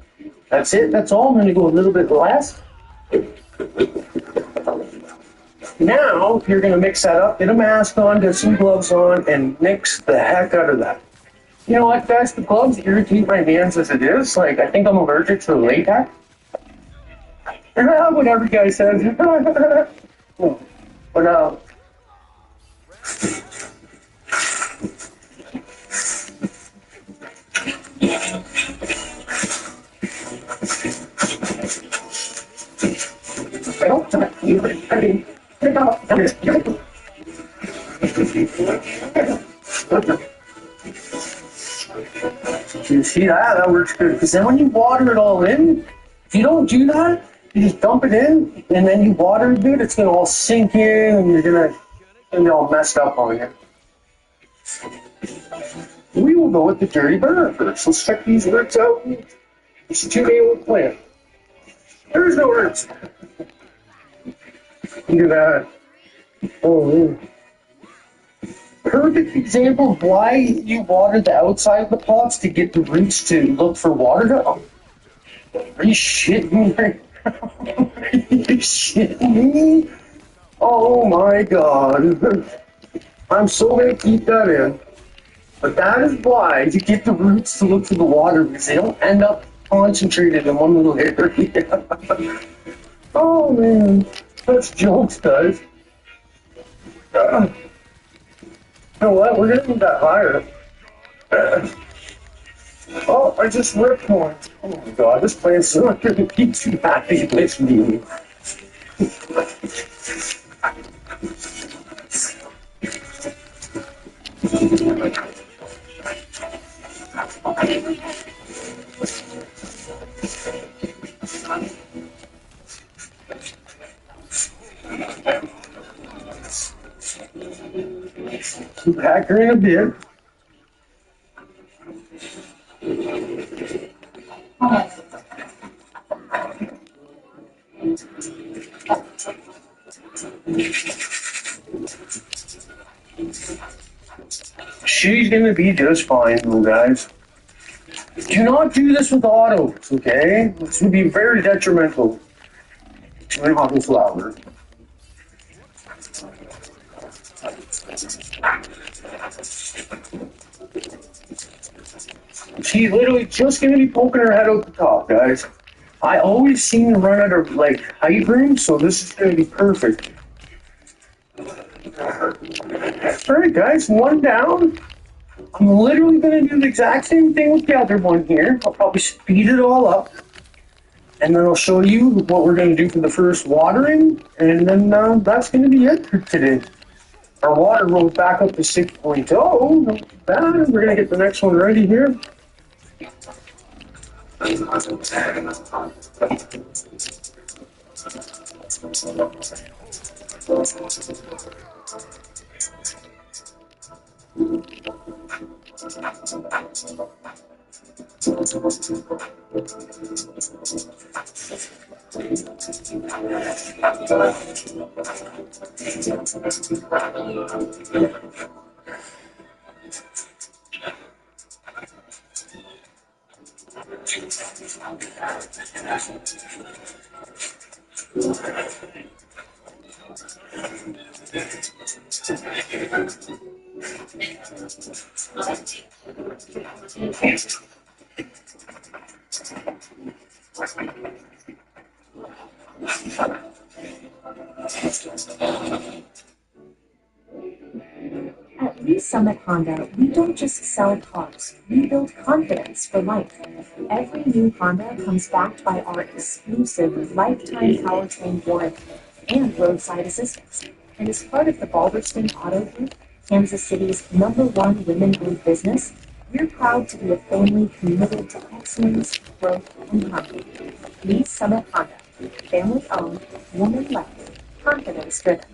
That's it. That's all. I'm going to go a little bit less. Now, you're going to mix that up, get a mask on, get some gloves on, and mix the heck out of that. You know what, guys? The gloves irritate my hands as it is. Like, I think I'm allergic to latex. What every guy says. But, you see that? That works good. Because then when you water it all in, if you don't do that, you just dump it in, and then you water it, dude, it's going to all sink in, and you're going to be all messed up on you. We will go with the dirty burner first. Let's check these roots out. It's a 2-day-old plant. There's no roots. You can do that. Oh, perfect example of why you water the outside of the pots to get the roots to look for water. Are you shitting me right now? Are you shitting me? Oh my god. I'm so gonna keep that in. But that is why you get the roots to look for the water, because they don't end up concentrated in one little area. Oh man, that's jokes, guys. You know what? We're gonna move that higher. Oh, I just ripped one. Oh my god, this plant's not gonna be too happy with me. Back her in a bit. She's gonna be just fine, though, guys. Do not do this with autos, okay? This would be very detrimental to an auto flower. She's literally just gonna be poking her head out the top, guys. I always seem to run out of like height room, so this is gonna be perfect. Alright guys, one down. I'm literally gonna do the exact same thing with the other one here. I'll probably speed it all up. And then I'll show you what we're gonna do for the first watering, and then that's gonna be it for today. Our water rose back up to 6.0. Not too bad. We're gonna get the next one ready here. At Lee Summit Honda, we don't just sell cars, we build confidence for life. Every new Honda comes backed by our exclusive lifetime powertrain warranty and roadside assistance. And as part of the Balderston Auto Group, Kansas City's #1 women-owned business, we're proud to be a family committed to excellence, growth, and harmony. Lee Summit Honda, family-owned, woman-led, confidence-driven.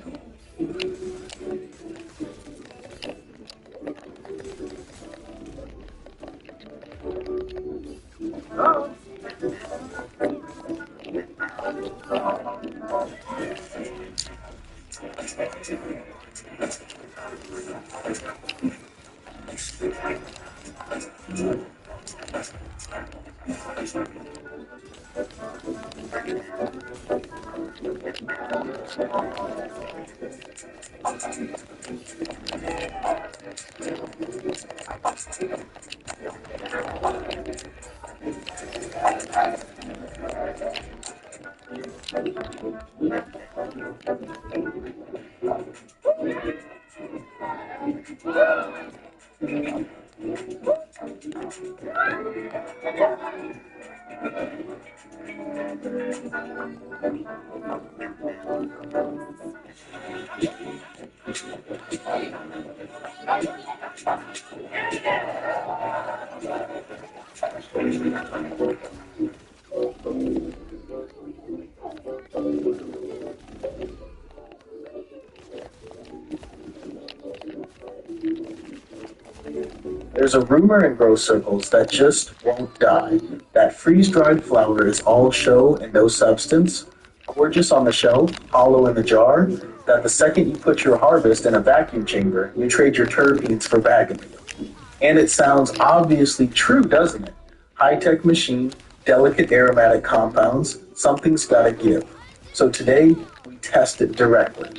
There's a rumor in grow circles that just won't die, that freeze-dried flour is all show and no substance, gorgeous on the shelf, hollow in the jar, that the second you put your harvest in a vacuum chamber, you trade your terpenes for bag meal. And it sounds obviously true, doesn't it? High-tech machine, delicate aromatic compounds, something's gotta give. So today, we test it directly.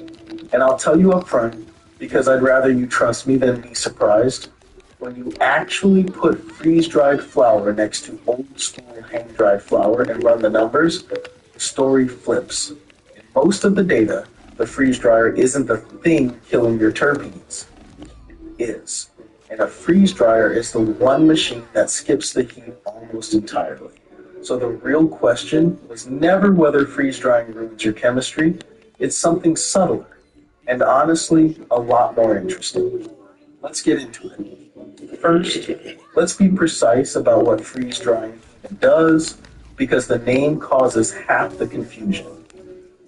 And I'll tell you up front, because I'd rather you trust me than be surprised, when you actually put freeze-dried flour next to old-school hang-dried flour and run the numbers, the story flips. In most of the data, the freeze dryer isn't the thing killing your terpenes. It is. And a freeze dryer is the one machine that skips the heat almost entirely. So the real question was never whether freeze drying ruins your chemistry, it's something subtler, and honestly, a lot more interesting. Let's get into it. First, let's be precise about what freeze drying does, because the name causes half the confusion.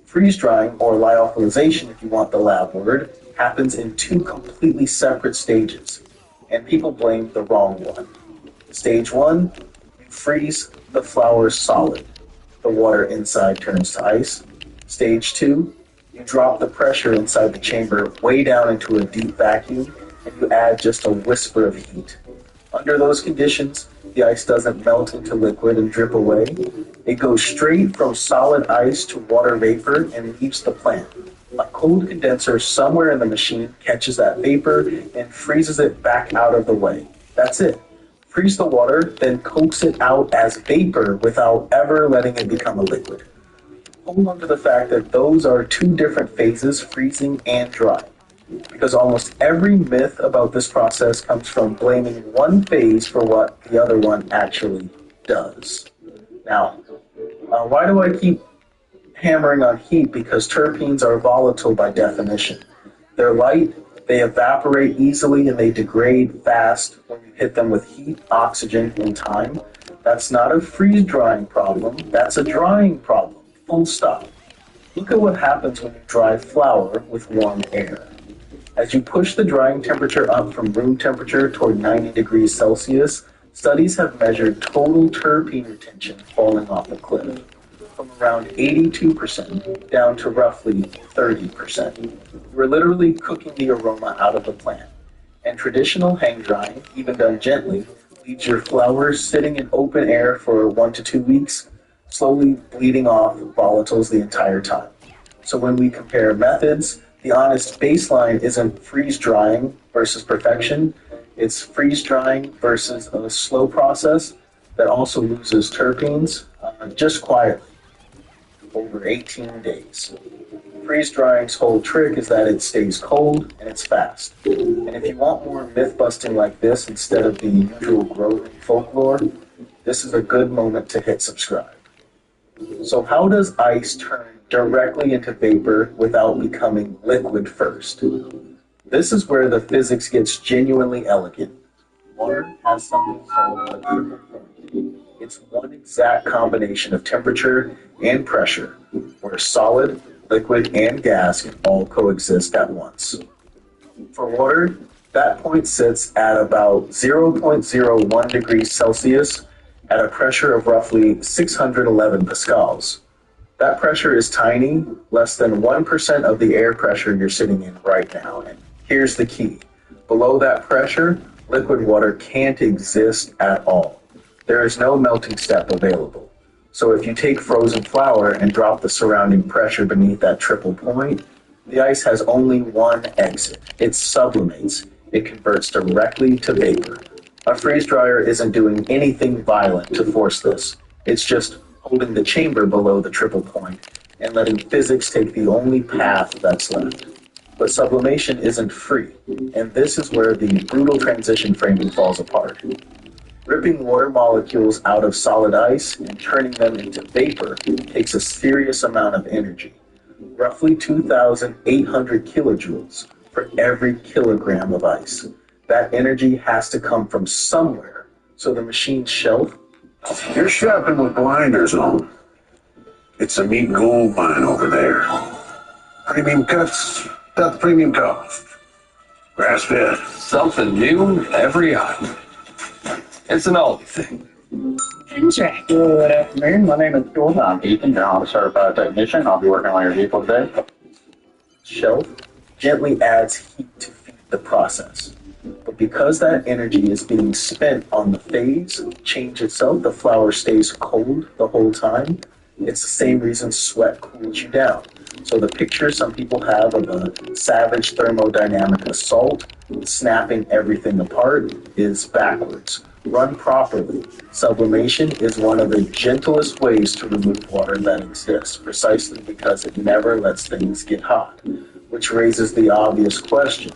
Freeze drying, or lyophilization if you want the lab word, happens in two completely separate stages, and people blame the wrong one. Stage 1, you freeze the flour solid. The water inside turns to ice. Stage 2, you drop the pressure inside the chamber way down into a deep vacuum, and you add just a whisper of heat. Under those conditions, the ice doesn't melt into liquid and drip away. It goes straight from solid ice to water vapor and leaves the plant. A cold condenser somewhere in the machine catches that vapor and freezes it back out of the way. That's it. Freeze the water, then coax it out as vapor without ever letting it become a liquid. Hold on to the fact that those are two different phases, freezing and drying, because almost every myth about this process comes from blaming one phase for what the other one actually does. Now, why do I keep hammering on heat? Because terpenes are volatile by definition. They're light, they evaporate easily, and they degrade fast when you hit them with heat, oxygen, and time. That's not a freeze-drying problem, that's a drying problem. Full stop. Look at what happens when you dry flour with warm air. As you push the drying temperature up from room temperature toward 90 degrees Celsius, studies have measured total terpene retention falling off a cliff, from around 82% down to roughly 30%. We're literally cooking the aroma out of the plant. And traditional hang drying, even done gently, leaves your flowers sitting in open air for 1 to 2 weeks, slowly bleeding off volatiles the entire time. So when we compare methods, the honest baseline isn't freeze drying versus perfection. It's freeze drying versus a slow process that also loses terpenes just quietly over 18 days. Freeze drying's whole trick is that it stays cold and it's fast. And if you want more myth busting like this instead of the usual growing folklore, this is a good moment to hit subscribe. So how does ice turn directly into vapor without becoming liquid first? This is where the physics gets genuinely elegant. Water has something called a triple point. It's one exact combination of temperature and pressure, where solid, liquid, and gas can all coexist at once. For water, that point sits at about 0.01 degrees Celsius at a pressure of roughly 611 pascals. That pressure is tiny, less than 1% of the air pressure you're sitting in right now. And here's the key. Below that pressure, liquid water can't exist at all. There is no melting step available. So if you take frozen flour and drop the surrounding pressure beneath that triple point, the ice has only one exit. It sublimates. It converts directly to vapor. A freeze dryer isn't doing anything violent to force this. It's just holding the chamber below the triple point and letting physics take the only path that's left. But sublimation isn't free, and this is where the brutal transition framing falls apart. Ripping water molecules out of solid ice and turning them into vapor takes a serious amount of energy, roughly 2,800 kilojoules for every kilogram of ice. That energy has to come from somewhere, so the machine's shelf. You're shopping with blinders on. It's a meat gold mine over there. Premium cuts, without the premium cost. Grass fed. Something new every hour. It's an old thing. Hendrick. Good afternoon. My name is Jordan. I'm Ethan. I'm a certified technician. I'll be working on your vehicle today. Shelf gently adds heat to feed the process. But because that energy is being spent on the phase change itself, the flour stays cold the whole time. It's the same reason sweat cools you down. So the picture some people have of a savage thermodynamic assault, snapping everything apart, is backwards. Run properly. Sublimation is one of the gentlest ways to remove water that exists, precisely because it never lets things get hot. Which raises the obvious question.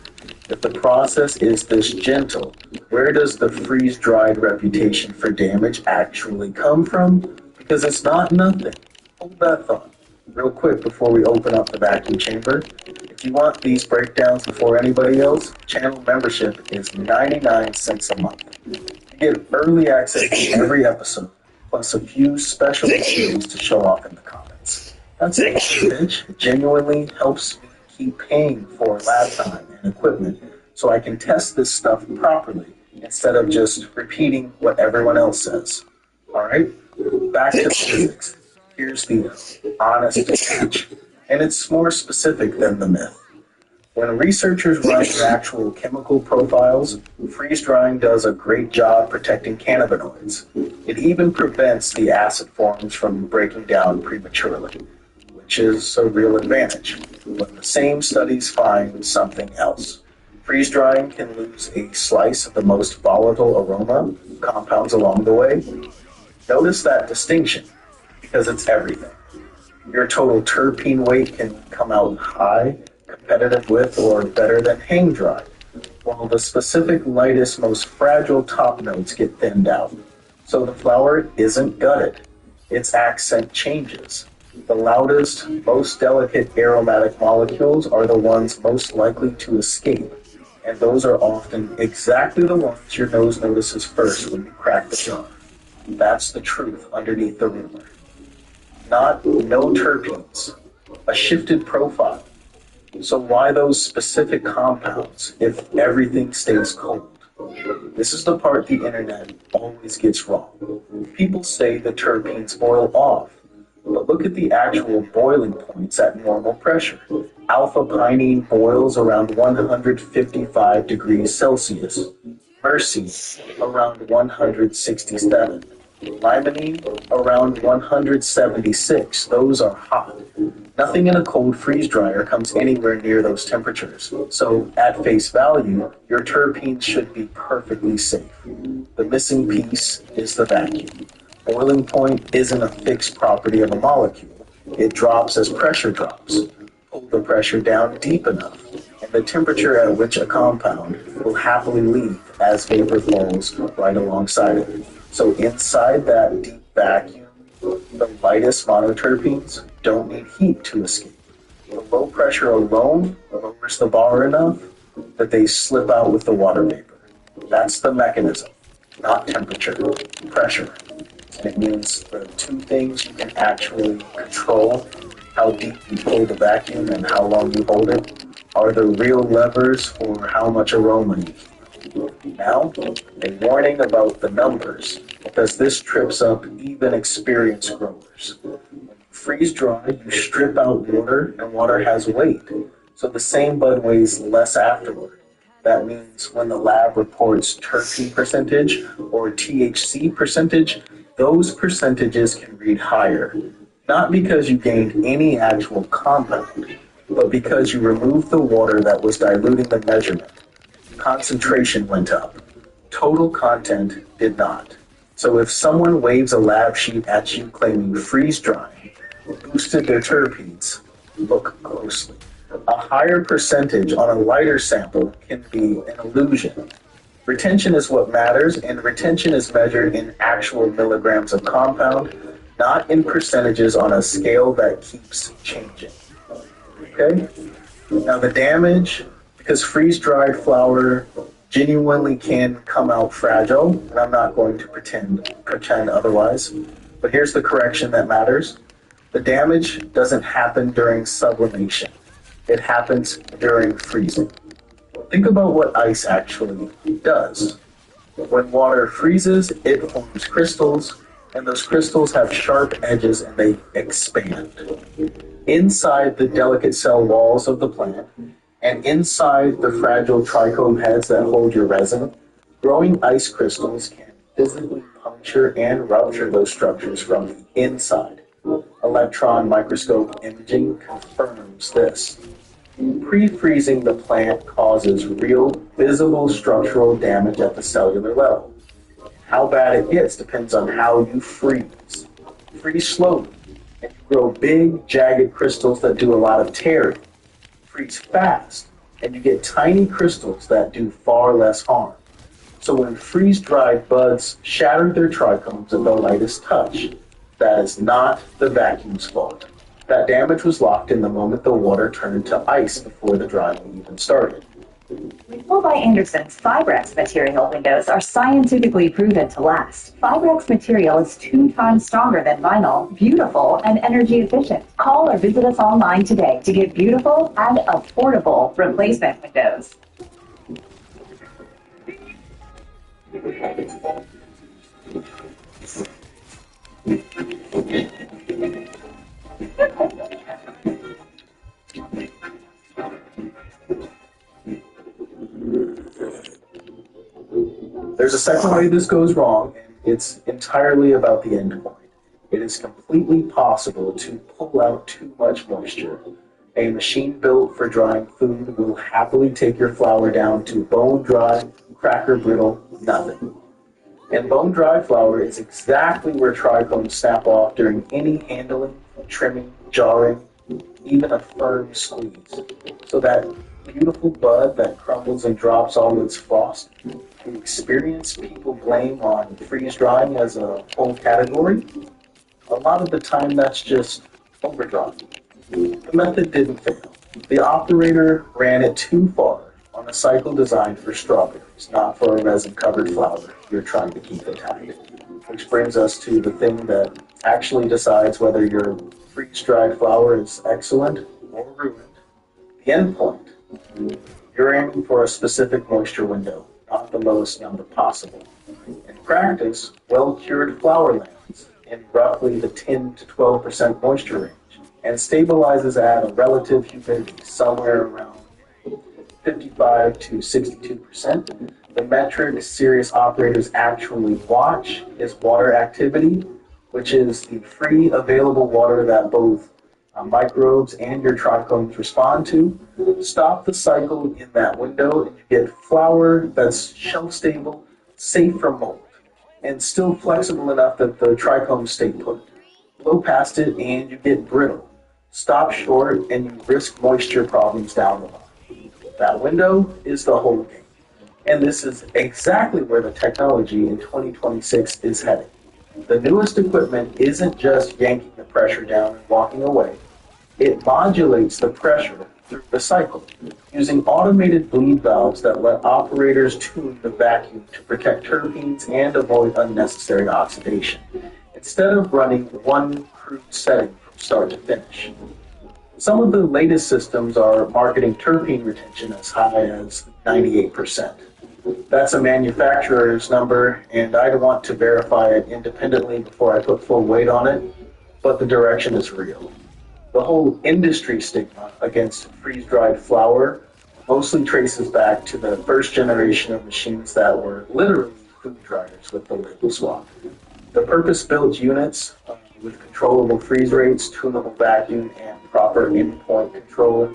If the process is this gentle, where does the freeze-dried reputation for damage actually come from? Because it's not nothing. Hold that thought. Real quick before we open up the vacuum chamber. If you want these breakdowns before anybody else, channel membership is 99 cents a month. You get early access to every episode, plus a few special videos to show off in the comments. That's it, bitch. It genuinely helps me keep paying for lab time and equipment so I can test this stuff properly instead of just repeating what everyone else says. Alright? Back to physics. Here's the honest pitch. And it's more specific than the myth. When researchers run their actual chemical profiles, freeze drying does a great job protecting cannabinoids. It even prevents the acid forms from breaking down prematurely, which is a real advantage. But the same studies find something else. Freeze drying can lose a slice of the most volatile aroma compounds along the way. Notice that distinction, because it's everything. Your total terpene weight can come out high, competitive with or better than hang dry, while the specific lightest, most fragile top notes get thinned out. So the flower isn't gutted. Its accent changes. The loudest, most delicate aromatic molecules are the ones most likely to escape, and those are often exactly the ones your nose notices first when you crack the jar. That's the truth underneath the rumor. Not no terpenes, a shifted profile. So why those specific compounds if everything stays cold? This is the part the internet always gets wrong. People say the terpenes boil off, but look at the actual boiling points at normal pressure. Alpha-pinene boils around 155 degrees Celsius. Myrcene around 167. Limonene around 176. Those are hot. Nothing in a cold freeze dryer comes anywhere near those temperatures. So, at face value, your terpenes should be perfectly safe. The missing piece is the vacuum. Boiling point isn't a fixed property of a molecule. It drops as pressure drops. Pull the pressure down deep enough, and the temperature at which a compound will happily leave as vapor falls right alongside it. So inside that deep vacuum, the lightest monoterpenes don't need heat to escape. The low pressure alone lowers the bar enough that they slip out with the water vapor. That's the mechanism, not temperature, pressure. And it means the two things you can actually control, how deep you pull the vacuum and how long you hold it, are the real levers for how much aroma you keep. Now, a warning about the numbers, because this trips up even experienced growers. When you freeze dry, you strip out water, and water has weight, so the same bud weighs less afterward. That means when the lab reports terpene percentage or THC percentage, those percentages can read higher. Not because you gained any actual compound, but because you removed the water that was diluting the measurement. Concentration went up. Total content did not. So if someone waves a lab sheet at you claiming freeze drying boosted their terpenes, look closely. A higher percentage on a lighter sample can be an illusion. Retention is what matters, and retention is measured in actual milligrams of compound, not in percentages on a scale that keeps changing. Okay? Now the damage, because freeze-dried flour genuinely can come out fragile, and I'm not going to pretend otherwise, but here's the correction that matters. The damage doesn't happen during sublimation. It happens during freezing. Think about what ice actually does. When water freezes, it forms crystals, and those crystals have sharp edges and they expand. Inside the delicate cell walls of the plant, and inside the fragile trichome heads that hold your resin, growing ice crystals can physically puncture and rupture those structures from the inside. Electron microscope imaging confirms this. Pre-freezing the plant causes real, visible structural damage at the cellular level. How bad it gets depends on how you freeze. Freeze slowly, and you grow big, jagged crystals that do a lot of tearing. Freeze fast, and you get tiny crystals that do far less harm. So when freeze-dried buds shattered their trichomes at the lightest touch, that is not the vacuum's fault. That damage was locked in the moment the water turned to ice before the drying even started. Renewal by Anderson's Fibrex material windows are scientifically proven to last. Fibrex material is 2 times stronger than vinyl, beautiful, and energy efficient. Call or visit us online today to get beautiful and affordable replacement windows. There's a second way this goes wrong, and it's entirely about the endpoint. It is completely possible to pull out too much moisture. A machine built for drying food will happily take your flour down to bone dry, cracker brittle, nothing. And bone dry flour is exactly where trichomes snap off during any handling, trimming, jarring, even a firm squeeze. So that beautiful bud that crumbles and drops all its frost, the experience people blame on freeze drying as a whole category, a lot of the time that's just overdrive. The method didn't fail. The operator ran it too far on a cycle designed for strawberries, not for a resin-covered flour you're trying to keep intact. which brings us to the thing that actually decides whether your freeze-dried flour is excellent or ruined, the endpoint. You're aiming for a specific moisture window, not the lowest number possible. In practice, well-cured flour lands in roughly the 10 to 12% moisture range and stabilizes at a relative humidity somewhere around 55 to 62%. The metric serious operators actually watch is water activity, which is the free available water that both microbes and your trichomes respond to. Stop the cycle in that window and you get flour that's shelf stable, safe from mold, and still flexible enough that the trichomes stay put. Blow past it and you get brittle. Stop short and you risk moisture problems down the line. That window is the whole game. And this is exactly where the technology in 2026 is heading. The newest equipment isn't just yanking the pressure down and walking away. It modulates the pressure through the cycle using automated bleed valves that let operators tune the vacuum to protect terpenes and avoid unnecessary oxidation, instead of running one crude setting from start to finish. Some of the latest systems are marketing terpene retention as high as 98%. That's a manufacturer's number, and I'd want to verify it independently before I put full weight on it, but the direction is real. The whole industry stigma against freeze-dried flour mostly traces back to the first generation of machines that were literally food dryers with the label swap. The purpose-built units with controllable freeze rates, tunable vacuum, and proper endpoint control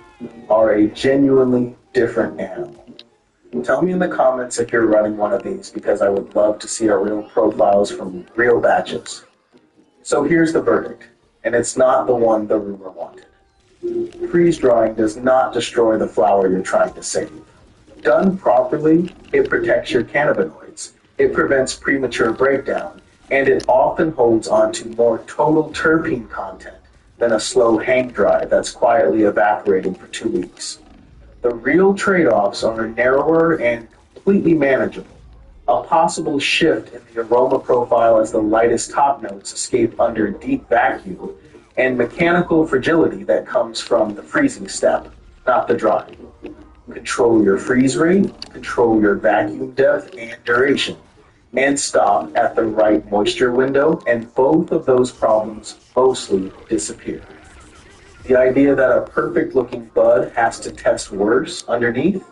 are a genuinely different animal. Tell me in the comments if you're running one of these, because I would love to see our real profiles from real batches. So here's the verdict, and it's not the one the rumor wanted. Freeze drying does not destroy the flour you're trying to save. Done properly, it protects your cannabinoids, it prevents premature breakdown, and it often holds on to more total terpene content than a slow hang dry that's quietly evaporating for 2 weeks. The real trade-offs are narrower and completely manageable. A possible shift in the aroma profile as the lightest top notes escape under deep vacuum, and mechanical fragility that comes from the freezing step, not the drying. Control your freeze rate, control your vacuum depth and duration, and stop at the right moisture window, and both of those problems mostly disappear. The idea that a perfect-looking bud has to test worse underneath,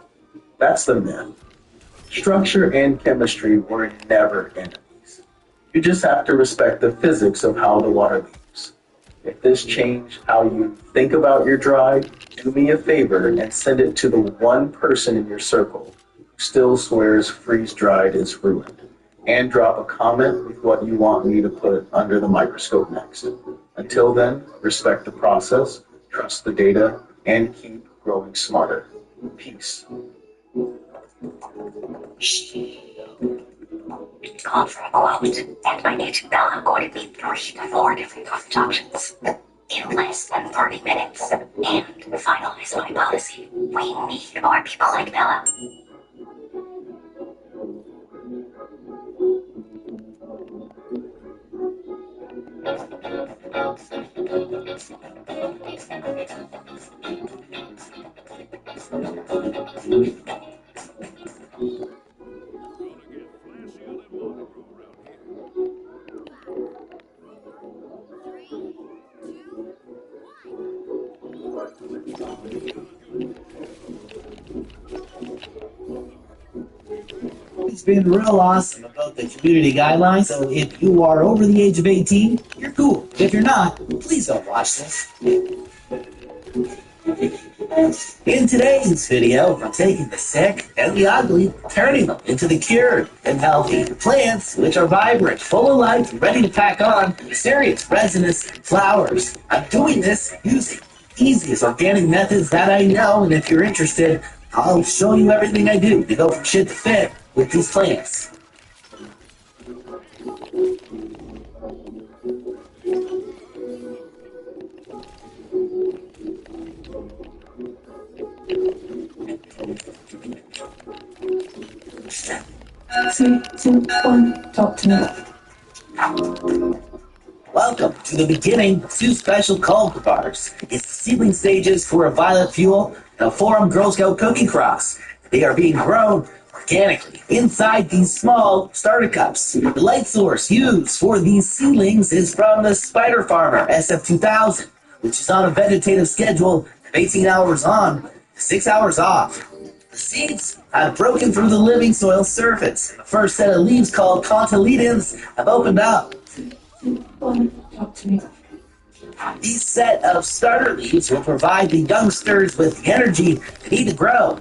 that's the myth. Structure and chemistry were never enemies. You just have to respect the physics of how the water leaves. If this changed how you think about your dry, do me a favor and send it to the one person in your circle who still swears freeze-dried is ruined. And drop a comment with what you want me to put under the microscope next. Until then, respect the process, trust the data, and keep growing smarter. Peace. Called for a quote, and my agent Bella quoted me 3 to 4 different coverage options in less than 30 minutes. And finalized my policy. We need more people like Bella. It's been real awesome about the community guidelines, so if you are over the age of 18, you're cool. If you're not, please don't watch this. In today's video, we're taking the sick and the ugly, turning them into the cured and healthy plants, which are vibrant, full of life, ready to pack on serious resinous flowers. I'm doing this using the easiest organic methods that I know, and if you're interested, I'll show you everything I do to go from shit to fit with these plants. Three, two, one, talk to me. For the beginning, 2 special cultivars. It's the seedling stages for a violet fuel and a Forum Girl Scout cookie cross. They are being grown organically inside these small starter cups. The light source used for these seedlings is from the Spider Farmer SF2000, which is on a vegetative schedule of 18 hours on, 6 hours off. The seeds have broken through the living soil surface. The first set of leaves, called cotyledons, have opened up. These set of starter leaves will provide the youngsters with the energy they need to grow.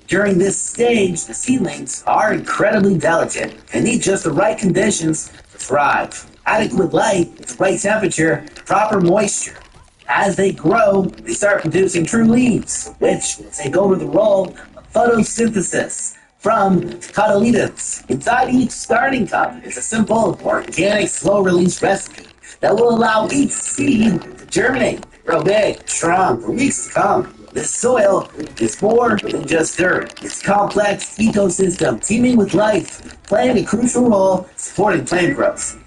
During this stage, the seedlings are incredibly delicate and need just the right conditions to thrive. Adequate light, the right temperature, proper moisture. As they grow, they start producing true leaves, which will take over the role of photosynthesis from cotyledons. Inside each starting cup is a simple, organic, slow-release recipe that will allow each seed to germinate, grow big, strong, for weeks to come. This soil is more than just dirt. It's a complex ecosystem teeming with life, playing a crucial role supporting plant growth.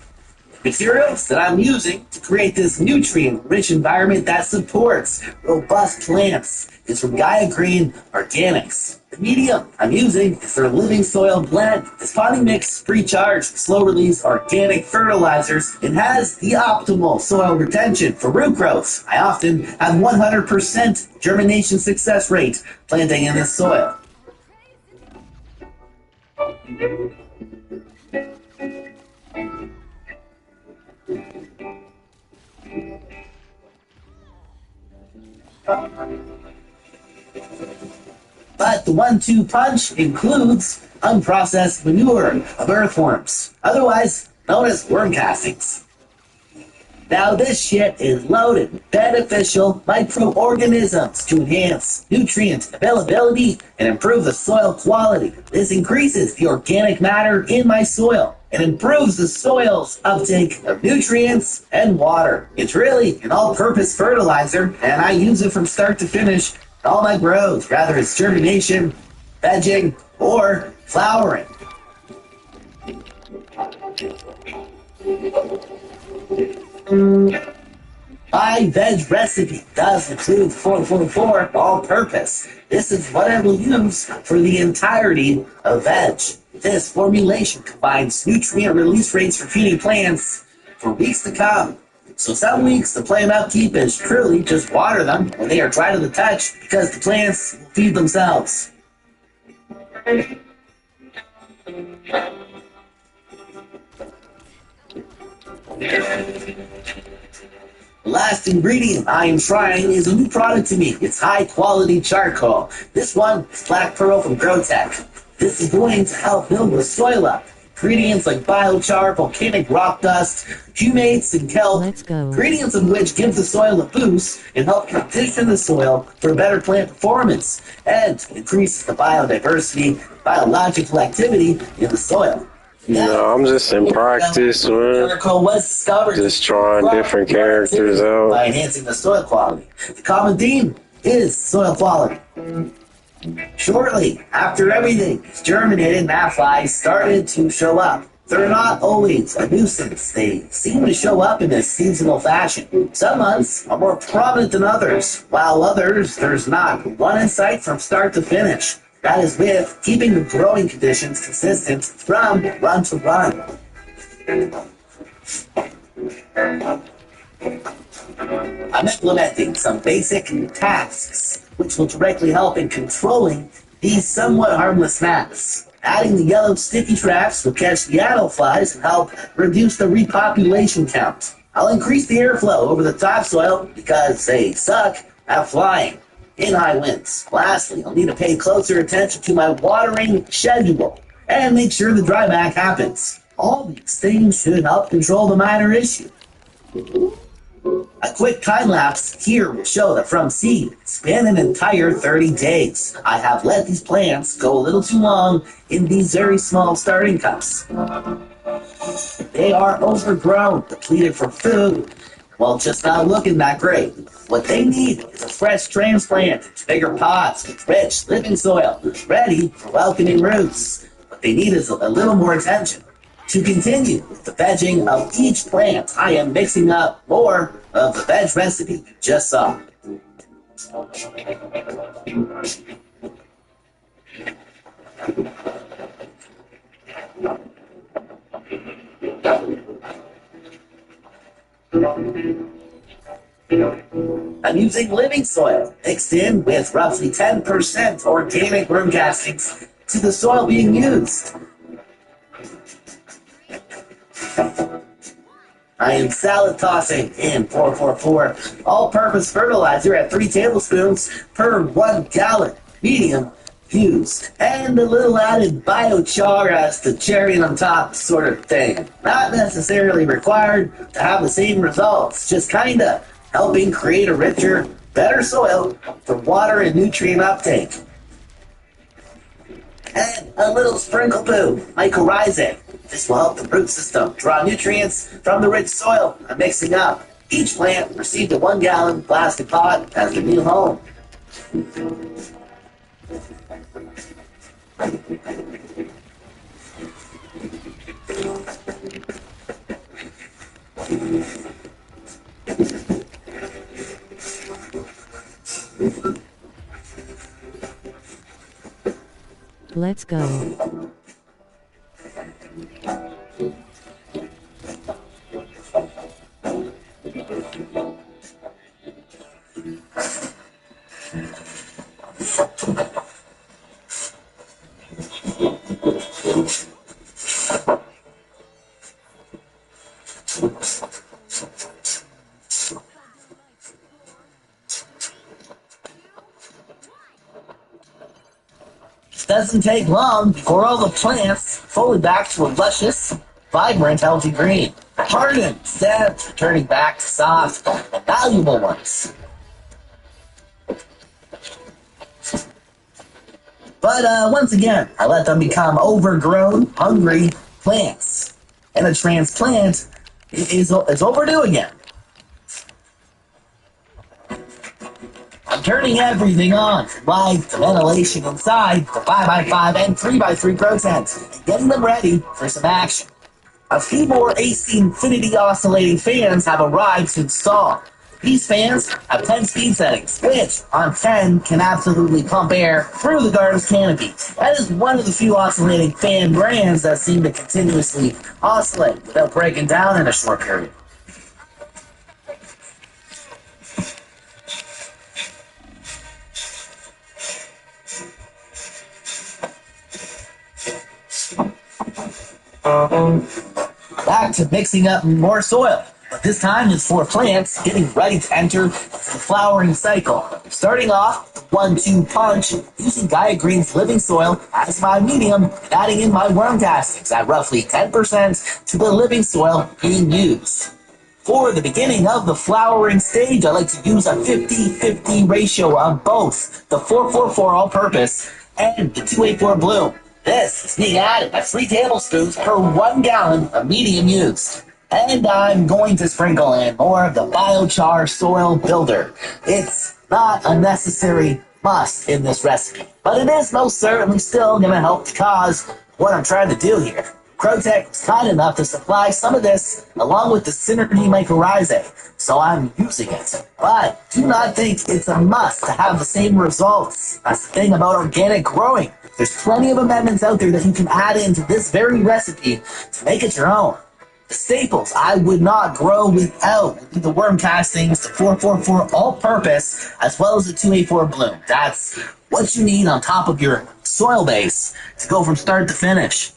Materials that I'm using to create this nutrient-rich environment that supports robust plants is from Gaia Green Organics. The medium I'm using is their Living Soil Blend. This potting mix pre-charged with slow-release organic fertilizers and has the optimal soil retention for root growth. I often have 100% germination success rate planting in this soil. But the 1-2 punch includes unprocessed manure of earthworms, otherwise known as worm castings. Now this shit is loaded with beneficial microorganisms to enhance nutrient availability and improve the soil quality. This increases the organic matter in my soil and improves the soil's uptake of nutrients and water. It's really an all-purpose fertilizer, and I use it from start to finish in all my grows, whether it's germination, vegging, or flowering. My veg recipe does include 444 all-purpose. This is what I will use for the entirety of veg. This formulation combines nutrient release rates for feeding plants for weeks to come. So some weeks the plant upkeep is truly just water them when they are dry to the touch because the plants will feed themselves. The last ingredient I am trying is a new product to me. It's high-quality charcoal. This one is Black Pearl from GrowTech. This is going to help build the soil up. Ingredients like biochar, volcanic rock dust, humates, and kelp. Ingredients of which give the soil a boost and help condition the soil for better plant performance and increase the biodiversity, biological activity in the soil. No, I'm just in practice, man. Just trying different characters out. By enhancing the soil quality. The common theme is soil quality. Shortly after everything is germinated, mayflies started to show up. They're not always a nuisance. They seem to show up in a seasonal fashion. Some months are more prominent than others, while others, there's not one in sight from start to finish. That is with keeping the growing conditions consistent from run to run. I'm implementing some basic tasks which will directly help in controlling these somewhat harmless gnats. Adding the yellow sticky traps will catch the adult flies and help reduce the repopulation count. I'll increase the airflow over the topsoil because they suck at flying in high winds. Lastly, I'll need to pay closer attention to my watering schedule and make sure the dryback happens. All these things should help control the minor issue. A quick time lapse here will show that from seed, it's been an entire 30 days. I have let these plants go a little too long in these very small starting cups. They are overgrown, depleted from food, well, just not looking that great. What they need is a fresh transplant into bigger pots with rich, living soil, ready for welcoming roots. What they need is a little more attention. To continue with the vegging of each plant, I am mixing up more of the veg recipe you just saw. I'm using living soil mixed in with roughly 10% organic worm castings to the soil being used. I am salad tossing in 444 all-purpose fertilizer at 3 tablespoons per 1 gallon, medium used, and a little added biochar as the cherry on top sort of thing. Not necessarily required to have the same results, just kinda helping create a richer, better soil for water and nutrient uptake. And a little sprinkle poo, mycorrhizae. This will help the root system draw nutrients from the rich soil I'm mixing up. Each plant received a 1 gallon plastic pot as their new home. Let's go. Doesn't take long before all the plants fully back to a luscious, vibrant, healthy green. Hardened stems turning back to soft and valuable ones. But once again, I let them become overgrown, hungry plants. And a transplant is overdue again. I'm turning everything on, light the ventilation inside the 5x5 and 3x3 grow tents, and getting them ready for some action. A few more AC Infinity oscillating fans have arrived to install. These fans have 10 speed settings, which on 10 can absolutely pump air through the garden's canopy. That is one of the few oscillating fan brands that seem to continuously oscillate without breaking down in a short period. Back to mixing up more soil, but this time it's for plants getting ready to enter the flowering cycle. Starting off the 1-2 punch, using Gaia Green's living soil as my medium, and adding in my worm castings at roughly 10% to the living soil being used. For the beginning of the flowering stage, I like to use a 50-50 ratio of both the 444 all-purpose and the 284 bloom. This is being added at 3 tablespoons per 1 gallon of medium used. And I'm going to sprinkle in more of the biochar soil builder. It's not a necessary must in this recipe, but it is most certainly still going to help the cause what I'm trying to do here. Crowtech was kind enough to supply some of this along with the Synergy mycorrhizae, so I'm using it. But do not think it's a must to have the same results. That's the thing about organic growing. There's plenty of amendments out there that you can add into this very recipe to make it your own. The staples I would not grow without would be the worm castings, the 444 all-purpose, as well as the 284 bloom. That's what you need on top of your soil base to go from start to finish.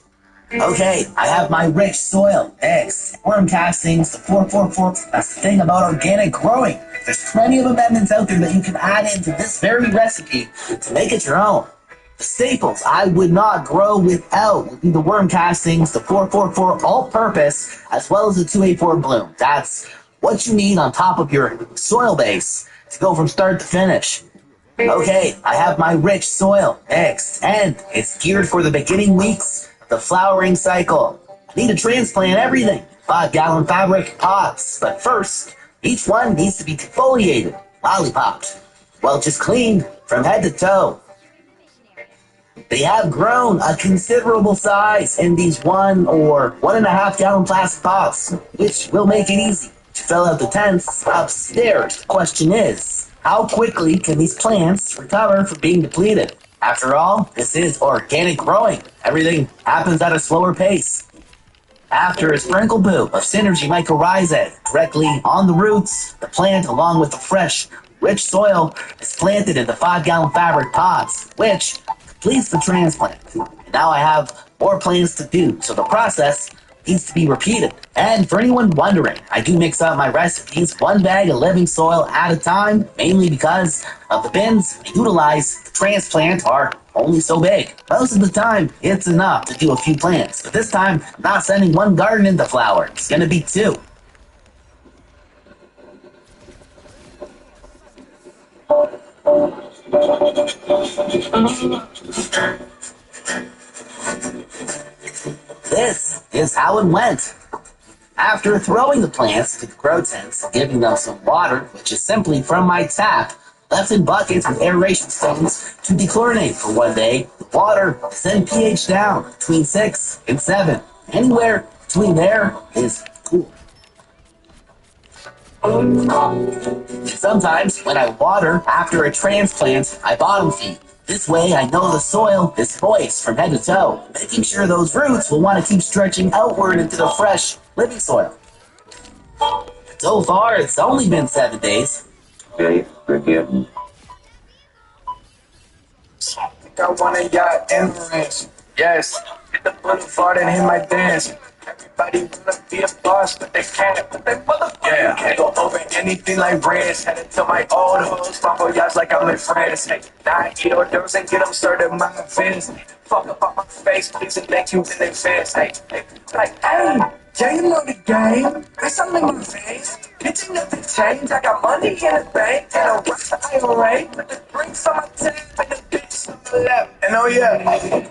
Okay, I have my rich soil, eggs, worm castings, the 444. That's the thing about organic growing. There's plenty of amendments out there that you can add into this very recipe to make it your own. The staples I would not grow without would be the worm castings, the 444 all-purpose, as well as the 284 bloom. That's what you need on top of your soil base to go from start to finish. Okay, I have my rich soil, eggs, and it's geared for the beginning weeks of the flowering cycle. I need to transplant everything, 5-gallon fabric pots, but first, each one needs to be defoliated, lollipopped, well, just cleaned from head to toe. They have grown a considerable size in these 1 or 1.5 gallon plastic pots, which will make it easy to fill out the tanks upstairs. The question is, how quickly can these plants recover from being depleted? After all, this is organic growing. Everything happens at a slower pace. After a sprinkle boot of synergy mycorrhizae directly on the roots, the plant, along with the fresh, rich soil, is planted in the 5-gallon fabric pots, which completes the transplant. And now I have more plants to do, so the process needs to be repeated. And for anyone wondering, I do mix up my recipes 1 bag of living soil at a time, mainly because of the bins I utilize to transplant are only so big. Most of the time, it's enough to do a few plants, but this time, I'm not sending 1 garden into flower. It's gonna be 2. This is how it went. After throwing the plants to the grow tents and giving them some water, which is simply from my tap, left in buckets with aeration stones to dechlorinate for 1 day, the water is then pH down between 6 and 7. Anywhere between there is cool. Sometimes, when I water after a transplant, I bottom feed. This way, I know the soil is moist from head to toe, making sure those roots will want to keep stretching outward into the fresh, living soil. So far, it's only been 7 days. Okay, forgive. Got one of y'all immigrants. Yes, hit the boulevard and hit my dance. Everybody wanna be a boss, but they can't. But they motherfucking can't go over anything like brands. Headed to my old hoes, follow y'all like I'm in France. Hey, now I eat hors d'oeuvres and get them started my events. Fuck up on my face, please, and thank you in advance. Hey, like, hey, yeah, you know the game. There's something in my face. Bitch, you never change. I got money in the bank, and I watch the IRA. Put the drinks on my tab, and the bitch on the left. And oh yeah.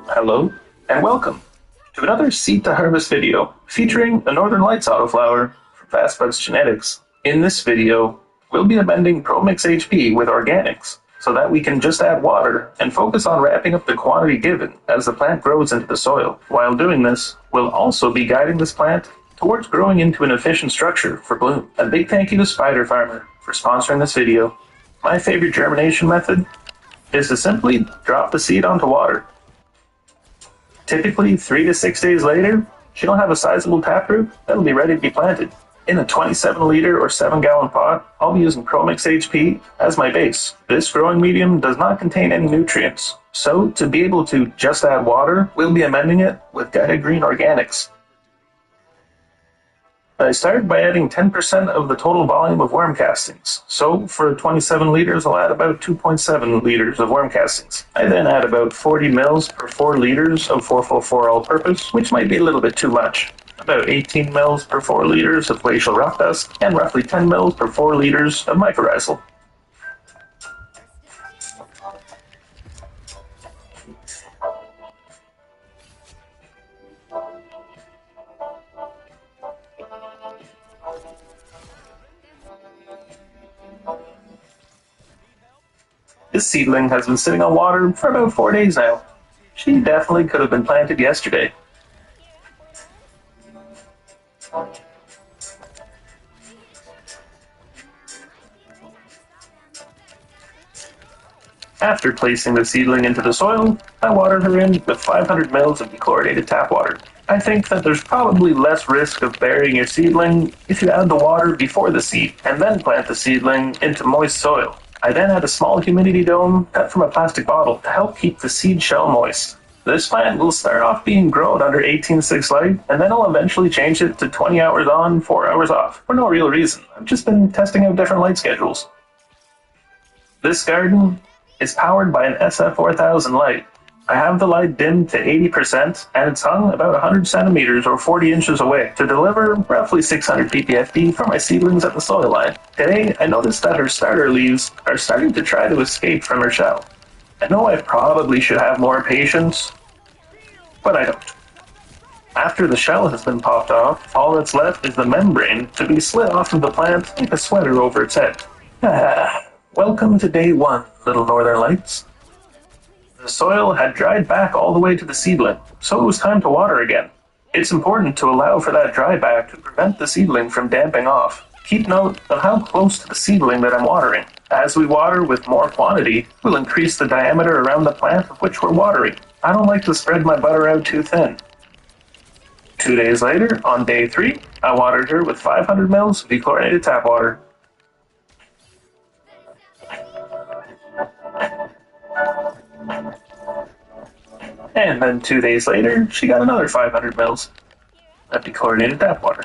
Hello, and welcome to another Seed to Harvest video featuring a Northern Lights autoflower from Fast Buds Genetics. In this video, we'll be amending ProMix HP with organics so that we can just add water and focus on wrapping up the quantity given as the plant grows into the soil. While doing this, we'll also be guiding this plant towards growing into an efficient structure for bloom. A big thank you to Spider Farmer for sponsoring this video. My favorite germination method is to simply drop the seed onto water. Typically, 3 to 6 days later, she'll have a sizable taproot that'll be ready to be planted. In a 27-liter or 7-gallon pot, I'll be using ProMix HP as my base. This growing medium does not contain any nutrients, so to be able to just add water, we'll be amending it with Guided Green Organics. I started by adding 10% of the total volume of worm castings. So for 27 liters, I'll add about 2.7 liters of worm castings. I then add about 40 mils per 4 liters of 444 all-purpose, which might be a little bit too much. About 18 mils per 4 liters of glacial rock dust, and roughly 10 mils per 4 liters of mycorrhizal. This seedling has been sitting on water for about 4 days now. She definitely could have been planted yesterday. After placing the seedling into the soil, I watered her in with 500 mils of dechlorinated tap water. I think that there's probably less risk of burying your seedling if you add the water before the seed, and then plant the seedling into moist soil. I then add a small humidity dome cut from a plastic bottle to help keep the seed shell moist. This plant will start off being grown under 18:6 light, and then I'll eventually change it to 20 hours on, 4 hours off, for no real reason. I've just been testing out different light schedules. This garden is powered by an SF4000 light. I have the light dimmed to 80%, and it's hung about 100 centimeters or 40 inches away to deliver roughly 600 ppfd for my seedlings at the soil line. Today, I noticed that her starter leaves are starting to try to escape from her shell. I know I probably should have more patience, but I don't. After the shell has been popped off, all that's left is the membrane to be slid off of the plant like a sweater over its head. Welcome to day 1, little northern lights. The soil had dried back all the way to the seedling, so it was time to water again. It's important to allow for that dry back to prevent the seedling from damping off. Keep note of how close to the seedling that I'm watering. As we water with more quantity, we'll increase the diameter around the plant of which we're watering. I don't like to spread my butter out too thin. 2 days later, on day 3, I watered her with 500 mils of dechlorinated tap water. And then 2 days later, she got another 500 mils of dechlorinated tap water.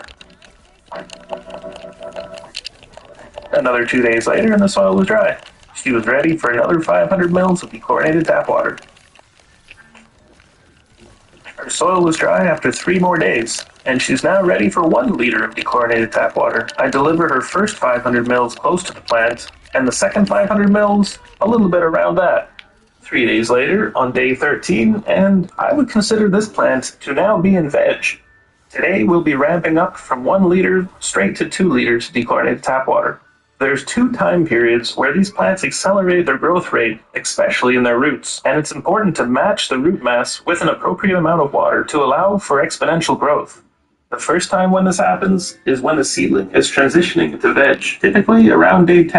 Another 2 days later, and the soil was dry. She was ready for another 500 mils of dechlorinated tap water. Her soil was dry after 3 more days, and she's now ready for 1 liter of dechlorinated tap water. I delivered her first 500 mils close to the plant, and the second 500 mils a little bit around that. 3 days later, on day 13, and I would consider this plant to now be in veg. Today we'll be ramping up from 1 liter straight to 2 liters of dechlorinated tap water. There's 2 time periods where these plants accelerate their growth rate, especially in their roots, and it's important to match the root mass with an appropriate amount of water to allow for exponential growth. The first time when this happens is when the seedling is transitioning into veg, typically around day 10